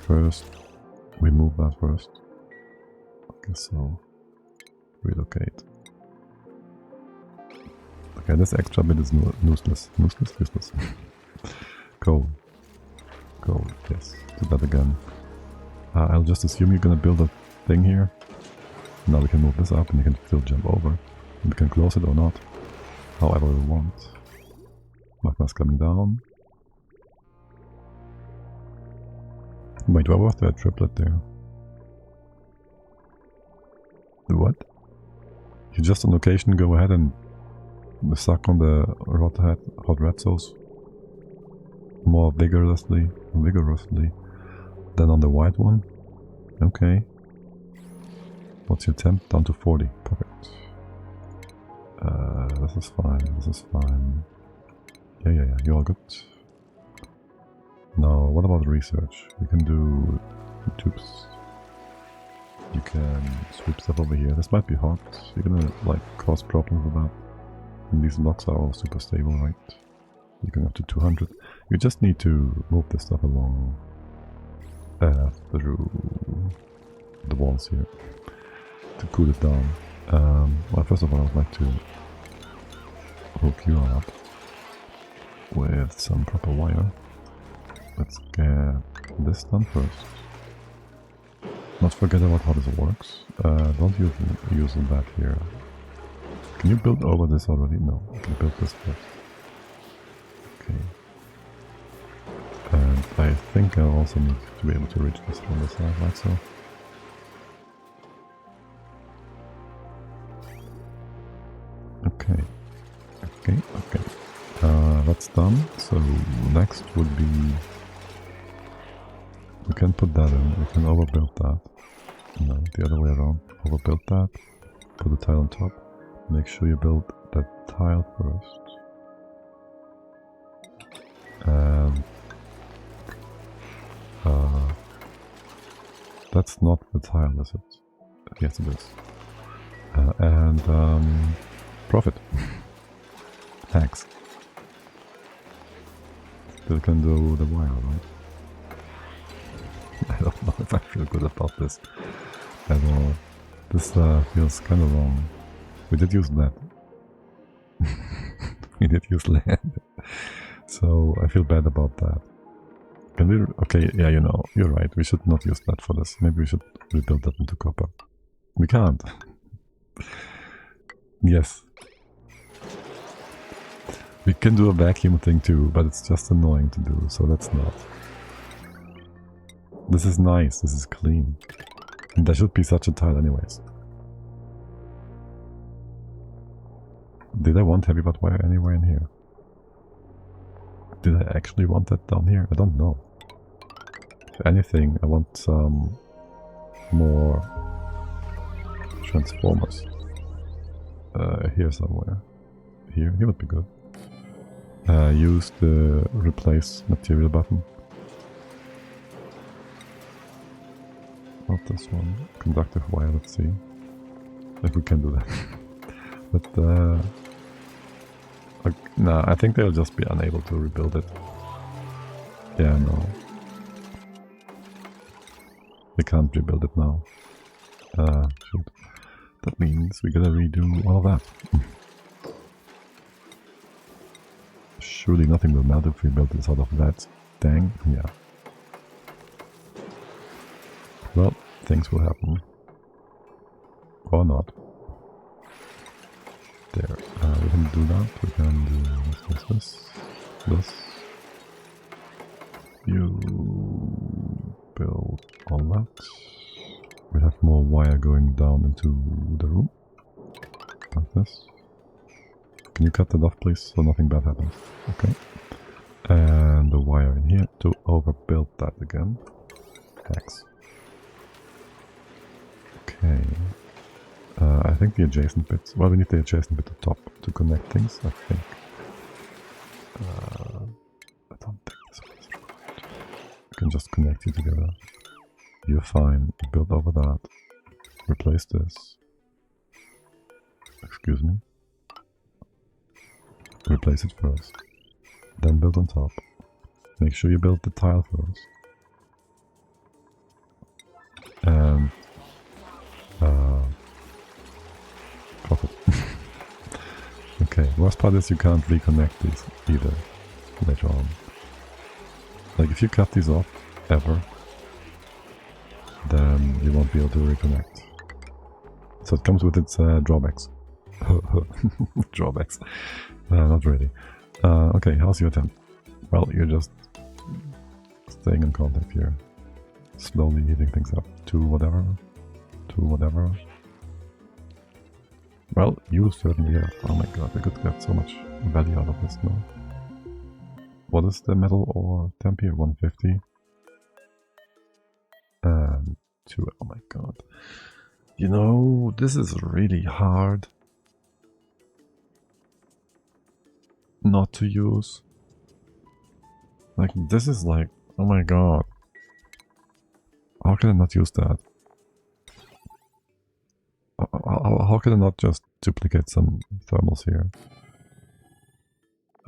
First, we move that first. Okay, so relocate. Okay, this extra bit is useless. Useless. Coal. Yes, do that again. I'll just assume you're gonna build a thing here. Now we can move this up and you can still jump over. We can close it or not. However we want. Magma's coming down. Wait, where was that triplet there? What? You just on occasion go ahead and suck on the hot red sauce more vigorously than on the white one? Okay. What's your temp? Down to 40. Perfect. This is fine. Yeah, you're all good. Now, what about research? You can do tubes. You can sweep stuff over here. This might be hot. You're gonna, like, cause problems with that. And these blocks are all super stable, right? You can up to 200. You just need to move this stuff along through the walls here to cool it down. Well, first of all, I'd like to hook you up with some proper wire. Let's get this done first. Not forget about how this works. Don't use that here. Can you build over this already? No, you can build this first. Okay. And I think I also need to be able to reach this from the side, like so. Okay. That's done. So next would be... We can put that in. We can overbuild that. No, the other way around. Overbuild that. Put the tile on top. Make sure you build that tile first. That's not the tile, is it? Yes, it is. Profit. Hacks. Still can do the wire, right? I don't know if I feel good about this at all. This feels kind of wrong. We did use that. We did use land. So I feel bad about that. Can we... Okay, yeah, you know, you're right. We should not use that for this. Maybe we should rebuild that into copper. We can't. Yes. We can do a vacuum thing too, but it's just annoying to do, so let's not. This is nice, this is clean. And there should be such a tile anyways. Did I want heavy butt wire anywhere in here? Did I actually want that down here? I don't know. If anything, I want some more transformers. Here somewhere. Here would be good. Use the replace material button. Not this one. Conductive wire, let's see. If we can do that. But nah, I think they'll just be unable to rebuild it. Yeah, no. They can't rebuild it now. Shoot. That means we gotta redo all of that. Surely nothing will melt if we build this out of that. Dang, yeah. Well, things will happen. Or not. There. We can do that. We can do this. You build all that. We have more wire going down into the room. Like this. Can you cut that off, please, so nothing bad happens? Okay. And the wire in here to overbuild that again. Hacks. Okay. I think the adjacent bits... Well, we need the adjacent bit at the top to connect things, I think. I don't think this one is required. We can just connect you together. You're fine. Build over that. replace this. Excuse me. Replace it first. Then build on top. Make sure you build the tile first. And profit. Okay, worst part is you can't reconnect these either later on. Like if you cut these off ever, then you won't be able to reconnect. So it comes with its drawbacks. Drawbacks. Not really. Okay, how's your attempt? Well, you're just staying in contact here. Slowly heating things up to whatever. To whatever. Well, you certainly have. Oh my god, we could get so much value out of this now. What is the metal or temp here? 150? And 2. Oh my god. You know, this is really hard not to use. Like, this is like, oh my god. How can I not use that? How can I not just duplicate some thermals here?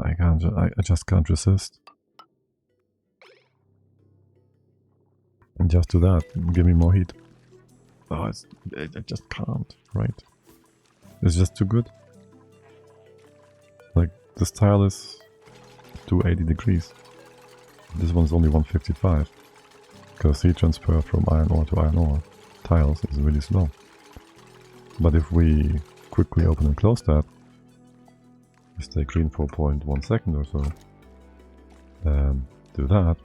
I can't. I just can't resist. And just do that. Give me more heat. Oh, I just can't. Right? It's just too good. Like this tile is 280 degrees. This one's only 155. Because heat transfer from iron ore to iron ore tiles is really slow. But if we quickly open and close that, we stay clean for 0.1 second or so, and do that.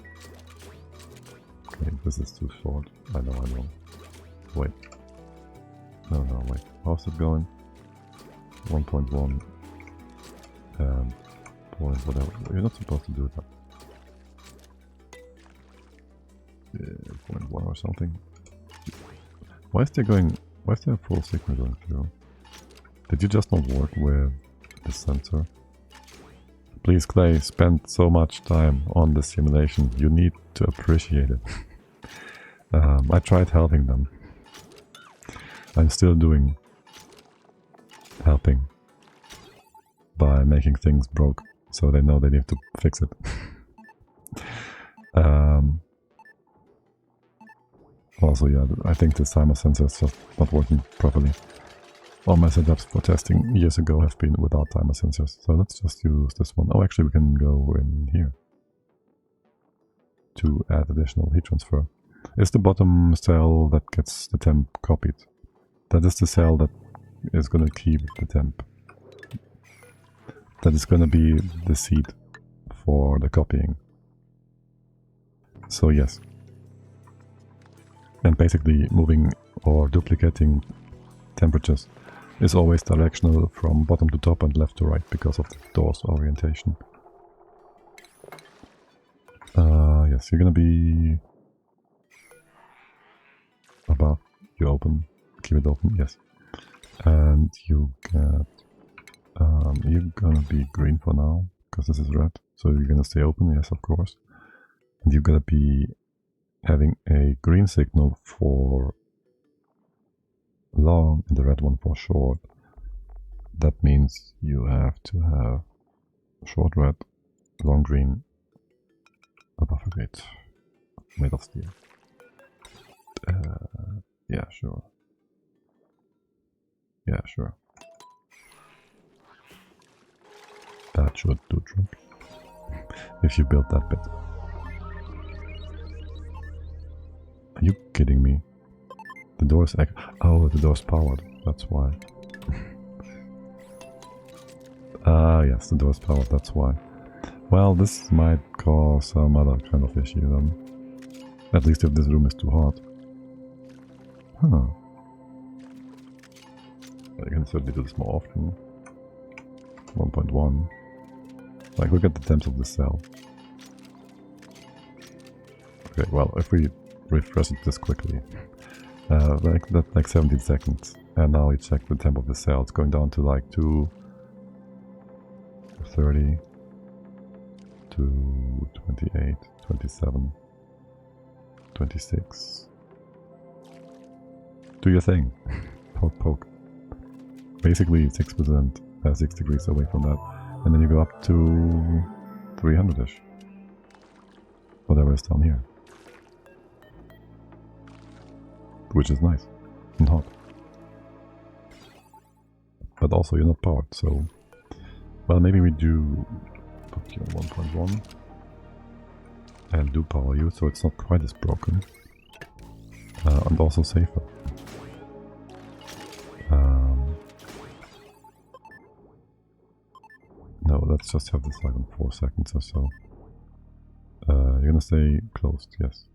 Okay, this is too short. I know. Wait. No, wait. How's it going? 1.1 and point whatever. You're not supposed to do that. 0.1 or something. Why is there a full signal going through? Did you just not work with the sensor? Please, Clay, spend so much time on the simulation. You need to appreciate it. I tried helping them. I'm still helping by making things broke, so they know they need to fix it. Also, yeah, I think the timer sensor is just not working properly. All my setups for testing years ago have been without timer sensors, so let's just use this one. Oh, actually we can go in here to add additional heat transfer. Is the bottom cell that gets the temp copied? That is the cell that is going to keep the temp. That is going to be the seed for the copying. So yes. And basically moving or duplicating temperatures is always directional from bottom to top and left to right because of the door's orientation. Yes, you're gonna be above. You open, keep it open, yes. And you get, you're gonna be green for now because this is red. So you're gonna stay open, yes, of course. And you're gonna be having a green signal for long and the red one for short. That means you have to have short red, long green, above a gate, made of steel. Yeah, sure. Yeah, sure. That should do trick. If you build that bit. Are you kidding me? The door's oh, the door's powered. That's why. Ah, yes, the door's powered. That's why. Well, this might cause some other kind of issue then. At least if this room is too hot. Huh. I can certainly do this more often. 1.1. Like, look at the temps of the cell. Okay, well, if we refresh it this quickly. Like that, like 17 seconds. And now we check the temp of the cell. It's going down to like 230, 228, 27, 26, do your thing. Poke, poke. Basically 6%, 6 degrees away from that. And then you go up to 300-ish. Whatever is down here. Which is nice and hot. But also you're not powered, so... Well, maybe we do put you on 1.1 and do power you, so it's not quite as broken. And also safer. No, let's just have this like in 4 seconds or so. You're gonna stay closed, yes.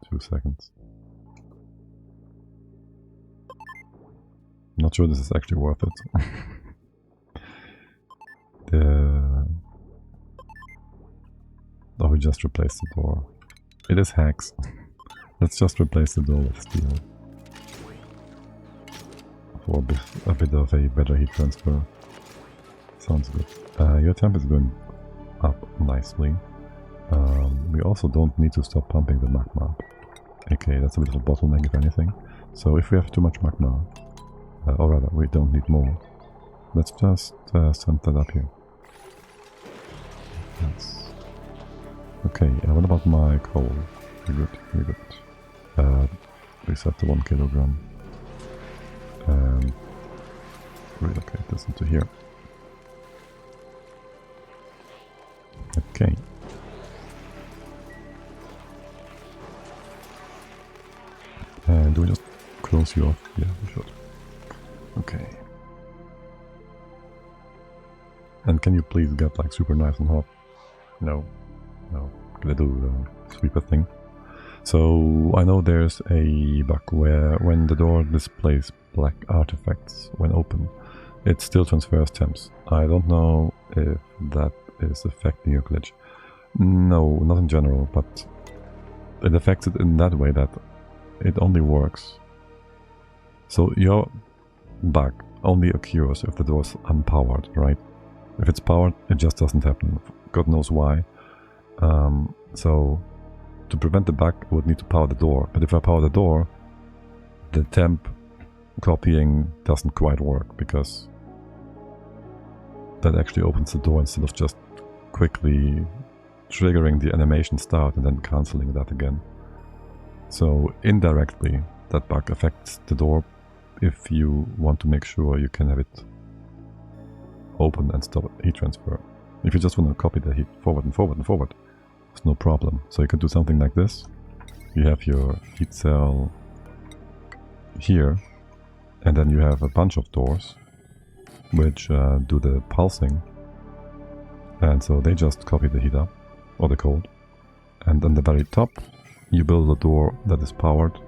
2 seconds. Not sure this is actually worth it. Oh, we just replaced the door. It is hacks. Let's just replace the door with steel. For a bit of a better heat transfer. Sounds good. Your temp is going up nicely. We also don't need to stop pumping the magma. Okay, that's a bit of a bottleneck if anything. So if we have too much magma, or rather we don't need more, let's just send that up here. Yes. Okay, what about my coal? Very good, very good. Reset to 1 kilogram. And relocate this into here. Okay. And do we just close you off? Yeah, we should. Okay. And can you please get like super nice and hot? No. No. Gonna do the sweeper thing. So I know there's a bug where when the door displays black artifacts when open, it still transfers temps. I don't know if that is affecting your glitch. No, not in general, but it affects it in that way that it only works. So your bug only occurs if the door is unpowered, right? If it's powered, it just doesn't happen. God knows why. So to prevent the bug, I would need to power the door. But if I power the door, the temp copying doesn't quite work, because that actually opens the door instead of just quickly triggering the animation start and then cancelling that again. So indirectly, that bug affects the door if you want to make sure you can have it open and stop heat transfer. If you just want to copy the heat forward and forward and forward, there's no problem. So you can do something like this. You have your heat cell here, and then you have a bunch of doors which do the pulsing, and so they just copy the heat up, or the cold. And on the very top you build a door that is powered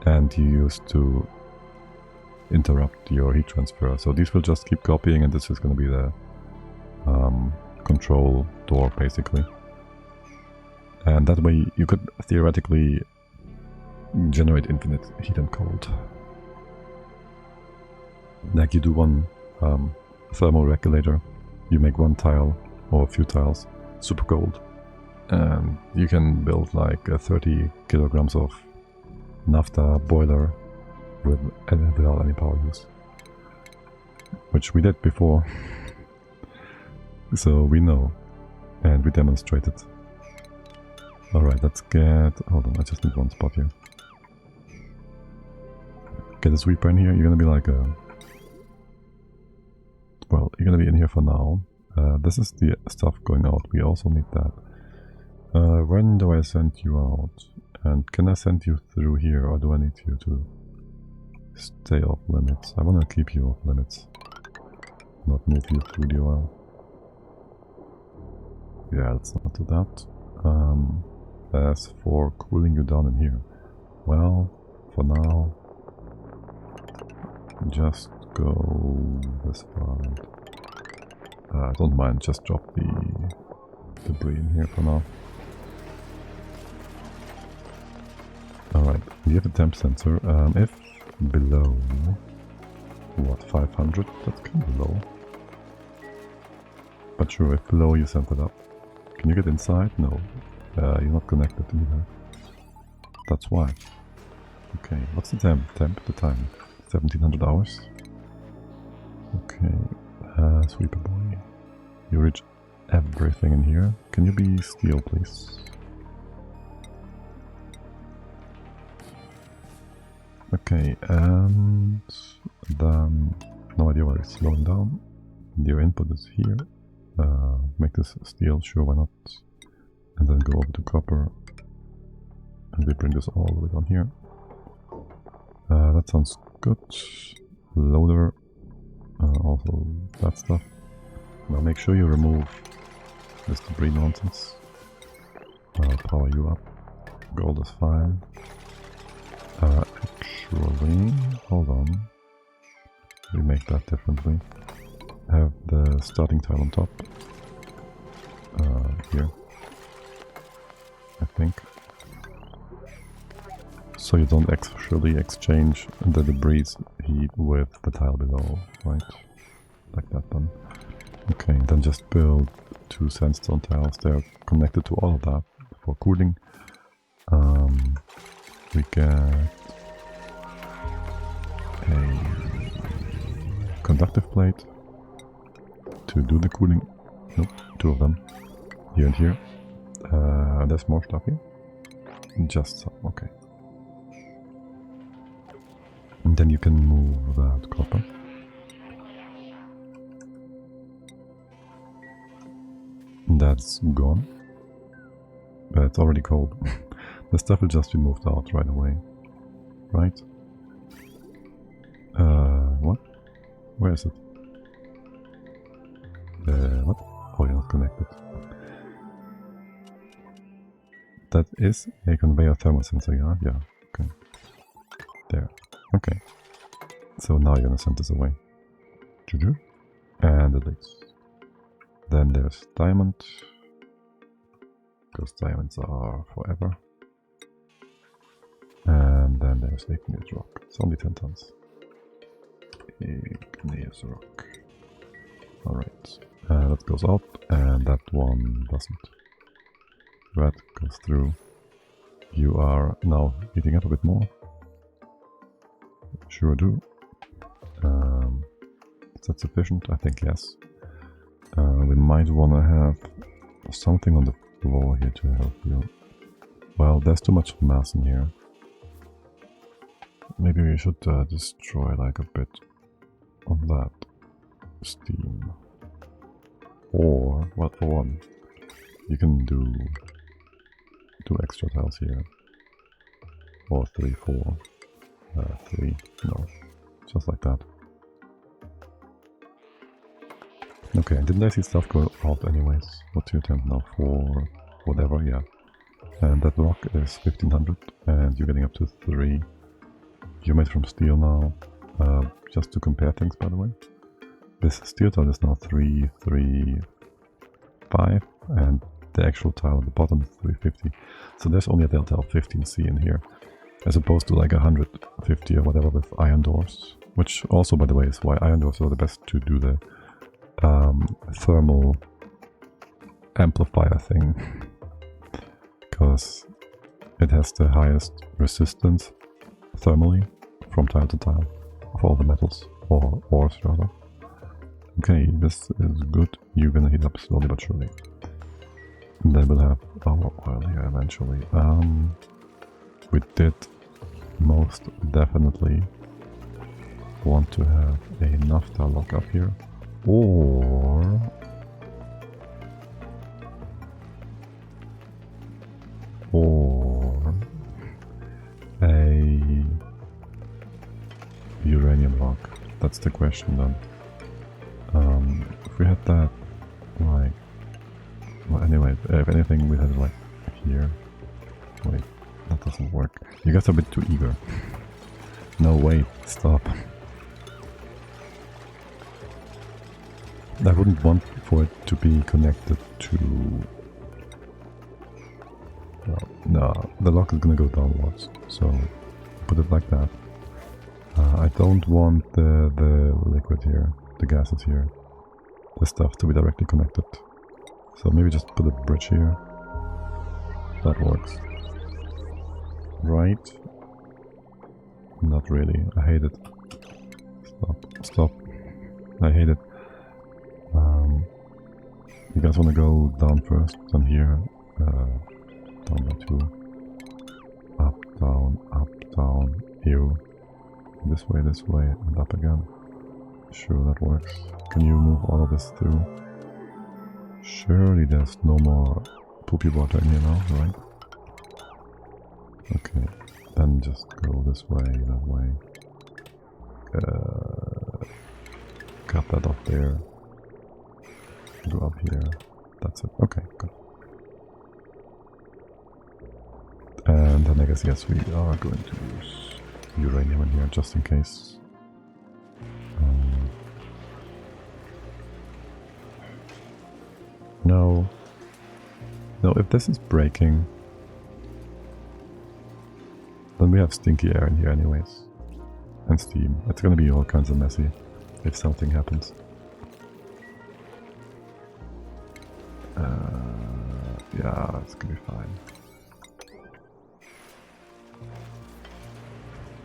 and you use to interrupt your heat transfer. So these will just keep copying, and this is going to be the control door basically. And that way you could theoretically generate infinite heat and cold. Like you do one thermal regulator, you make one tile or a few tiles super cold, and you can build like 30 kilograms of naphtha boiler without any power use, which we did before. So we know, and we demonstrated. Alright, let's get... hold on, I just need one spot here. Get a sweeper in here. You're gonna be like a... well, you're gonna be in here for now. This is the stuff going out. We also need that. When do I send you out? And can I send you through here, or do I need you to stay off limits? I want to keep you off limits, not move you through the oil. Yeah, let's not do that. As for cooling you down in here, well, for now, just go this side. I don't mind, just drop the debris in here for now. Alright, we have a temp sensor. If below, what, 500? That's kind of low. But sure, if below you send it up. Can you get inside? No. You're not connected either. That's why. Okay, what's the temp? The time. 1700 hours. Okay, sweeper boy. You reach everything in here. Can you be steel, please? Okay, and then no idea why it's slowing down. Your input is here. Make this steel, sure, why not? And then go over to copper. And we bring this all the way down here. That sounds good. Loader. Also that stuff. Now make sure you remove this debris nonsense. Power you up. Gold is fine. Actually, hold on. We make that differently. Have the starting tile on top. Here. I think. So you don't actually exchange the debris heat with the tile below, right? Like that then. Okay, then just build 2 sandstone tiles. They're connected to all of that for cooling. We get a conductive plate to do the cooling. Nope, 2 of them. Here and here. There's more stuff here. Just some, okay. And then you can move that copper. That's gone. But it's already cold. The stuff will just be moved out right away. Right? What? Where is it? What? Oh, you're not connected. That is a conveyor thermal sensor, yeah? Yeah, okay. There. Okay. So now you're gonna send this away. Choo-choo. And delete. Then there's diamond. Because diamonds are forever. And then there's igneous rock. It's only 10 tons. Igneous rock. Alright. That goes out, and that one doesn't. Red goes through. You are now heating up a bit more. Sure do. Is that sufficient? I think yes. We might want to have something on the floor here to help you. Well, there's too much mass in here. Maybe we should destroy like a bit of that steam. Or, well, for one, you can do 2 extra tiles here. Or 3, 4. 3, no, just like that. Okay, didn't I see stuff go out anyways? What's your temp now? 4, whatever, yeah. And that rock is 1500, and you're getting up to 3. You're made from steel now. Just to compare things, by the way. This steel tile is now 3, 3, 5, and the actual tile at the bottom is 350. So there's only a delta of 15C in here, as opposed to like 150 or whatever with iron doors. Which also, by the way, is why iron doors are the best to do the thermal amplifier thing. Because it has the highest resistance thermally from tile to tile of all the metals, or ores rather. Okay, this is good. You're gonna heat up slowly but surely. And then we'll have our oil here eventually. We did most definitely want to have a naphtha lock up here, or a uranium lock. That's the question then. If we had that, like, well, anyway, if anything, we had it like here. Wait, that doesn't work. You guys are a bit too eager. No, wait, stop. I wouldn't want for it to be connected to... Well, no, the lock is gonna go downwards, so put it like that. I don't want the liquid here, the gases here, the stuff to be directly connected. So maybe just put a bridge here. That works. Right. Not really. I hate it. Stop. I hate it. You guys want to go down first, then here, down by 2, up, down, you, this way, and up again. Sure, that works. Can you move all of this through? Surely there's no more poopy water in here now, right? Okay, then just go this way, that way. Cut that off there. Go up here. That's it. Okay, good. And then I guess, yes, we are going to use uranium in here just in case. No. No, if this is breaking, then we have stinky air in here anyways. And steam. It's gonna be all kinds of messy if something happens. Yeah, it's gonna be fine.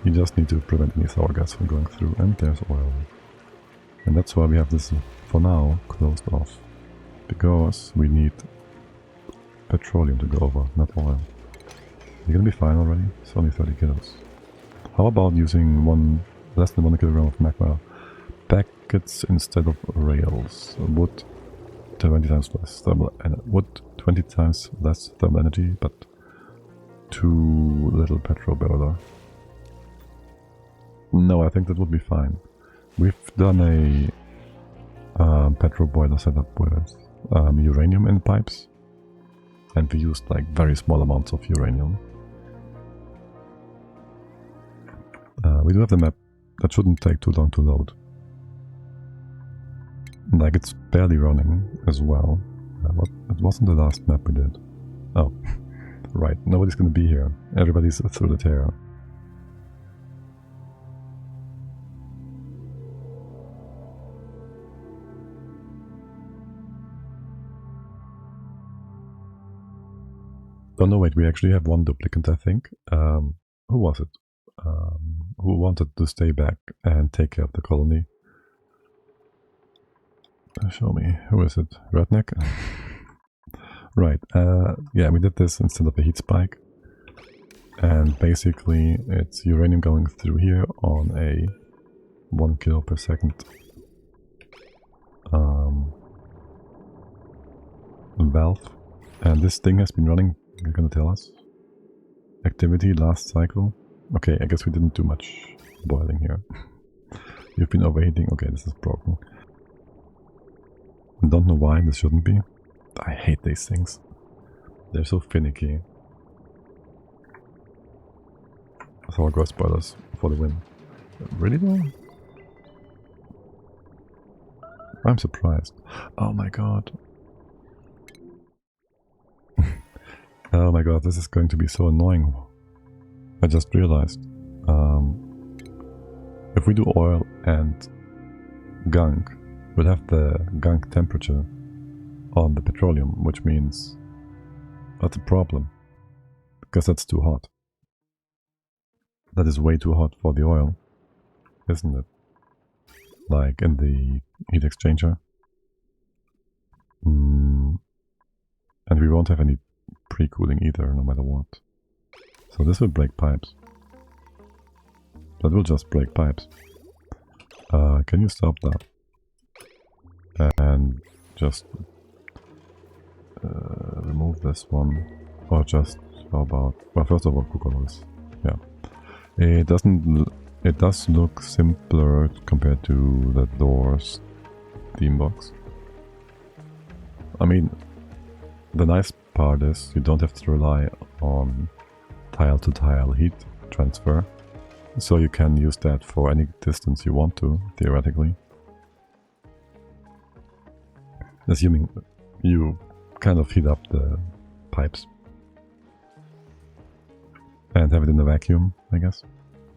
You just need to prevent any sour gas from going through, and there's oil. And that's why we have this, for now, closed off. Because we need petroleum to go over, not oil. You're gonna be fine already, it's only 30 kilos. How about using less than 1 kilogram of magma packets instead of rails? Wood 20 times less thermal energy. Wood 20 times less thermal energy, but too little petrol boiler. No, I think that would be fine. We've done a petrol boiler setup with uranium in pipes, and we used like very small amounts of uranium. We do have the map. That shouldn't take too long to load. Like, it's barely running as well. It wasn't the last map we did. Oh, right. Nobody's gonna be here. Everybody's through the tear. Oh no, wait, we actually have one duplicant, I think. Who was it? Who wanted to stay back and take care of the colony? Show me. Who is it? Redneck? Right. Yeah, we did this instead of a heat spike. And basically, it's uranium going through here on a 1 kilo per second valve. And this thing has been running. You're gonna tell us? Activity last cycle. Okay, I guess we didn't do much boiling here. You've been overheating. Okay, this is broken. Don't know why this shouldn't be. I hate these things. They're so finicky. Sour gas boilers for the win. Really though? I'm surprised. Oh my god. Oh my god, this is going to be so annoying. I just realized. If we do oil and gunk, we'll have the gunk temperature on the petroleum, which means that's a problem. Because that's too hot. That is way too hot for the oil, isn't it? Like in the heat exchanger. And we won't have any pre-cooling either, no matter what. So this will break pipes. That will just break pipes. Can you stop that? And just remove this one. Or just, how about... Well, first of all, cook all this. Yeah. It does look simpler compared to the doors theme box. I mean, the nice part is you don't have to rely on tile-to-tile heat transfer, so you can use that for any distance you want to, theoretically. Assuming you kind of heat up the pipes and have it in a vacuum, I guess,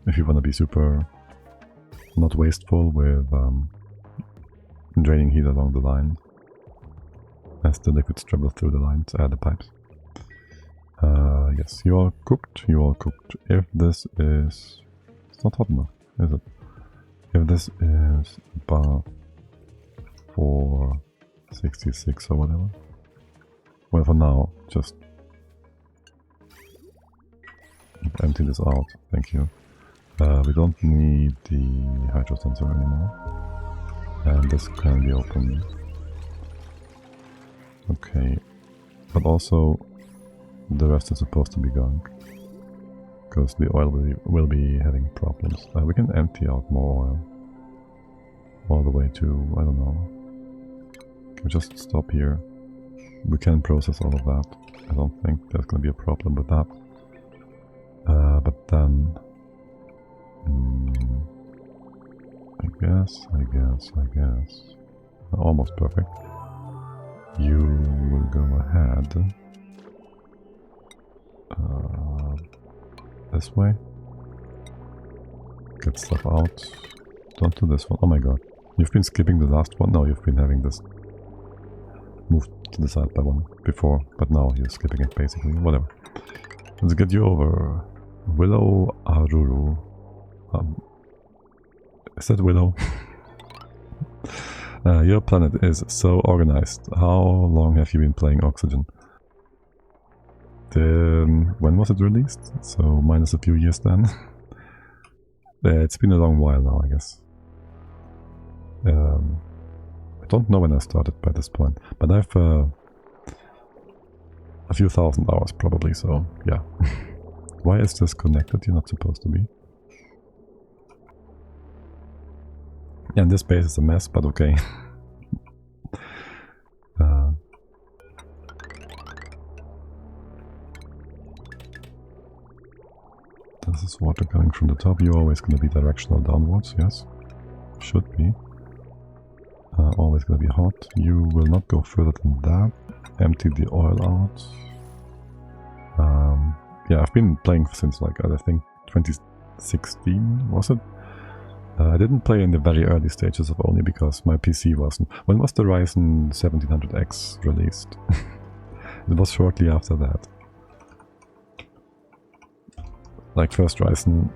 if you want to be super not wasteful with draining heat along the line as the liquids travel through the lines, the pipes. Yes, you all cooked, If this is It's not hot enough, is it? If this is bar 466 or whatever. Well, for now, just empty this out. Thank you. We don't need the hydro sensor anymore. And this can be open. Okay. But also, the rest is supposed to be gunk. Because the oil will be having problems. We can empty out more oil. All the way to, I don't know. Can we just stop here? We can process all of that. I don't think there's going to be a problem with that. But then... I guess... Almost perfect. You will go ahead. This way. Get stuff out. Don't do this one. Oh my god. You've been skipping the last one? No, you've been having this moved to the side by one before, but now you're skipping it basically. Whatever. Let's get you over. Willow Aruru. Is that Willow? Your planet is so organized. How long have you been playing Oxygen? When was it released? So minus a few years then. It's been a long while now, I guess. I don't know when I started by this point, but I've a few thousand hours probably, so yeah. Why is this connected? You're not supposed to be. Yeah, and this base is a mess, but okay. This is water coming from the top. You're always going to be directional downwards, yes. Should be. Always going to be hot. You will not go further than that. Empty the oil out. Yeah, I've been playing since like, I think 2016, was it? I didn't play in the very early stages of only because my PC wasn't... When was the Ryzen 1700X released? It was shortly after that. Like first Ryzen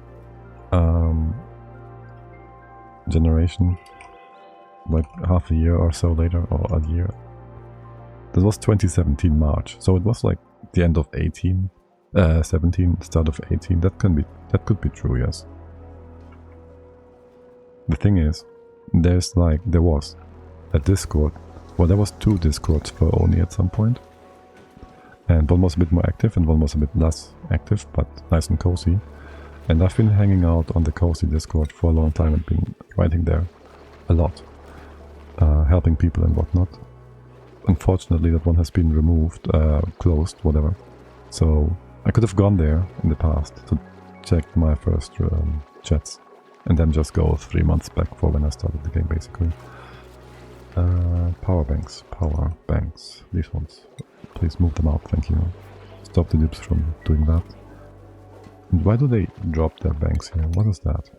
generation, like half a year or so later, or a year. This was 2017 March, so it was like the end of 17, start of 18. That could be true, yes. The thing is, there was a Discord. Well, there was two Discords for only at some point. And one was a bit more active and one was a bit less active, but nice and cozy. And I've been hanging out on the cozy Discord for a long time and been writing there a lot. Helping people and whatnot. Unfortunately, that one has been removed, closed, whatever. So I could have gone there in the past to check my first chats. And then just go 3 months back for when I started the game, basically. Power banks. These ones. Please move them out, thank you. Stop the noobs from doing that. And why do they drop their banks here? What is that?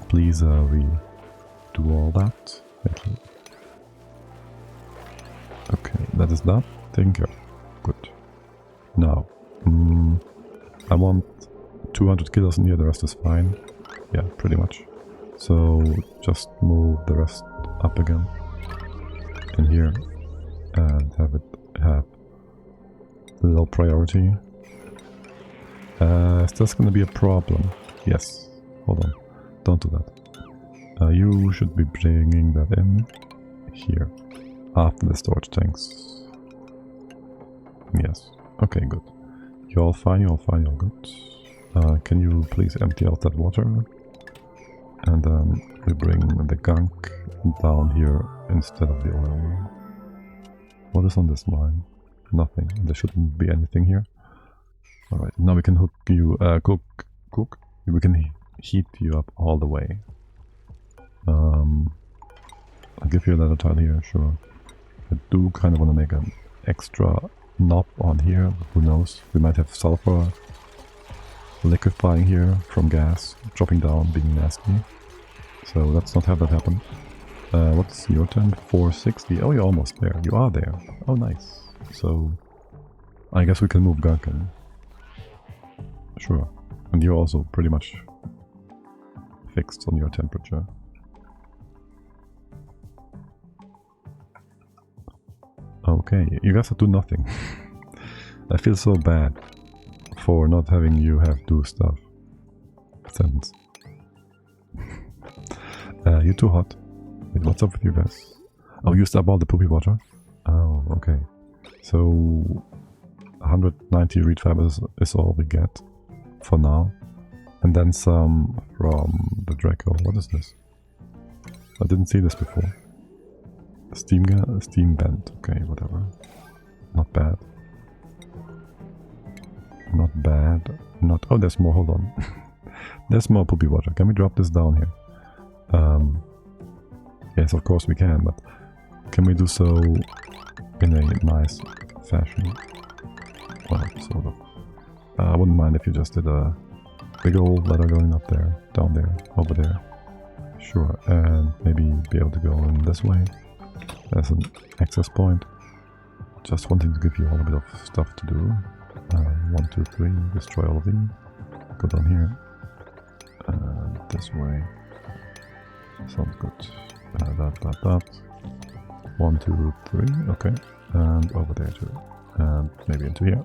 Please redo all that. Thank you. Okay, that is that. Taken care of. Good. Now, I want 200 kilos in here, the rest is fine. Yeah, pretty much. So just move the rest up again in here and have it have low priority. Is this gonna be a problem? Yes. Hold on. Don't do that. You should be bringing that in here after the storage tanks. Yes. Okay, good. You're all fine, you're good. Can you please empty out that water? And then we bring the gunk down here instead of the oil. What is on this line? Nothing. There shouldn't be anything here. Alright, now we can hook you, cook. We can heat you up all the way. I'll give you a leather tile here, sure. I do kind of want to make an extra knob on here. Who knows? We might have sulfur liquefying here from gas, dropping down, being nasty. So let's not have that happen. What's your turn? 460. Oh, you're almost there. You are there. Oh, nice. So I guess we can move gunk in. Sure. And you're also pretty much fixed on your temperature. Okay, you guys have to do nothing. I feel so bad for not having you have do stuff. Sentence. You're too hot. Wait, what's up with you guys? Oh, you used up all the poopy water? Oh, okay. So 190 reed fibers is all we get for now. And then some from the Draco. What is this? I didn't see this before. Steam bent. Okay, whatever. Not bad. Not bad. Not... Oh, there's more. Hold on. There's more poopy water. Can we drop this down here? Yes, of course we can, but can we do so in a nice fashion? Well, sort of. I wouldn't mind if you just did a big old ladder going up there, down there, over there. Sure, and maybe be able to go in this way as an access point. Just wanting to give you all a bit of stuff to do. 1, 2, 3, destroy all of these. Go down here. This way. Sounds good. That. 1, 2, 3. Okay. And over there too. And maybe into here.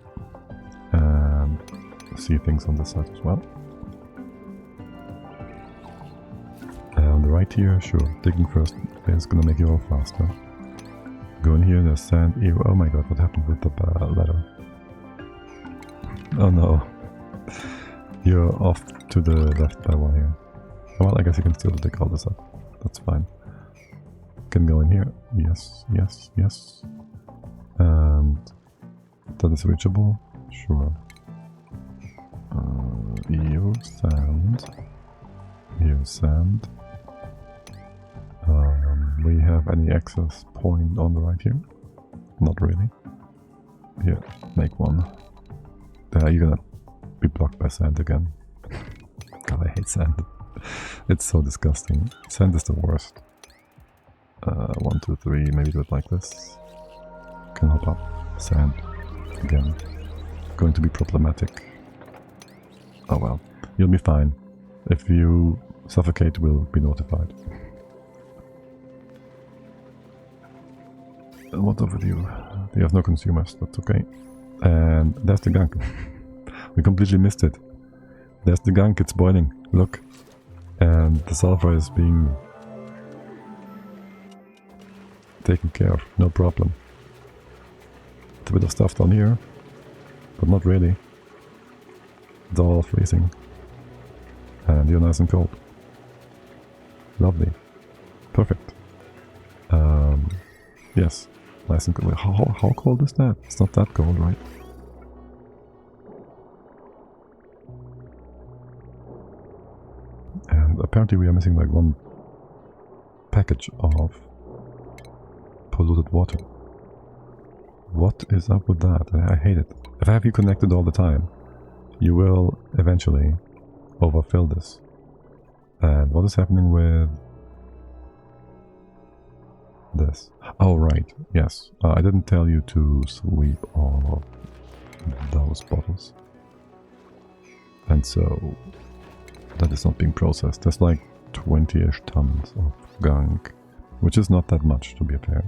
And see things on this side as well. On the right here, sure. Digging first is gonna make it all faster. Go in here, there's sand. Ew, oh my god, what happened with the ladder? Oh no. You're off to the left by one here. Well, I guess you can still dig all this up. That's fine. Can go in here. Yes, yes, yes. And that is reachable. Sure. Ew, sand. Ew, sand. We have any access point on the right here? Not really. Here, make one. You're gonna be blocked by sand again. God, I hate sand. It's so disgusting. Sand is the worst. 1, 2, 3, maybe do it like this. Can hop up. Sand. Again. Going to be problematic. Oh well. You'll be fine. If you suffocate, we'll be notified. What's up with you? You have no consumers, that's okay. And there's the gunk. We completely missed it. There's the gunk, it's boiling. Look. And the sulfur is being taken care of, no problem. It's a bit of stuff down here, but not really. It's all freezing. And you're nice and cold. Lovely. Perfect. Yes. Nice and cold. How cold is that? It's not that cold, right? And apparently we are missing like one package of polluted water. What is up with that? I hate it. If I have you connected all the time, you will eventually overfill this. And what is happening with this? Oh, right. Yes. I didn't tell you to sweep all of those bottles. And so that is not being processed. There's like 20-ish tons of gunk, which is not that much to be fair.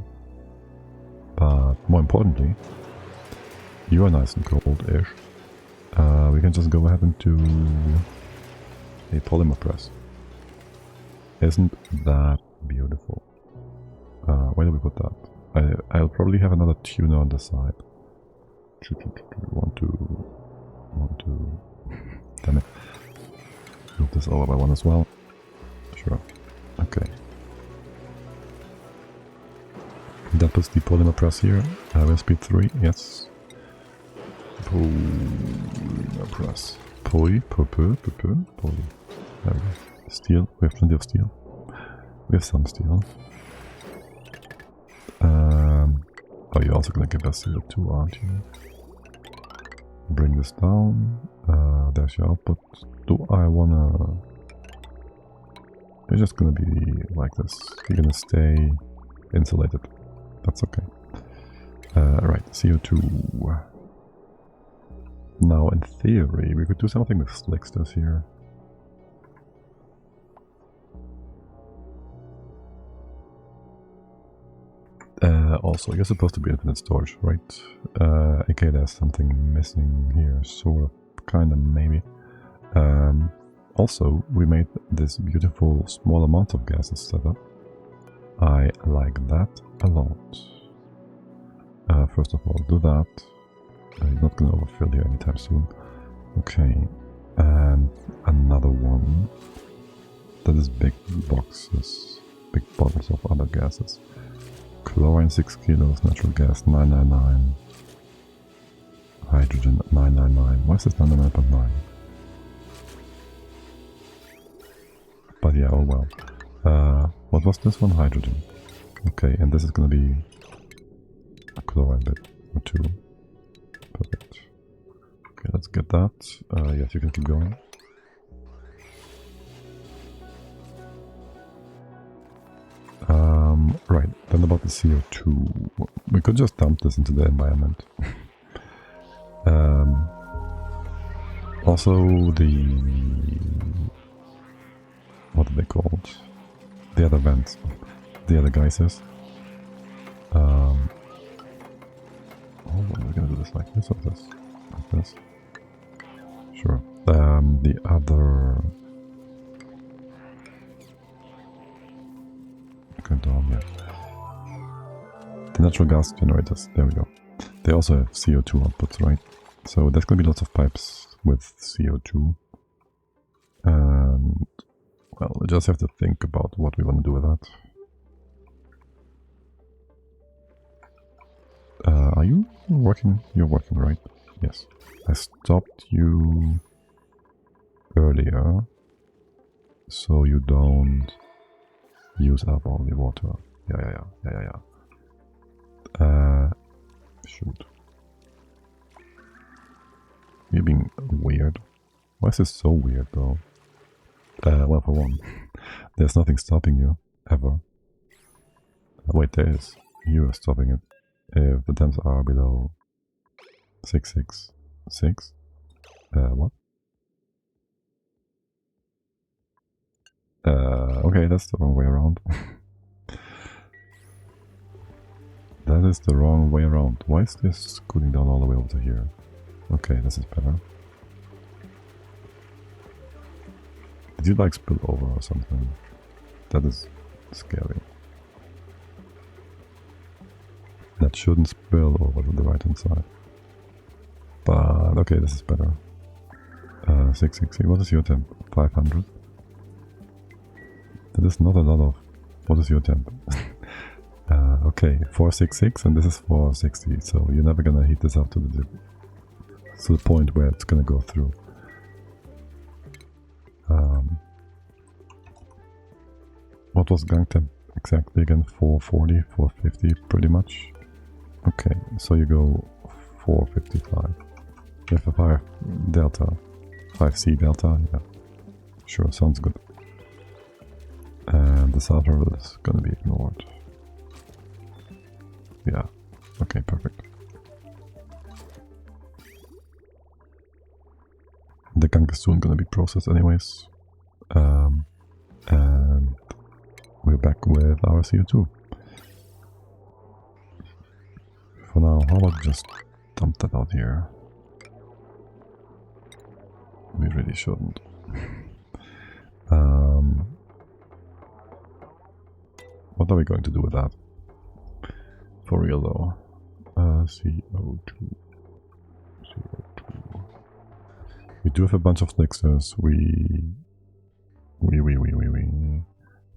But more importantly, you are nice and cold-ish. We can just go ahead and do a polymer press. Isn't that beautiful? Where do we put that? I'll probably have another tuner on the side. 1, 2, 1, 2. Damn it. Move this over by 1 as well. Sure. Okay. That puts the polymer press here. We'll speed 3, yes. Polymer press. Poly. There we go. Steel. We have plenty of steel. We have some steel. Oh, you're also gonna give us CO2, aren't you? Bring this down. There's your output. Do I wanna... You're just gonna be like this. You're gonna stay insulated. That's okay. Right, CO2. Now, in theory, we could do something with slicksters here. Also, you're supposed to be infinite storage, right? Okay, there's something missing here, sort of, kinda, maybe. Also, we made this beautiful small amount of gases setup. I like that a lot. First of all, do that. He's not gonna overfill here anytime soon. Okay, and another one. That is big boxes, big bottles of other gases. Chlorine 6 kilos, natural gas 999, hydrogen 999. Why is this 99.9? But yeah, oh well. What was this one? Hydrogen. Okay, and this is gonna be a chlorine bit or two. Perfect. Okay, let's get that. Yes, you can keep going. Right, then about the CO2. We could just dump this into the environment. Also the... what are they called? The other vents. The other geysers. Oh, we're gonna do this like this or this? Like this? Sure. The other... Go down here. The natural gas generators, there we go. They also have CO2 outputs, right? So there's gonna be lots of pipes with CO2. And, well, we just have to think about what we want to do with that. Are you working? You're working, right? Yes. I stopped you earlier, so you don't use up all the water. Yeah. Shoot. You're being weird. Why is this so weird, though? Well, for one, there's nothing stopping you, ever. Wait, there is. You are stopping it. If the temps are below 666. What? Okay, that's the wrong way around. That is the wrong way around. Why is this cooling down all the way over to here? Okay, this is better. Did you like spill over or something? That is scary. That shouldn't spill over to the right hand side. But okay, this is better. 660. What is your temp? 500. That is not a lot of... What is your temp? Okay, 466 and this is 460, so you're never gonna heat this up to the point where it's gonna go through. What was Gunk temp exactly again? 440, 450 pretty much. Okay, so you go 455. You have a 5 delta, 5C delta, yeah. Sure, sounds good. And the sulfur is gonna be ignored. Yeah, okay, perfect. The gunk is soon gonna be processed anyways. And we're back with our CO2. For now, how about just dump that out here? We really shouldn't. What are we going to do with that? For real though. CO2. We do have a bunch of slicksters.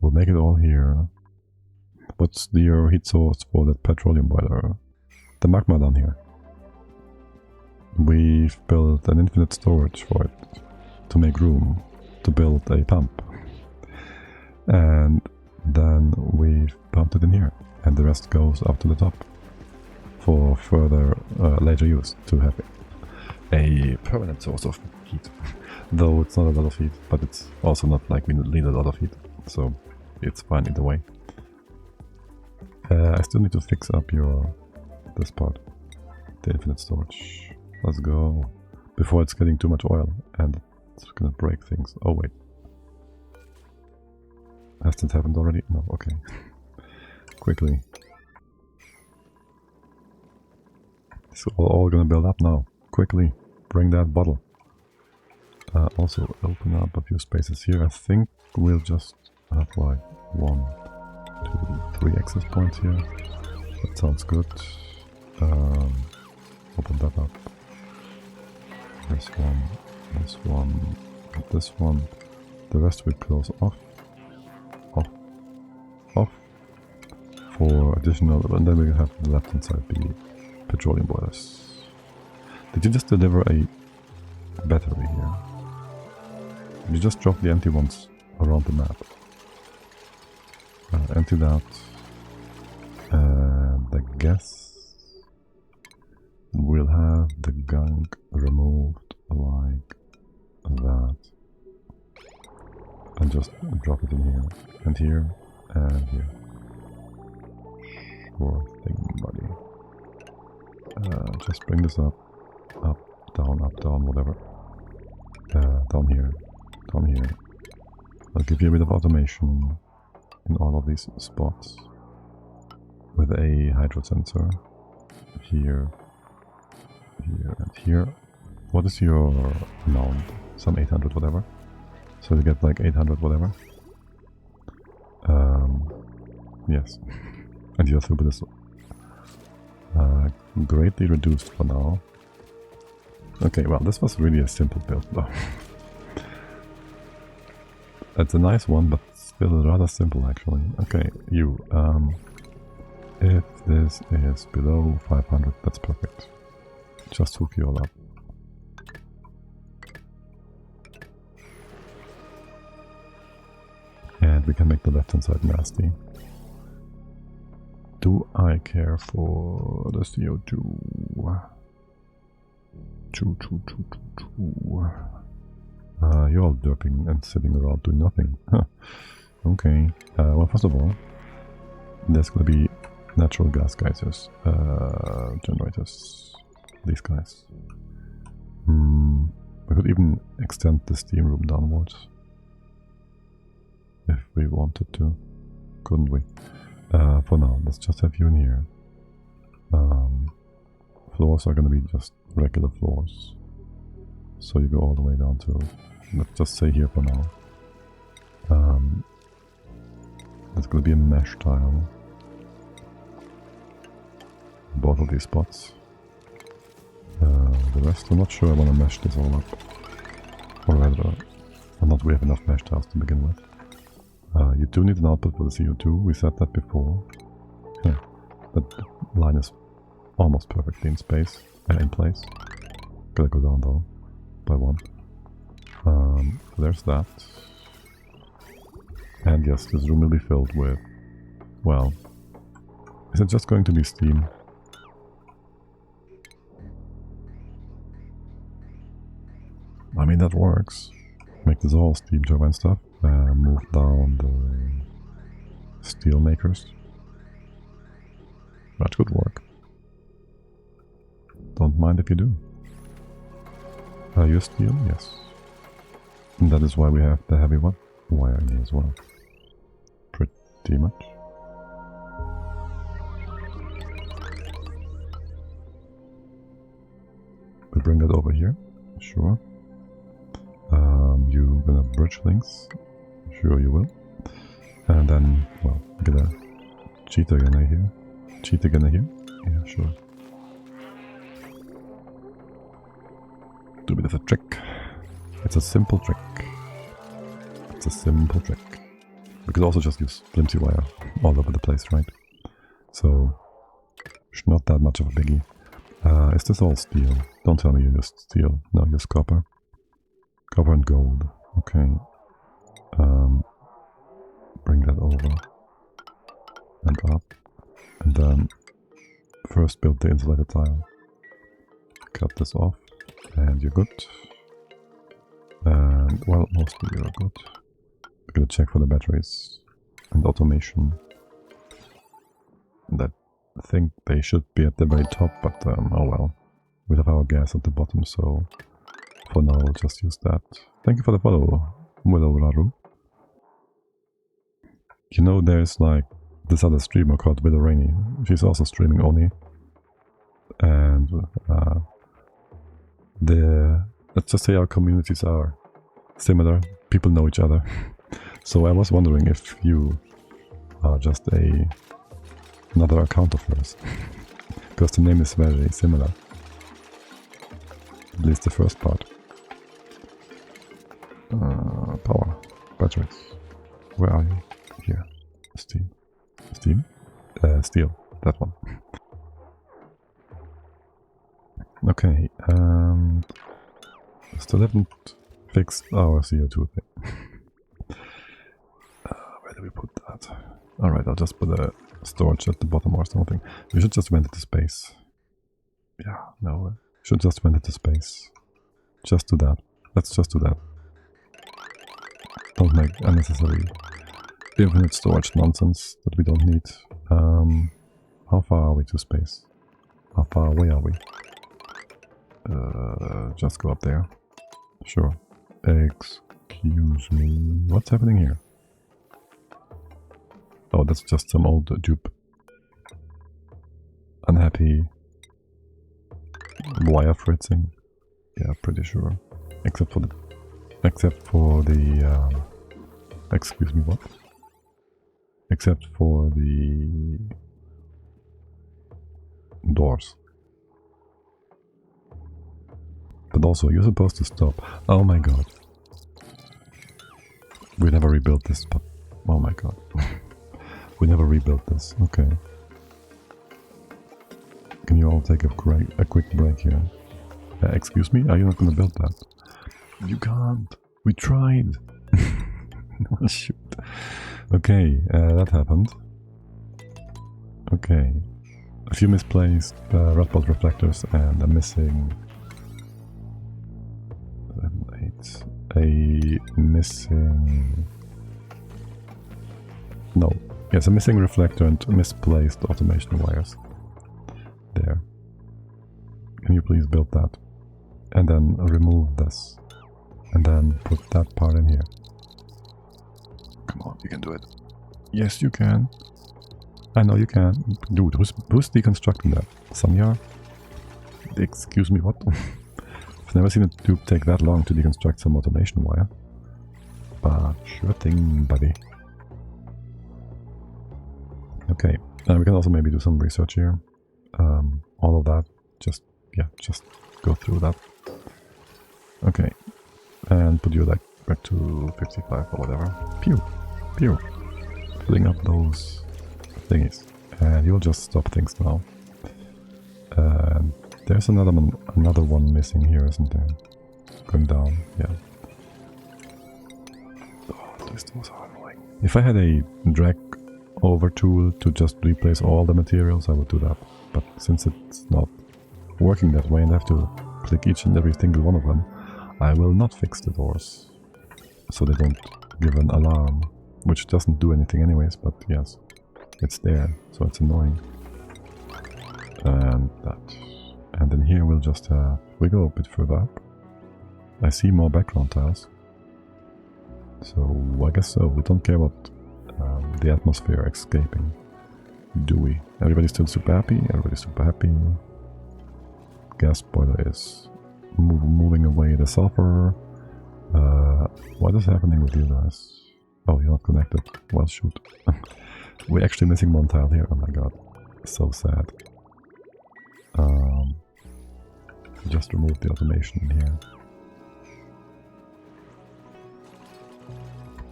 We'll make it all here. What's the heat source for that petroleum boiler? The magma down here. We've built an infinite storage for it to make room to build a pump. And then we've pumped it in here. And the rest goes up to the top for further later use to have a permanent source of heat. Though it's not a lot of heat, but it's also not like we need a lot of heat, so it's fine either way. I still need to fix up this part, the infinite storage. Let's go. before it's getting too much oil and it's gonna break things. Oh wait. Has this happened already? No, okay. Quickly. It's all gonna build up now. Quickly, bring that bottle. Also, open up a few spaces here. I think we'll just have like 1, 2, 3 access points here. That sounds good. Open that up. This one, and this one. The rest we close off. Off. For additional, and then we have the left hand side be petroleum boilers. Did you just deliver a battery here? You just drop the empty ones around the map. Empty that. And I guess we'll have the gunk removed like that. And just drop it in here. And here. And here. Sure thing, buddy. Just bring this up, down, whatever. Down here. I'll give you a bit of automation in all of these spots with a hydro sensor. Here, and here. What is your amount? Some 800 whatever. So you get like 800 whatever. Yes. And your throughput is greatly reduced for now. Okay, well, this was really a simple build though. It's a nice one, but still rather simple actually. Okay, you, if this is below 500, that's perfect. Just hook you all up. And we can make the left hand side nasty. Do I care for the CO2? You're all derping and sitting around doing nothing. Huh. Okay. Well, first of all, there's gonna be natural gas geysers, generators, these guys. We could even extend the steam room downwards if we wanted to, couldn't we? For now, let's just have you in here. Floors are gonna be just regular floors. So you go all the way down to, let's just say here for now. There's gonna be a mesh tile. Both of these spots. The rest, I'm not sure I wanna mesh this all up. Or rather, we have enough mesh tiles to begin with. You do need an output for the CO2, we said that before. Yeah, that line is almost perfectly in space, in place. Gotta go down though, by 1. There's that. And yes, this room will be filled with, well, is it just going to be steam? I mean, that works. Make this all steam turbine stuff. Move down the steel makers. That could work. Don't mind if you do. Your steel? Yes. And that is why we have the heavy wire in here as well. Pretty much. We bring that over here. Sure. You gonna bridge things? Sure you will. And then, well, get a cheetah gunner here. Cheetah gunner here? Yeah, sure. Do a bit of a trick. It's a simple trick. It's a simple trick. We could also just use flimsy wire all over the place, right? So, it's not that much of a biggie. Is this all steel? Don't tell me you used steel. No, use copper. Copper and gold. Okay. Bring that over. And up. And then first build the insulated tile. Cut this off. And you're good. And, well, mostly you're good. We're gonna check for the batteries and automation. And I think they should be at the very top, but oh well. We have our gas at the bottom, so For now, we'll just use that. Thank you for the follow, Willow. You know, there's like this other streamer called Willow Rainy. She's also streaming Oni. And let's just say our communities are similar. People know each other. So I was wondering if you are just another account of hers. Because the name is very similar. At least the first part. Power. Batteries. Where are you? Here. Steam. Steam? Steel. That one. Okay, and still haven't fixed our CO2 thing. Where do we put that? Alright, I'll just put a storage at the bottom or something. We should just vent it to space. Yeah, no, should just vent it to space. Just do that. Let's just do that. Don't make unnecessary infinite storage nonsense that we don't need. How far are we to space? How far away are we? Just go up there. Sure. Excuse me. What's happening here? Oh, that's just some old dupe. Unhappy wire fritzing. Yeah, pretty sure. Except for the excuse me, what? Except for the doors. But also, you're supposed to stop. Oh my god. We never rebuilt this, but... Oh my god. We never rebuilt this. Okay. Can you all take a quick break here? Excuse me? Are you not gonna build that? You can't. We tried. Oh, shoot. Okay, that happened. Okay. A few misplaced red bolt reflectors and a missing... Yes, a missing reflector and misplaced automation wires. There. Can you please build that? And then remove this. And then put that part in here. Come on, you can do it. Yes, you can. I know you can. Dude, who's deconstructing that? Samyar? Excuse me, what? I've never seen a tube take that long to deconstruct some automation wire. But sure thing, buddy. Okay, we can also maybe do some research here. All of that, just go through that. Okay, and put you like back to 55 or whatever. Pew, pew. Filling up those thingies. And you'll just stop things now. There's another one missing here, isn't there? Going down, yeah. Oh, these doors are annoying. If I had a drag over tool to just replace all the materials, I would do that. But since it's not working that way and I have to click each and every single one of them, I will not fix the doors. So they don't give an alarm, which doesn't do anything anyways, but yes, it's there, so it's annoying. And that. And then here we'll just we go a bit further up. I see more background tiles. So I guess so. We don't care about the atmosphere escaping, do we? Everybody's still super happy. Everybody's super happy. Gas boiler is moving away the sulfur. What is happening with you guys? Oh, you're not connected. Well, shoot. We're actually missing one tile here. Oh my god. So sad. Just remove the automation in here.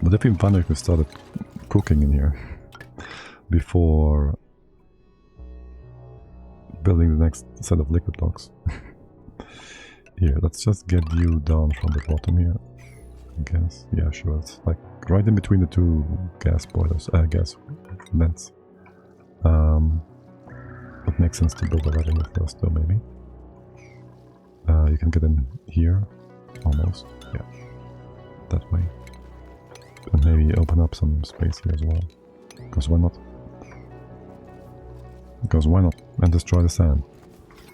But if we wonder if we started cooking in here before building the next set of liquid blocks. Here, let's just get you down from the bottom here. I guess. Yeah, sure. It's like right in between the two gas boilers, gas vents. It makes sense to build a ladder first though, maybe. You can get in here, almost. Yeah, that way. And maybe open up some space here as well. Because why not? Because why not? And destroy the sand.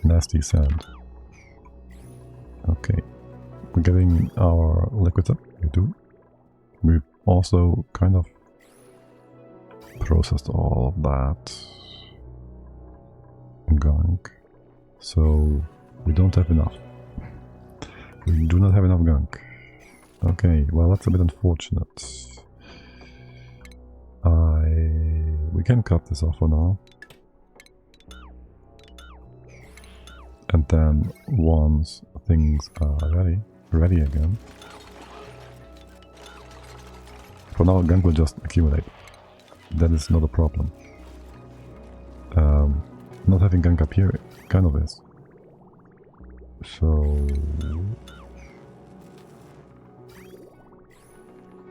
Nasty sand. Okay. we're getting our liquids up. We do. We've also kind of processed all of that gunk, so we don't have enough. We do not have enough gunk. Okay, well that's a bit unfortunate. We can cut this off for now. And then once things are ready again. For now, gunk will just accumulate. That is not a problem. Not having gunk up here kind of is. So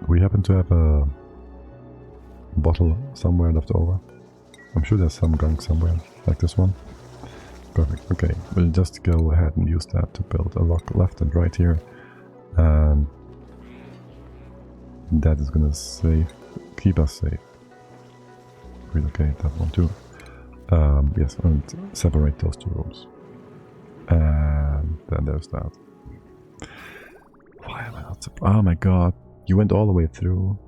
we happen to have a bottle somewhere left over. I'm sure there's some gunk somewhere, like this one. Perfect, okay. We'll just go ahead and use that to build a lock left and right here. And that is gonna keep us safe. Relocate that one too. Yes, and separate those two rooms. And then there's that. Why am I not surprised? Oh my god, you went all the way through.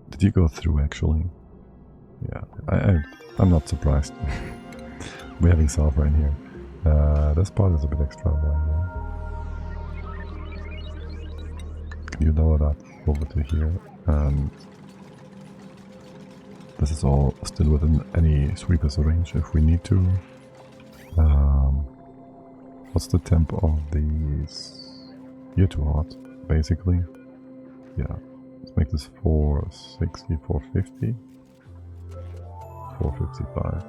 Did you go through actually? Yeah, I'm not surprised. We're having sulfur in here. This part is a bit extra. You lower that over to here, and this is all still within any sweeper's range if we need to. What's the temp of these? You're too hot, basically. Yeah, let's make this 460, 450, 455.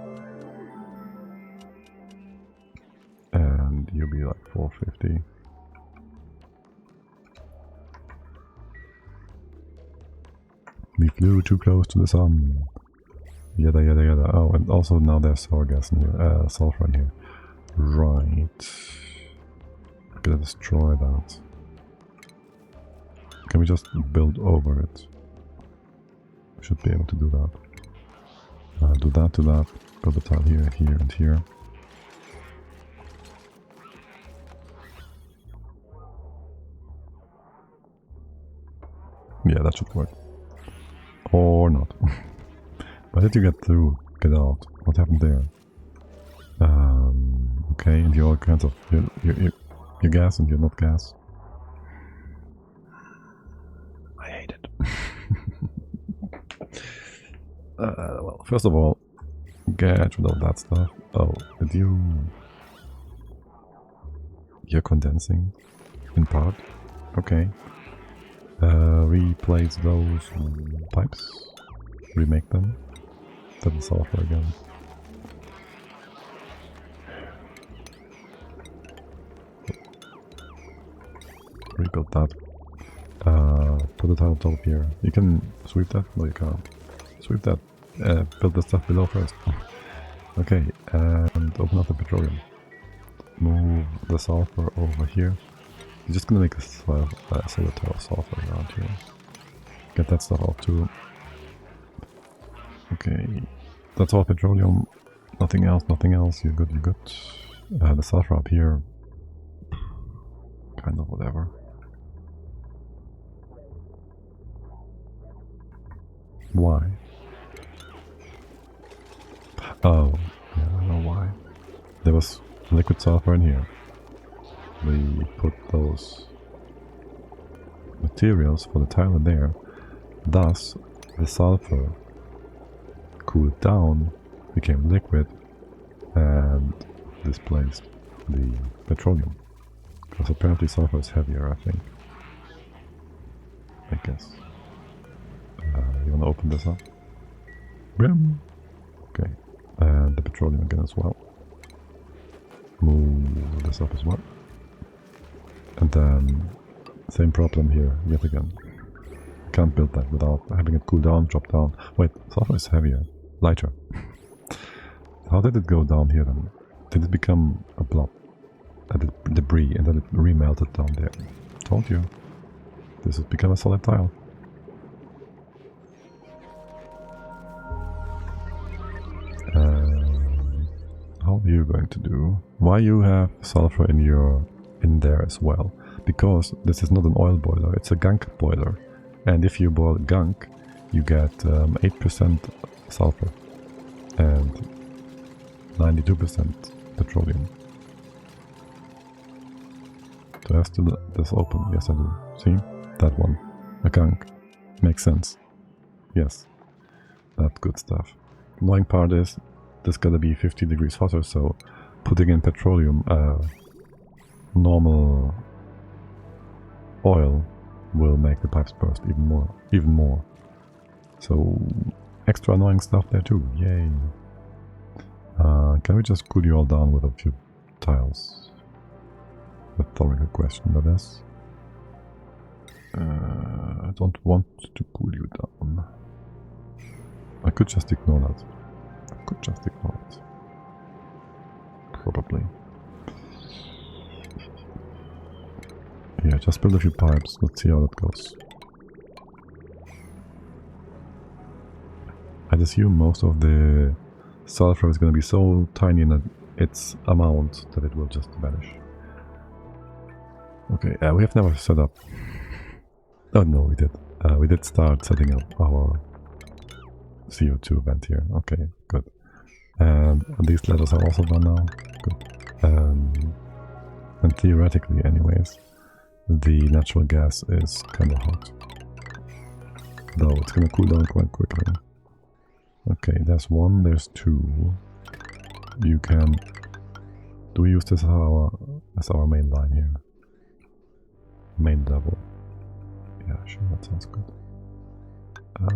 And you'll be like 450. We flew too close to the sun. Yada yada yada. Oh, and also now there's sour gas in here, sulfur in here. Right. I'm gonna destroy that. Can we just build over it? We should be able to do that. Do that to that. Build a tile here, here, and here. Yeah, that should work. Or not. Why did you get through? Get out. What happened there? Okay, and you're all kinds of... You're gas and you're not gas. I hate it. Well, first of all, get rid of that stuff. Oh, did you... You're condensing? In part? Okay. Replace those pipes, remake them, then sulfur again. Rebuild that. Put a tile on top here. You can sweep that? No, you can't. Sweep that. Build the stuff below first. Okay, and open up the petroleum. Move the sulfur over here. You're just gonna make a solid tile of sulfur around here. Get that stuff out too. Okay, that's all petroleum. Nothing else, nothing else. You're good, you're good. The sulfur up here. Kind of whatever. Why? Oh, yeah, I know why. There was liquid sulfur in here. We put those materials for the tile in there. Thus, the sulfur cooled down, became liquid, and displaced the petroleum. Because apparently sulfur is heavier, I think. I guess. You wanna open this up? Brim. Okay. And the petroleum again as well. Move this up as well. And then, same problem here, yet again. Can't build that without having it cool down, drop down. Wait, sulfur is heavier, lighter. How did it go down here then? Did it become a blob? A debris, and then it remelted down there? Told you. This has become a solid tile. How are you going to do? Why you have sulfur in your in there as well, because this is not an oil boiler, it's a gunk boiler. And if you boil gunk, you get 8% sulfur and 92% petroleum. Do I have to this open? Yes, I do. See? That one. A gunk. Makes sense. Yes. That's good stuff. Annoying part is, this gotta be 50 degrees hotter, so putting in petroleum, normal oil will make the pipes burst even more. So, extra annoying stuff there too. Yay. Can we just cool you all down with a few tiles? Rhetorical question, that is. I don't want to cool you down. I could just ignore that. Probably. Yeah, just build a few pipes. Let's see how that goes. I'd assume most of the sulfur is going to be so tiny in its amount that it will just vanish. Okay, we have never set up... Oh no, we did. We did start setting up our CO2 vent here. Okay, good. And these letters are also done now. Good. And theoretically, anyways, the natural gas is kind of hot. Though it's gonna cool down quite quickly. Okay, there's one, there's two. You can... Do we use this as our main line here? Main level. Yeah, sure, that sounds good.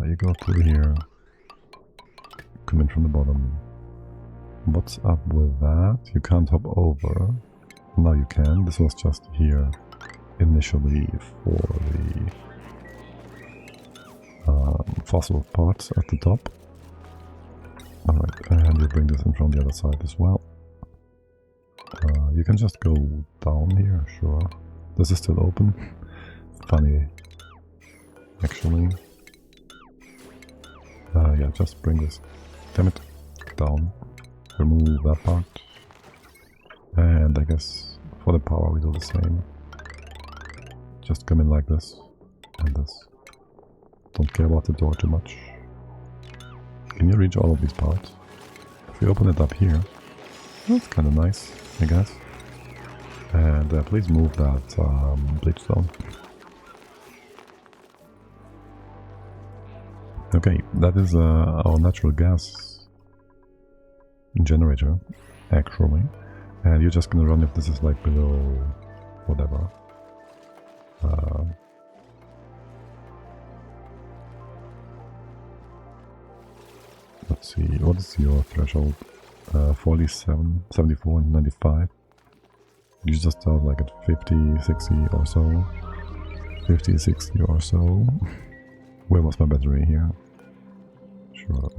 You go through here. Come in from the bottom. What's up with that? You can't hop over. Now you can. This was just here initially for the fossil parts at the top. Alright, and you bring this in from the other side as well. You can just go down here, sure. This is still open. Funny, actually. Yeah, just bring this, damn it, down. Remove that part. And I guess for the power we do the same. Just come in like this, and this. Don't care about the door too much. Can you reach all of these parts? If we open it up here, that's kind of nice, I guess. And please move that bleach stone. Okay, that is our natural gas generator, actually. And you're just gonna run if this is like below whatever. Let's see, what is your threshold? 47, 74, and 95. You just start like at 50, 60 or so. 50, 60 or so. Where was my battery here? Sure,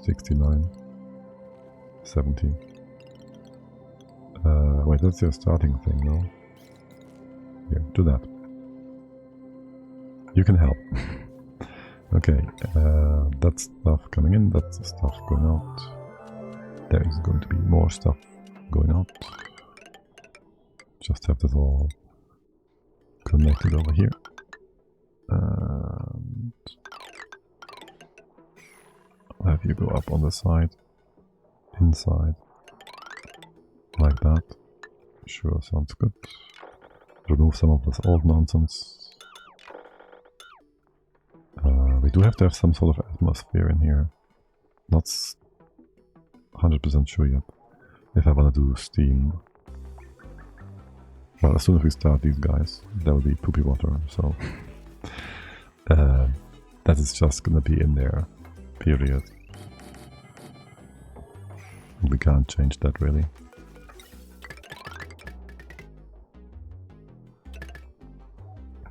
69. 70. Wait, that's your starting thing, no? Here, do that. You can help. Okay, that's stuff coming in, that's stuff going out. There is going to be more stuff going out. Just have this all connected over here. And I'll have you go up on the side, inside, like that. Sure, sounds good. Remove some of this old nonsense. We do have to have some sort of atmosphere in here. Not 100% sure yet if I want to do steam. Well, as soon as we start these guys, there will be poopy water, so that is just gonna be in there, period. We can't change that really.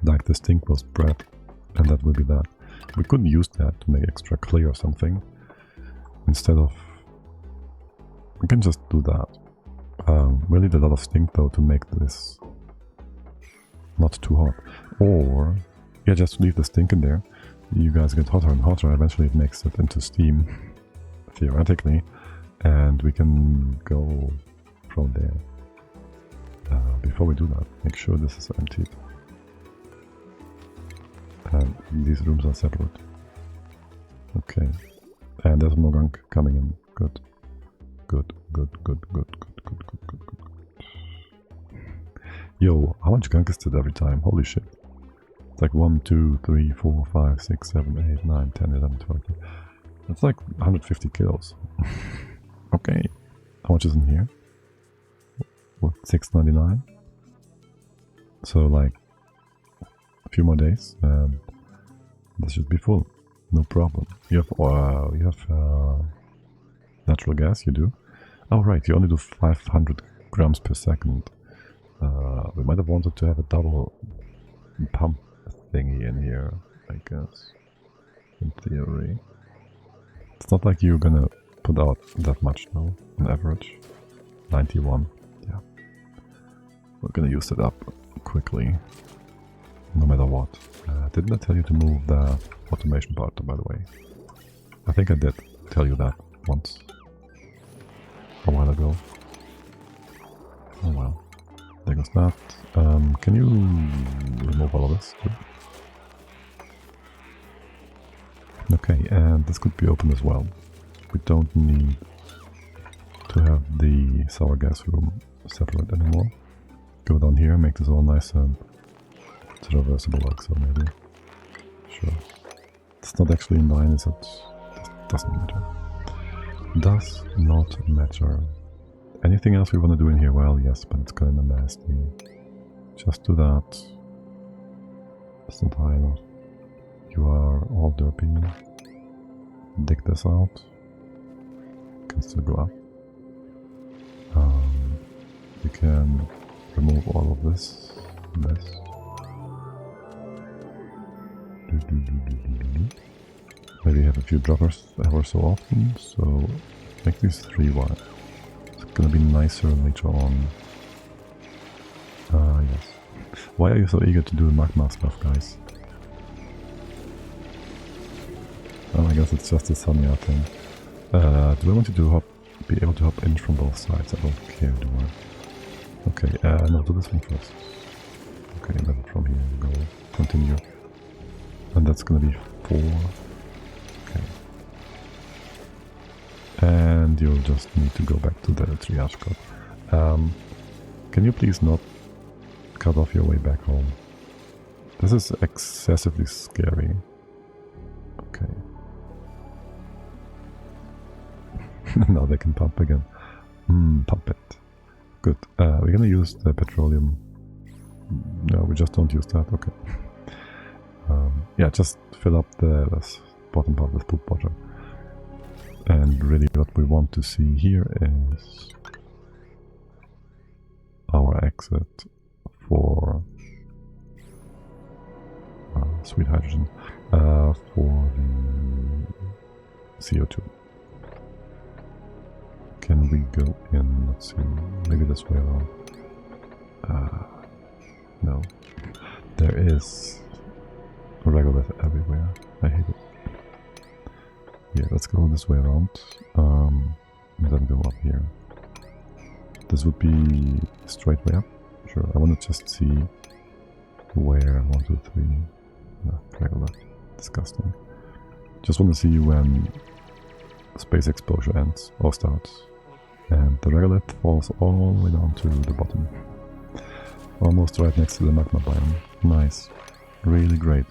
Like the stink will spread, and that will be that. We could use that to make extra clay or something. Instead of... We can just do that. We'll need a lot of stink though to make this not too hot. Or, yeah, just leave the stink in there. You guys get hotter and hotter, eventually it makes it into steam, theoretically. And we can go from there. Before we do that, make sure this is emptied. And these rooms are separate. Okay. And there's more gunk coming in. Good. Good. Yo, how much gunk is it every time? Holy shit. It's like 1, 2, 3, 4, 5, 6, 7, 8, 9, 10, 11, 12. That's like 150 kills. Okay. How much is in here? What, 6.99? So like a few more days and this should be full. No problem. You have natural gas, you do? Oh right, you only do 500 grams per second. We might have wanted to have a double pump thingy in here, I guess. In theory. It's not like you're gonna put out that much now, on average. 91, yeah. We're gonna use it up quickly, no matter what. Didn't I tell you to move the automation part, by the way? I think I did tell you that once. A while ago. Oh well. There goes that. Can you remove all of this too? Okay, and this could be open as well. We don't need to have the sour gas room separate anymore. Go down here, make this all nice and traversable like so maybe. Sure. It's not actually in line, is it? Doesn't matter. Does not matter. Anything else we want to do in here? Well, yes, but it's kind of nasty. Just do that. It's not high enough. You are all derpy. Dig this out. Can still go up. You can remove all of this. Maybe have a few droppers ever so often, so make these 3 wide. It's gonna be nicer later on. Yes. Why are you so eager to do magma stuff, guys? Oh, I guess it's just a Samya thing. Do I want you to be able to hop in from both sides? I don't care, do I? Okay, no, do this one first. Okay, then from here we go. Continue. And that's gonna be 4. Okay. And you'll just need to go back to the triage code. Can you please not cut off your way back home? This is excessively scary. Okay. Now they can pump again. Pump it. Good. We're gonna use the petroleum. No, we just don't use that. Okay. Yeah, just fill up the bottom part with poop water. And really what we want to see here is our exit for sweet hydrogen for the CO2. Can we go in? Let's see, maybe this way around. No. There is regolith everywhere. I hate it. Yeah, let's go this way around. And then go up here. This would be a straight way up. Sure, I want to just see where 1, 2, 3. No, regolith. Disgusting. Just want to see when space exposure ends or starts. And the regolith falls all the way down to the bottom. Almost right next to the magma biome. Nice. Really great.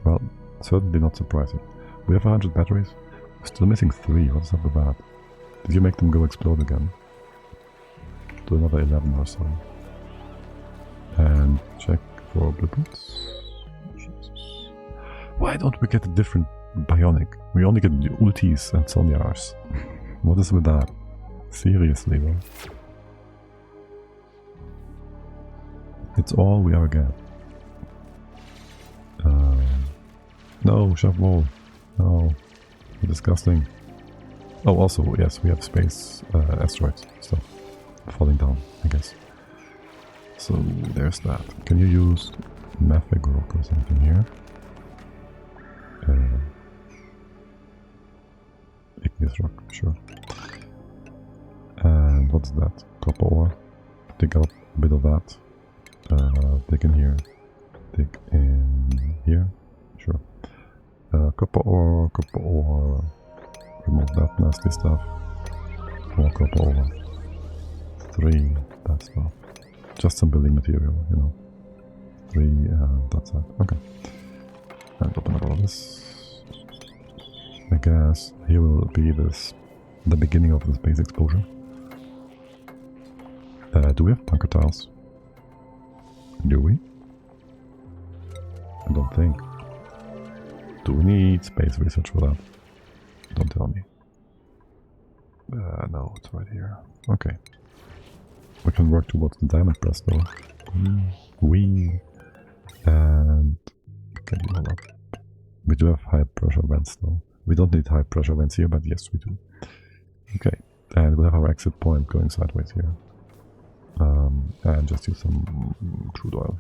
Well, certainly not surprising. We have 100 batteries. We're still missing 3. What's up with that? Did you make them go explode again? Do another 11 or so. And check for blueprints. Jesus. Why don't we get a different bionic? We only get ultis and sonyars. What is with that? Seriously, though. It's all we ever get. No, shove wall. No. Disgusting. Oh, also, yes, we have space asteroids stuff falling down, I guess. So, there's that. Can you use Mafic rock or something here? Igneous rock, sure. And what's that? Copper ore. dig out a bit of that. Dig in here. Dig in here. Sure. Copper ore. Remove that nasty stuff. More copper ore. 3, that stuff. Just some building material, you know. 3, that's it. Okay. And open up all this. I guess here will be the beginning of this base explosion. Do we have bunker tiles? Do we? I don't think. Do we need space research for that? Don't tell me. No, it's right here. Okay. We can work towards the diamond press though. And can you hold up? We do have high pressure vents though. We don't need high pressure vents here, but yes we do. Okay. And we'll have our exit point going sideways here. And just use some crude oil.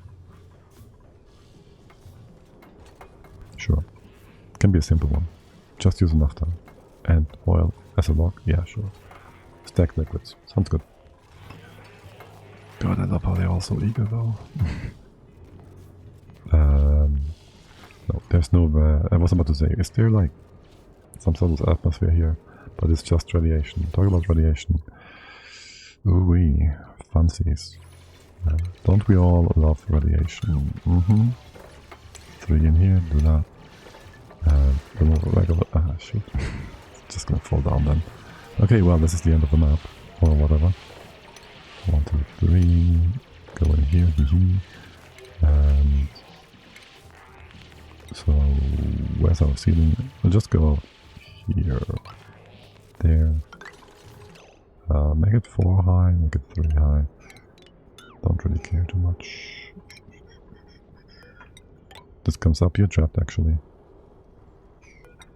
Sure. Can be a simple one. Just use naphtha. And oil as a log? Yeah, sure. Stack liquids. Sounds good. God, I love how they're all so eager though. No, there's no... I was about to say, is there like some sort of atmosphere here? But it's just radiation. Talk about radiation. Ooh-wee. Fancies. Don't we all love radiation? 3 in here, do that. Remove a regular... Ah, shoot. Just gonna fall down then. Okay, well, this is the end of the map. Or whatever. 1, 2, 3. Go in here. And... so... where's our ceiling? We'll just go here. There. Make it 4 high, make it 3 high. Don't really care too much. This comes up, you're trapped actually.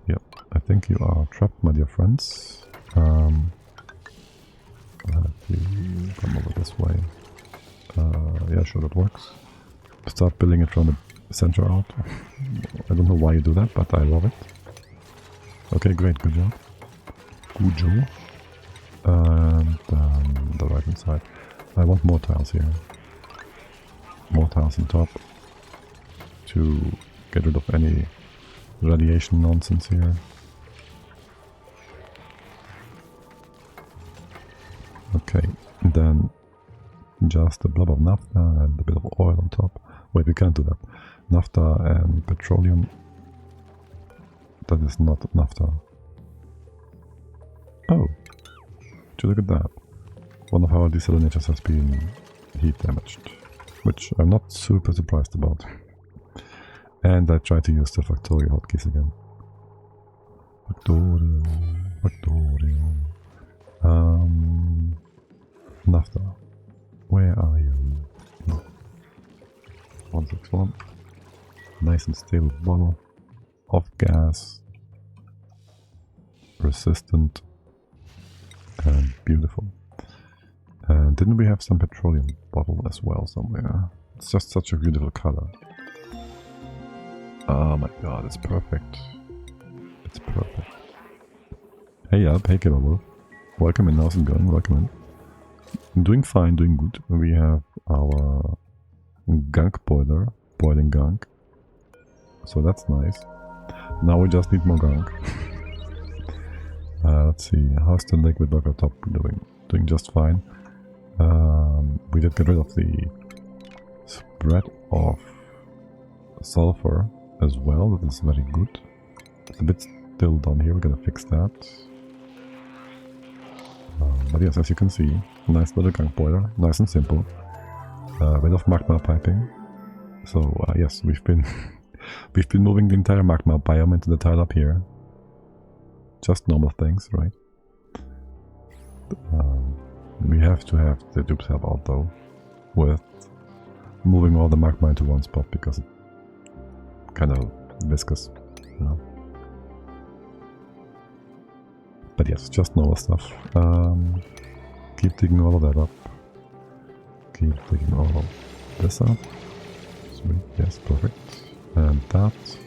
Yep, I think you are trapped, my dear friends. I'll have you come over this way. Yeah, sure, that works. Start building it from the center out. I don't know why you do that, but I love it. Okay, great, good job. Good job. And the right hand side. I want more tiles here. More tiles on top. To get rid of any radiation nonsense here. Okay, and then just a blob of naphtha and a bit of oil on top. Wait, we can't do that. Naphtha and petroleum. That is not naphtha. Oh, look at that. One of our desalinators has been heat damaged, which I'm not super surprised about. And I try to use the Factorio hotkeys again. Factorio. Naphtha. Where are you? 161. Nice and stable bottle. Off gas. Resistant. And beautiful. And didn't we have some petroleum bottle as well somewhere? It's just such a beautiful color. Oh my god, it's perfect. It's perfect. Hey up, hey Killer Wolf. Welcome in, how's it going? Welcome in. I'm doing fine, doing good. We have our Gunk Boiler, boiling gunk. So that's nice. Now we just need more gunk. Let's see, how's the liquid logger top doing? Doing just fine. We did get rid of the spread of sulfur as well, that is very good. It's a bit still down here, we're gonna fix that. But yes, as you can see, nice little gunk boiler, nice and simple. A bit of magma piping. So yes, we've been we've been moving the entire magma biome into the tile up here. Just normal things, right? We have to have the dupes help out though, with moving all the magma into one spot because it's kind of viscous, you know. But yes, just normal stuff. Keep digging all of that up. Keep digging all of this up. Sweet, yes, perfect. And that.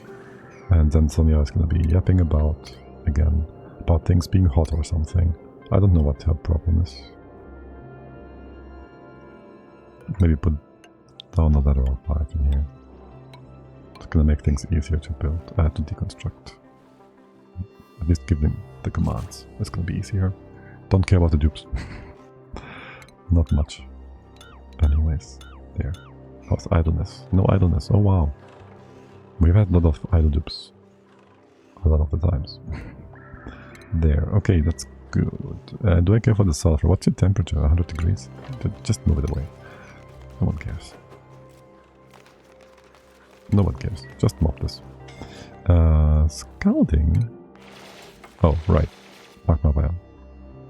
And then Sonia is going to be yapping about, again, about things being hot or something. I don't know what her problem is. maybe put down a ladder of 5 in here. It's gonna make things easier to build, to deconstruct. At least give them the commands. It's gonna be easier. Don't care about the dupes. Not much. Anyways, there. How's idleness? No idleness. Oh wow. We've had a lot of idle dupes. A lot of the times. There. Okay, that's good. Do I care for the sulfur? What's your temperature? 100 degrees? Just move it away. No one cares. No one cares. Just mob this. Scouting? Oh, right. Magma Biome.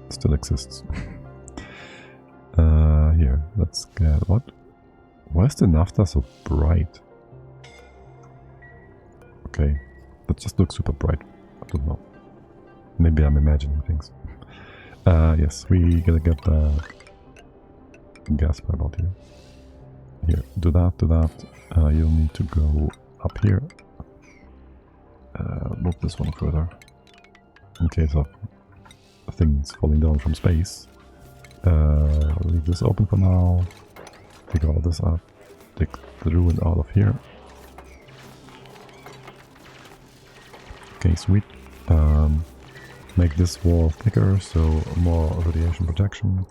Still exists. Here, let's get... What? Why is the naphtha so bright? Okay. That just looks super bright. I don't know. Maybe I'm imagining things. Yes, we gotta get that gas pipe out here. Here, do that, do that. You'll need to go up here. Move this one further. In case of things falling down from space. Leave this open for now. Take all this up. Take the ruin out of here. Okay, sweet. Make this wall thicker, so more radiation protection.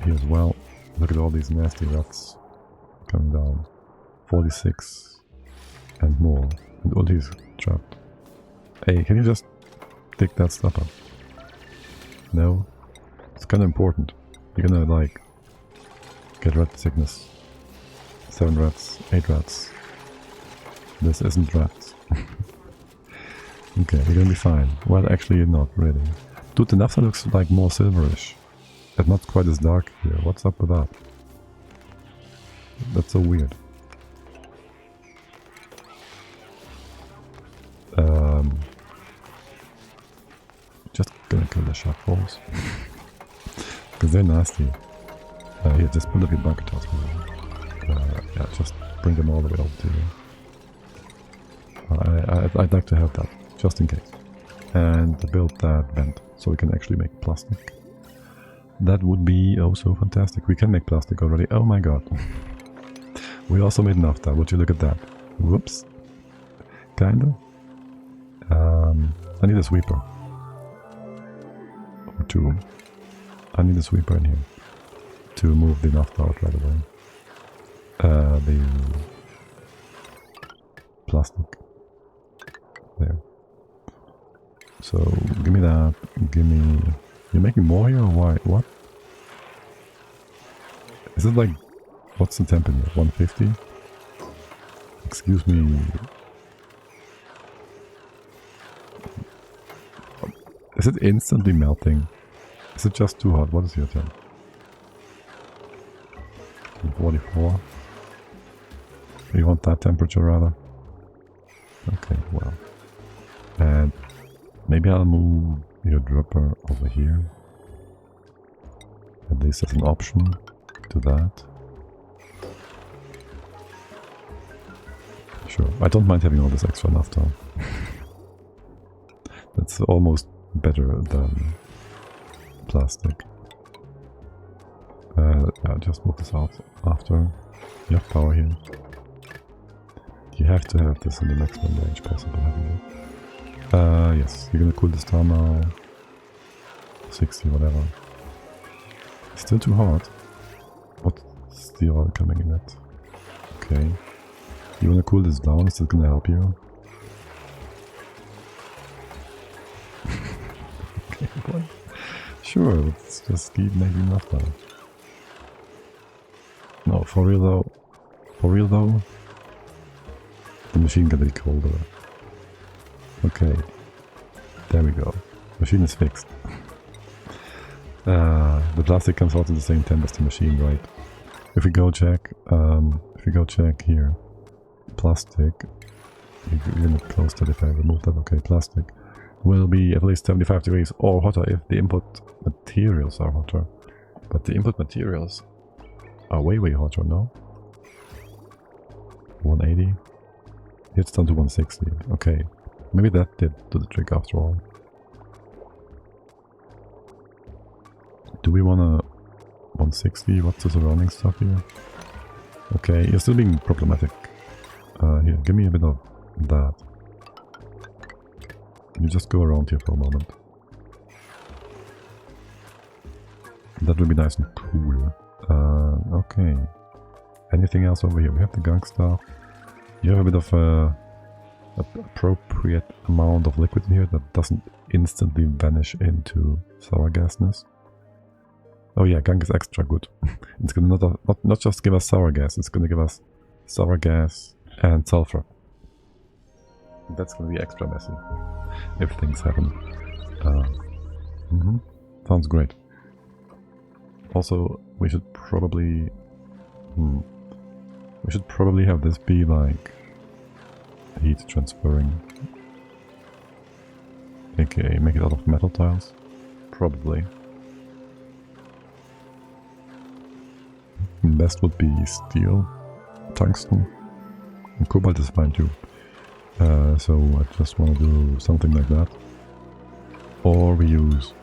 Here as well. Look at all these nasty rats coming down. 46 and more. And all these trapped. Hey, can you just take that stuff up? No? It's kind of important. You're gonna like get rat sickness. 7 rats, 8 rats. This isn't rats. Okay, you're gonna be fine. Well, actually you're not really. Dude, the naphtha looks like more silverish. And not quite as dark here. What's up with that? That's so weird. Just gonna kill the shark balls. Because they're nasty. Here, just build up your bunker tops. Yeah, just bring them all the way over to you. I'd like to have that, just in case. And build that vent, so we can actually make plastic. That would be oh so fantastic. We can make plastic already. Oh my god. We also made naphtha. Would you look at that? Whoops. Kinda. I need a sweeper. Or 2. I need a sweeper in here to move the naphtha out right away. The plastic. There. So, give me that. Give me... You're making more here or why? What? Is it like... What's the temp in here? 150? Excuse me. Is it instantly melting? Is it just too hot? What is your temp? 44. You want that temperature rather? Okay, well. And maybe I'll move your dropper over here. At least as an option to that. Sure, I don't mind having all this extra naphtha. That's almost better than plastic. Yeah, just move this out after. You have power here. You have to have this in the maximum range possible, haven't you? Yes, you're gonna cool this down now. 60, whatever. Still too hot. What's the oil coming in at? Okay. You wanna cool this down? Is that gonna help you? Okay, what? Sure, let's just keep making naphtha. No, for real though. For real though. The machine can be colder. Okay. There we go. Machine is fixed. The plastic comes out at the same time as the machine, right? If we go check here. Plastic. You're gonna close that if I remove that. Okay, plastic will be at least 75 degrees or hotter if the input materials are hotter. But the input materials are way hotter, no? 180? It's down to 160. Okay. Maybe that did do the trick after all. Do we wanna 160. What's the surrounding stuff here? Okay, you're still being problematic. Here, give me a bit of that. You just go around here for a moment. That would be nice and cool. Okay. Anything else over here? We have the gunk stuff. You have a bit of a appropriate amount of liquid in here that doesn't instantly vanish into sour gasness. Oh yeah, gunk is extra good. It's gonna not just give us sour gas, it's gonna give us sour gas and sulfur. That's gonna be extra messy if things happen. Sounds great. Also, we should probably have this be like heat transferring, aka make it out of metal tiles. Probably. Best would be steel, tungsten, and cobalt is fine too. So I just want to do something like that. Or we use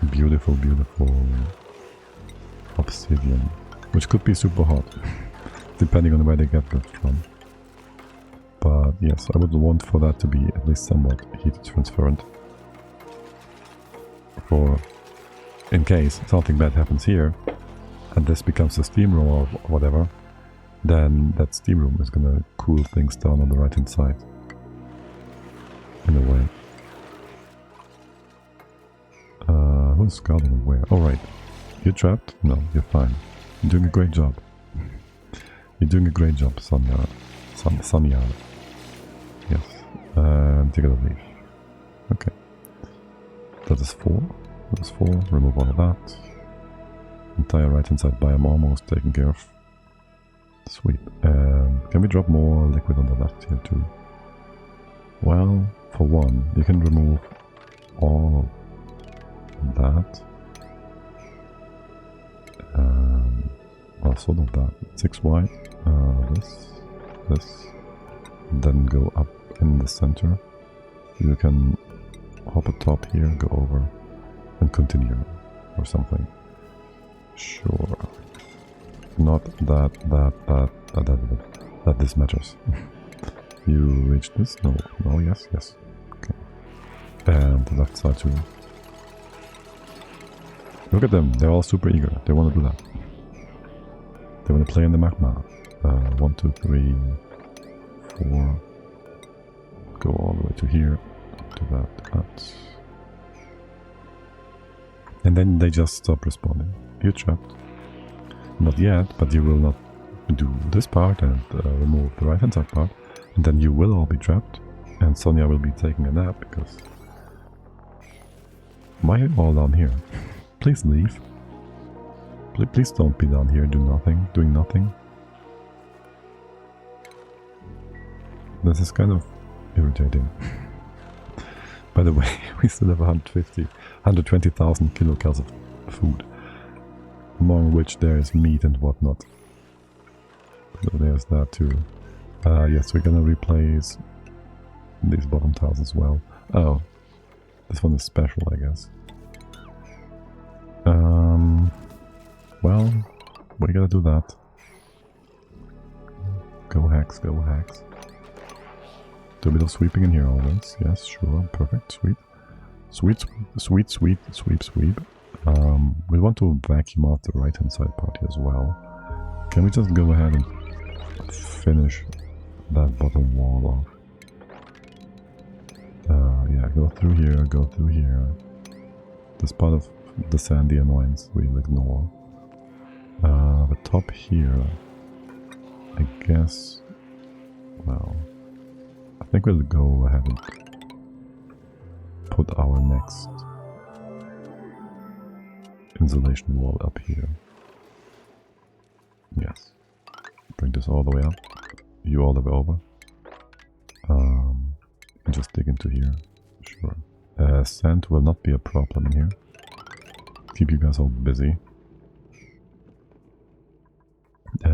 beautiful obsidian, which could be super hot, depending on where they get that from. But yes, I would want for that to be at least somewhat heat transferent. For in case something bad happens here, and this becomes a steam room or whatever, then that steam room is gonna cool things down on the right hand side. In a way. Who's guarding where? Oh right. You're trapped? No, you're fine. You're doing a great job. You're doing a great job, Sonia. Sonia. Yes. Take a leaf. Okay. That is 4. That is 4. Remove all of that. Entire right hand side biome almost taken care of. Sweet. Can we drop more liquid on the left here too? Well, for one, you can remove all of that. Well, sort of that. 6 wide. This. Then go up in the center. You can hop atop here, go over, and continue, or something. Sure. Not that this matters. You reach this? No, yes. Okay. And the left side too. Look at them, they're all super eager. They want to do that. They want to play in the magma. 1, 2, 3, 4. Go all the way to here. To that. And then they just stop responding. You're trapped. Not yet, but you will not do this part and remove the right hand side part. And then you will all be trapped. And Sonia will be taking a nap because... Why are you all down here? Please leave. Please don't be down here doing nothing. This is kind of irritating. By the way, we still have 120,000 kilocalories of food, among which there is meat and whatnot. So there's that too. Yes, we're gonna replace these bottom tiles as well. Oh, this one is special, I guess. Well, we gotta do that. Go hacks. Do a bit of sweeping in here always. Yes, sure, perfect, sweet. Sweep. We want to vacuum out the right hand side part here as well. Can we just go ahead and finish that bottom wall off? Yeah, go through here. This part of the sandy annoyance we'll ignore. The top here, I guess, well, I think we'll go ahead and put our next insulation wall up here. Yes. Bring this all the way up. You all the way over. And just dig into here. Sure. Sand will not be a problem in here. Keep you guys all busy.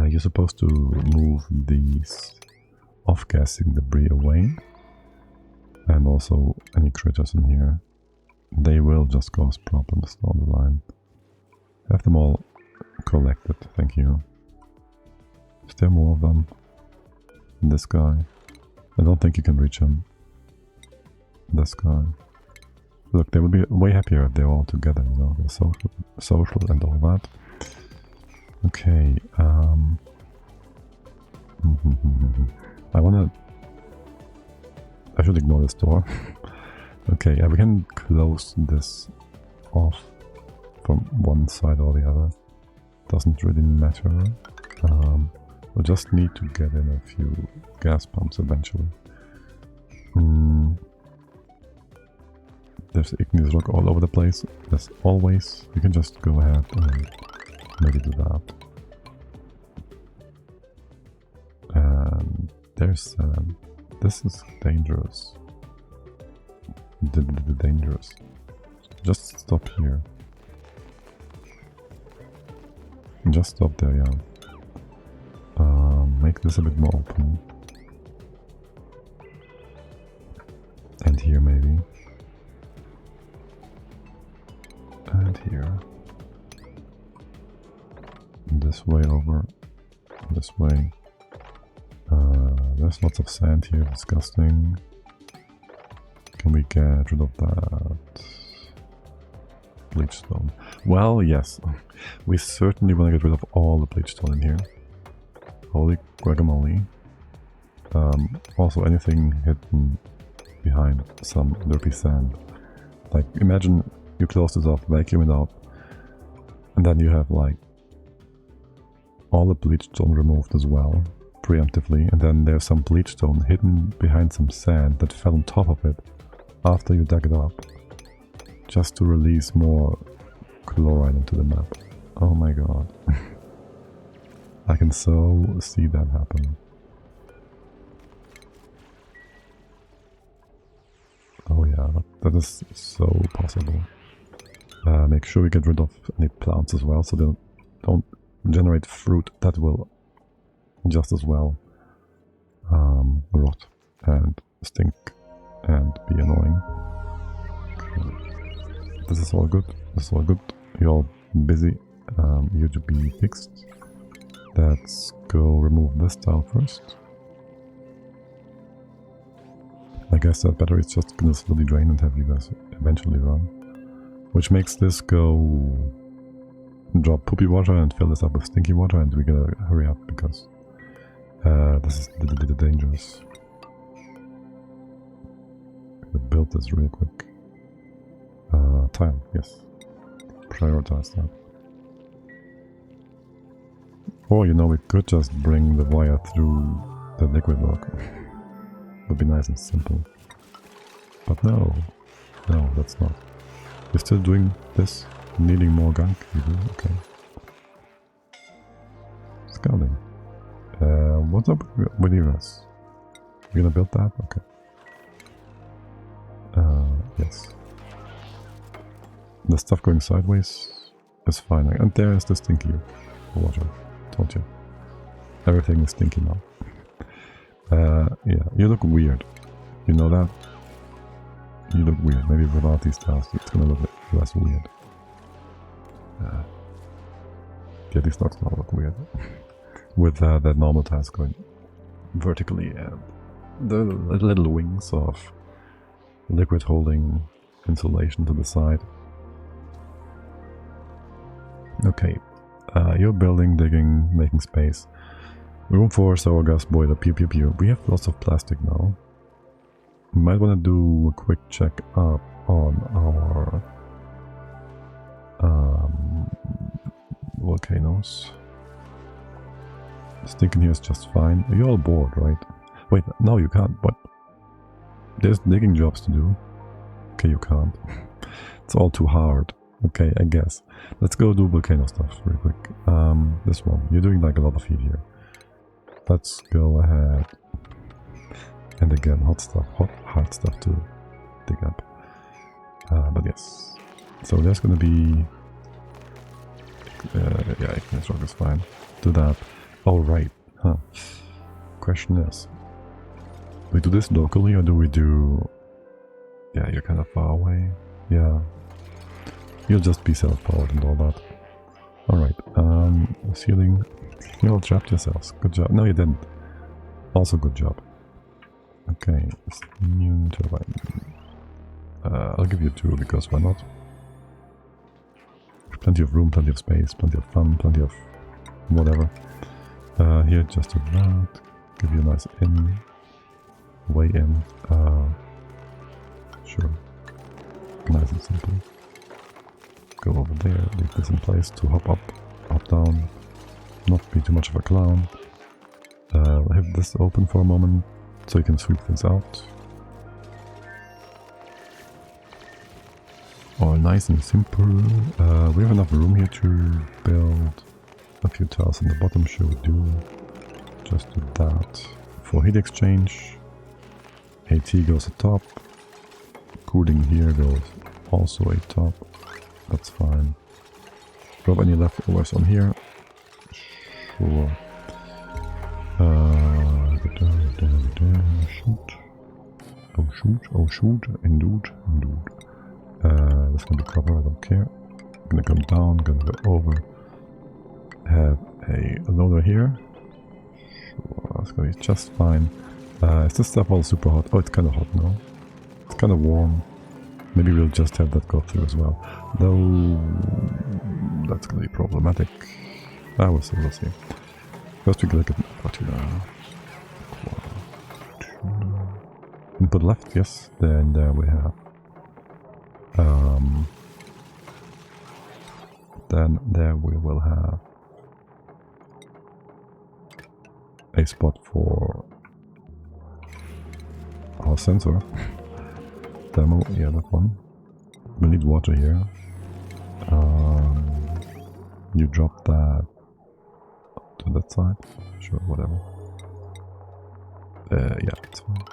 You're supposed to move these off-gassing debris away. And also any critters in here. They will just cause problems down the line. Have them all collected, thank you. Is there more of them? This guy. I don't think you can reach him. This guy. Look, they would be way happier if they're all together, you know, they're social and all that. Okay, I should ignore this door. Okay, yeah, we can close this off from one side or the other. Doesn't really matter. We'll just need to get in a few gas pumps eventually. There's igneous rock all over the place, as always. You can just go ahead and maybe do that. And there's this is dangerous. Dangerous. Just stop here. Just stop there, yeah. Make this a bit more open. And here maybe. And here. This way over. This way. There's lots of sand here, disgusting. Can we get rid of that? Bleach stone. Well, yes. We certainly want to get rid of all the bleach stone in here. Holy guacamole. Also anything hidden behind some derpy sand. Like, imagine you close this off, vacuum it out, and then you have like all the bleach stone removed as well, preemptively, and then there's some bleach stone hidden behind some sand that fell on top of it after you dug it up, just to release more chloride into the map. Oh my god. I can so see that happen. Oh yeah, that is so possible. Make sure we get rid of any plants as well, so they don't generate fruit that will just as well rot and stink and be annoying. Okay. This is all good. This is all good. You're all busy. You to be fixed. Let's go remove this tile first. I guess that battery is just gonna slowly drain and have you guys eventually run. Which makes this go drop poopy water and fill this up with stinky water, and we gotta hurry up because this is dangerous. Gonna build this real quick. Tile, yes. Prioritize that. Or, you know, we could just bring the wire through the liquid lock. Would be nice and simple. But no. No, that's not. You're still doing this? Needing more gunk? You do? Okay. Scouting. What's up with you guys? You gonna build that? Okay. Yes. The stuff going sideways is fine. And there is the stinky water. Told you. Everything is stinky now. Yeah, you look weird. You know that? You look weird. Maybe without these tiles it's gonna look less weird. Yeah, these blocks now look weird. With that normal tiles going vertically and the little wings of liquid holding insulation to the side. Okay, you're building, digging, making space. Room for sour gas boiler, pew pew pew. We have lots of plastic now. We might want to do a quick check up on our volcanoes. Stinking here is just fine. You're all bored, right? Wait, no you can't. What? There's digging jobs to do. Okay, you can't. It's all too hard. Okay, I guess. Let's go do volcano stuff real quick. This one. You're doing like a lot of heat here. Let's go ahead. And again, hard stuff to dig up. But yes. So there's gonna be... yeah, igneous rock is fine. Do that. Oh, right. Huh. Question is... do we do this locally or do we do... yeah, you're kind of far away. Yeah. You'll just be self-powered and all that. Alright, ceiling. You all trapped yourselves. Good job. No, you didn't. Also good job. Okay, new turbine. I'll give you 2 because why not? Plenty of room, plenty of space, plenty of fun, plenty of whatever. Here, just do that. Give you a nice in. Way in. Sure. Nice and simple. Go over there, leave this in place to hop up, hop down. Not be too much of a clown. Have this open for a moment so you can sweep things out. All nice and simple. We have enough room here to build a few tiles on the bottom. Should we do? Just do that. For heat exchange, AT goes atop. Cooling here goes also atop. That's fine. Drop any leftovers on here. Sure. Shoot. Oh shoot, oh shoot, indeed. That's gonna be cover, I don't care. Gonna come down, gonna go over. Have a loader here. Sure, that's gonna be just fine. Is this stuff all super hot? Oh, it's kinda hot now. It's kinda warm. Maybe we'll just have that go through as well. Though that's gonna be problematic. We'll see, we'll see. First we look at input left, yes. Then there we have. Then there we will have a spot for our sensor. Demo, yeah, that one. We need water here. You drop that to that side. Sure, whatever. Yeah, it's fine.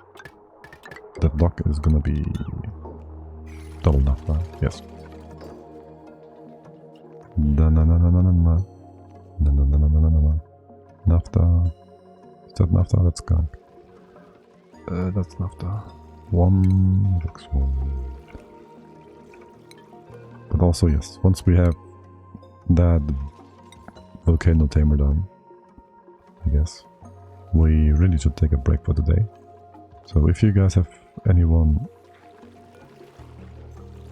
That block is gonna be double naphtha, yes. Naphtha. Is that naphtha? That's gunk. That's naphtha. 1, 6, 1. But also, yes, once we have that volcano tamer done, I guess, we really should take a break for today. So if you guys have anyone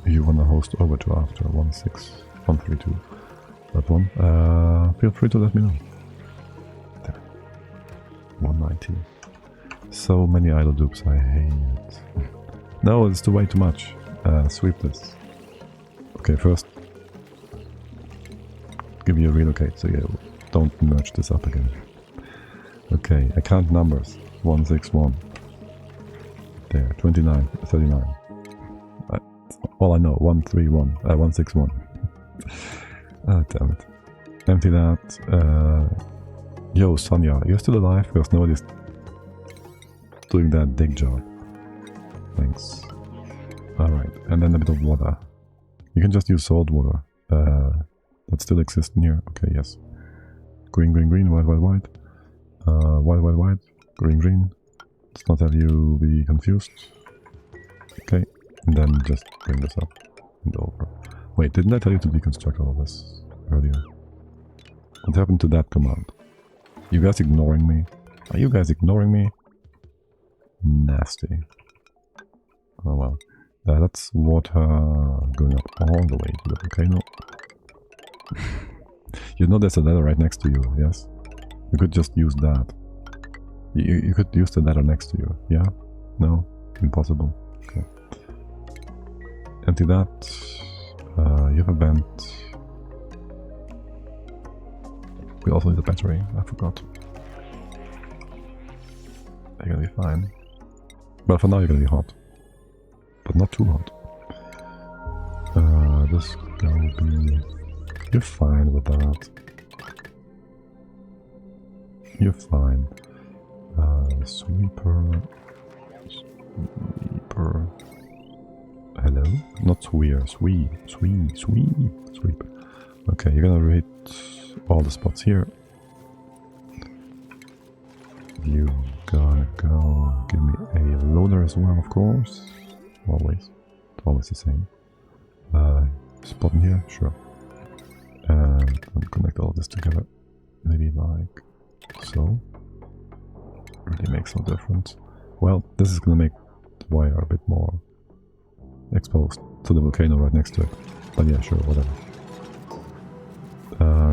you want to host over to after 16132, that one, feel free to let me know. There. 190. So many idle dupes, I hate it. No, it's way too much. Sweep this. Okay, first give you a relocate so you don't merge this up again. Okay, I count numbers. 161. There, 29, 39. Well, I know, 131, 161. Oh, damn it. Empty that. Yo, Sonia, you're still alive because nobody's doing that dig job. Thanks. Alright, and then a bit of water. You can just use salt water. That still exists in here. Okay, yes. Green, green, green, white, white, white. White, white, white. Green, green. Let's not have you be confused. Okay, and then just bring this up and over. Wait, didn't I tell you to deconstruct all of this earlier? What happened to that command? You guys ignoring me? Are you guys ignoring me? Nasty. Oh well. That's water going up all the way to the volcano. You know there's a ladder right next to you, yes? You could just use that. You could use the ladder next to you, yeah? No? Impossible. Okay. Empty that. You have a vent. We also need a battery, I forgot. You're gonna be fine. Well, for now you're gonna be hot. But not too hot. This gonna be... You're fine with that. You're fine. Sweeper. Sweeper. Hello? Not sweer. Sweep. Okay, you're gonna rate all the spots here. You gonna go give me a loader as well, of course. Always. It's always the same. Spot in here? Sure. And connect all this together. Maybe like so. Really makes no difference. Well, this is gonna make the wire a bit more exposed to the volcano right next to it. But yeah, sure, whatever.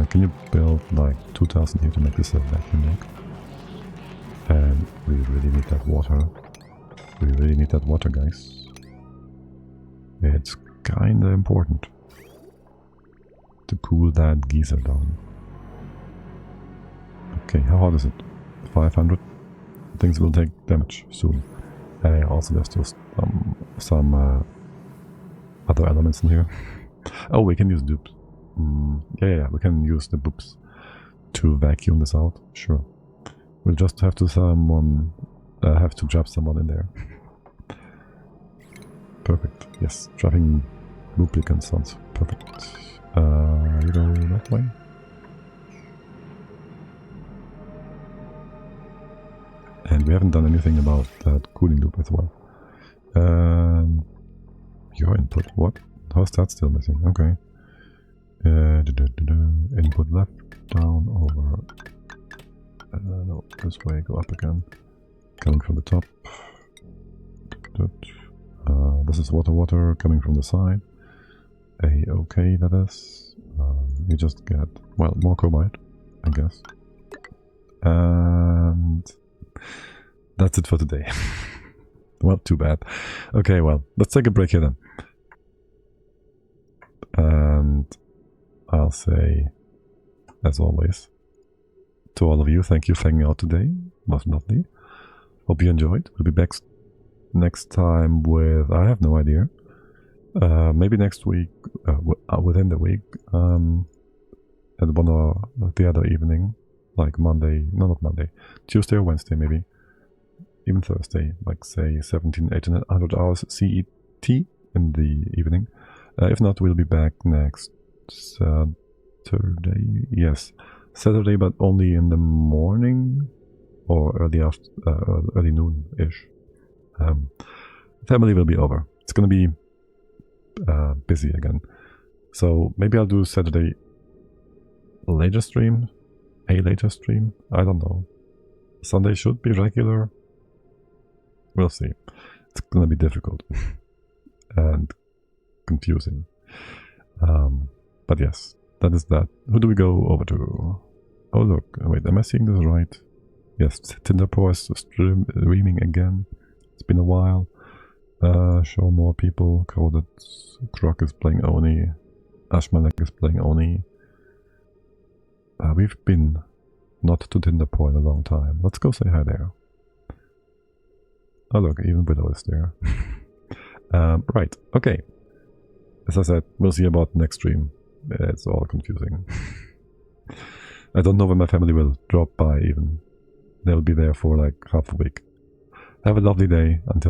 Can you build like 2000 here to make this a vacuum lake? And we really need that water. We really need that water, guys. It's kinda important to cool that geyser down. Okay, how hot is it? 500? Things will take damage soon. Also, there's just some other elements in here. Oh, we can use dupes. Yeah, we can use the boops to vacuum this out. Sure. We'll just have to jab someone in there. Perfect. Yes, trapping duplicants sounds perfect. You go that way. And we haven't done anything about that cooling loop as well. Your input, what? How's that still missing? Okay. Input left, down, over. No, this way, go up again. Coming from the top. This is water coming from the side. Okay, that is. You just get, well, more chromite, I guess. And that's it for today. Well, too bad. Okay, well, let's take a break here then. And I'll say, as always, to all of you, thank you for hanging out today. It was lovely. Hope you enjoyed. We'll be back next time with, I have no idea. Maybe next week, within the week, at one or the other evening, like Monday, no, not Monday, Tuesday or Wednesday maybe, even Thursday, like say 1800 hours CET in the evening. If not, we'll be back next Saturday, yes, Saturday, but only in the morning or early noon-ish. Family will be over. It's gonna be busy again. So maybe I'll do Saturday later stream, I don't know. Sunday should be regular. We'll see. It's gonna be difficult and confusing. But yes, that is that. Who do we go over to? Oh look, wait, am I seeing this right? Yes, Tinderpaw is streaming again. It's been a while. Show more people. Coded Croc is playing Oni. Ashmalek is playing Oni. We've been not to Tinderpaw in a long time. Let's go say hi there. Oh look, even Widow is there. Right, okay. As I said, we'll see about next stream. It's all confusing. I don't know when my family will drop by even. They'll be there for like half a week. Have a lovely day. Until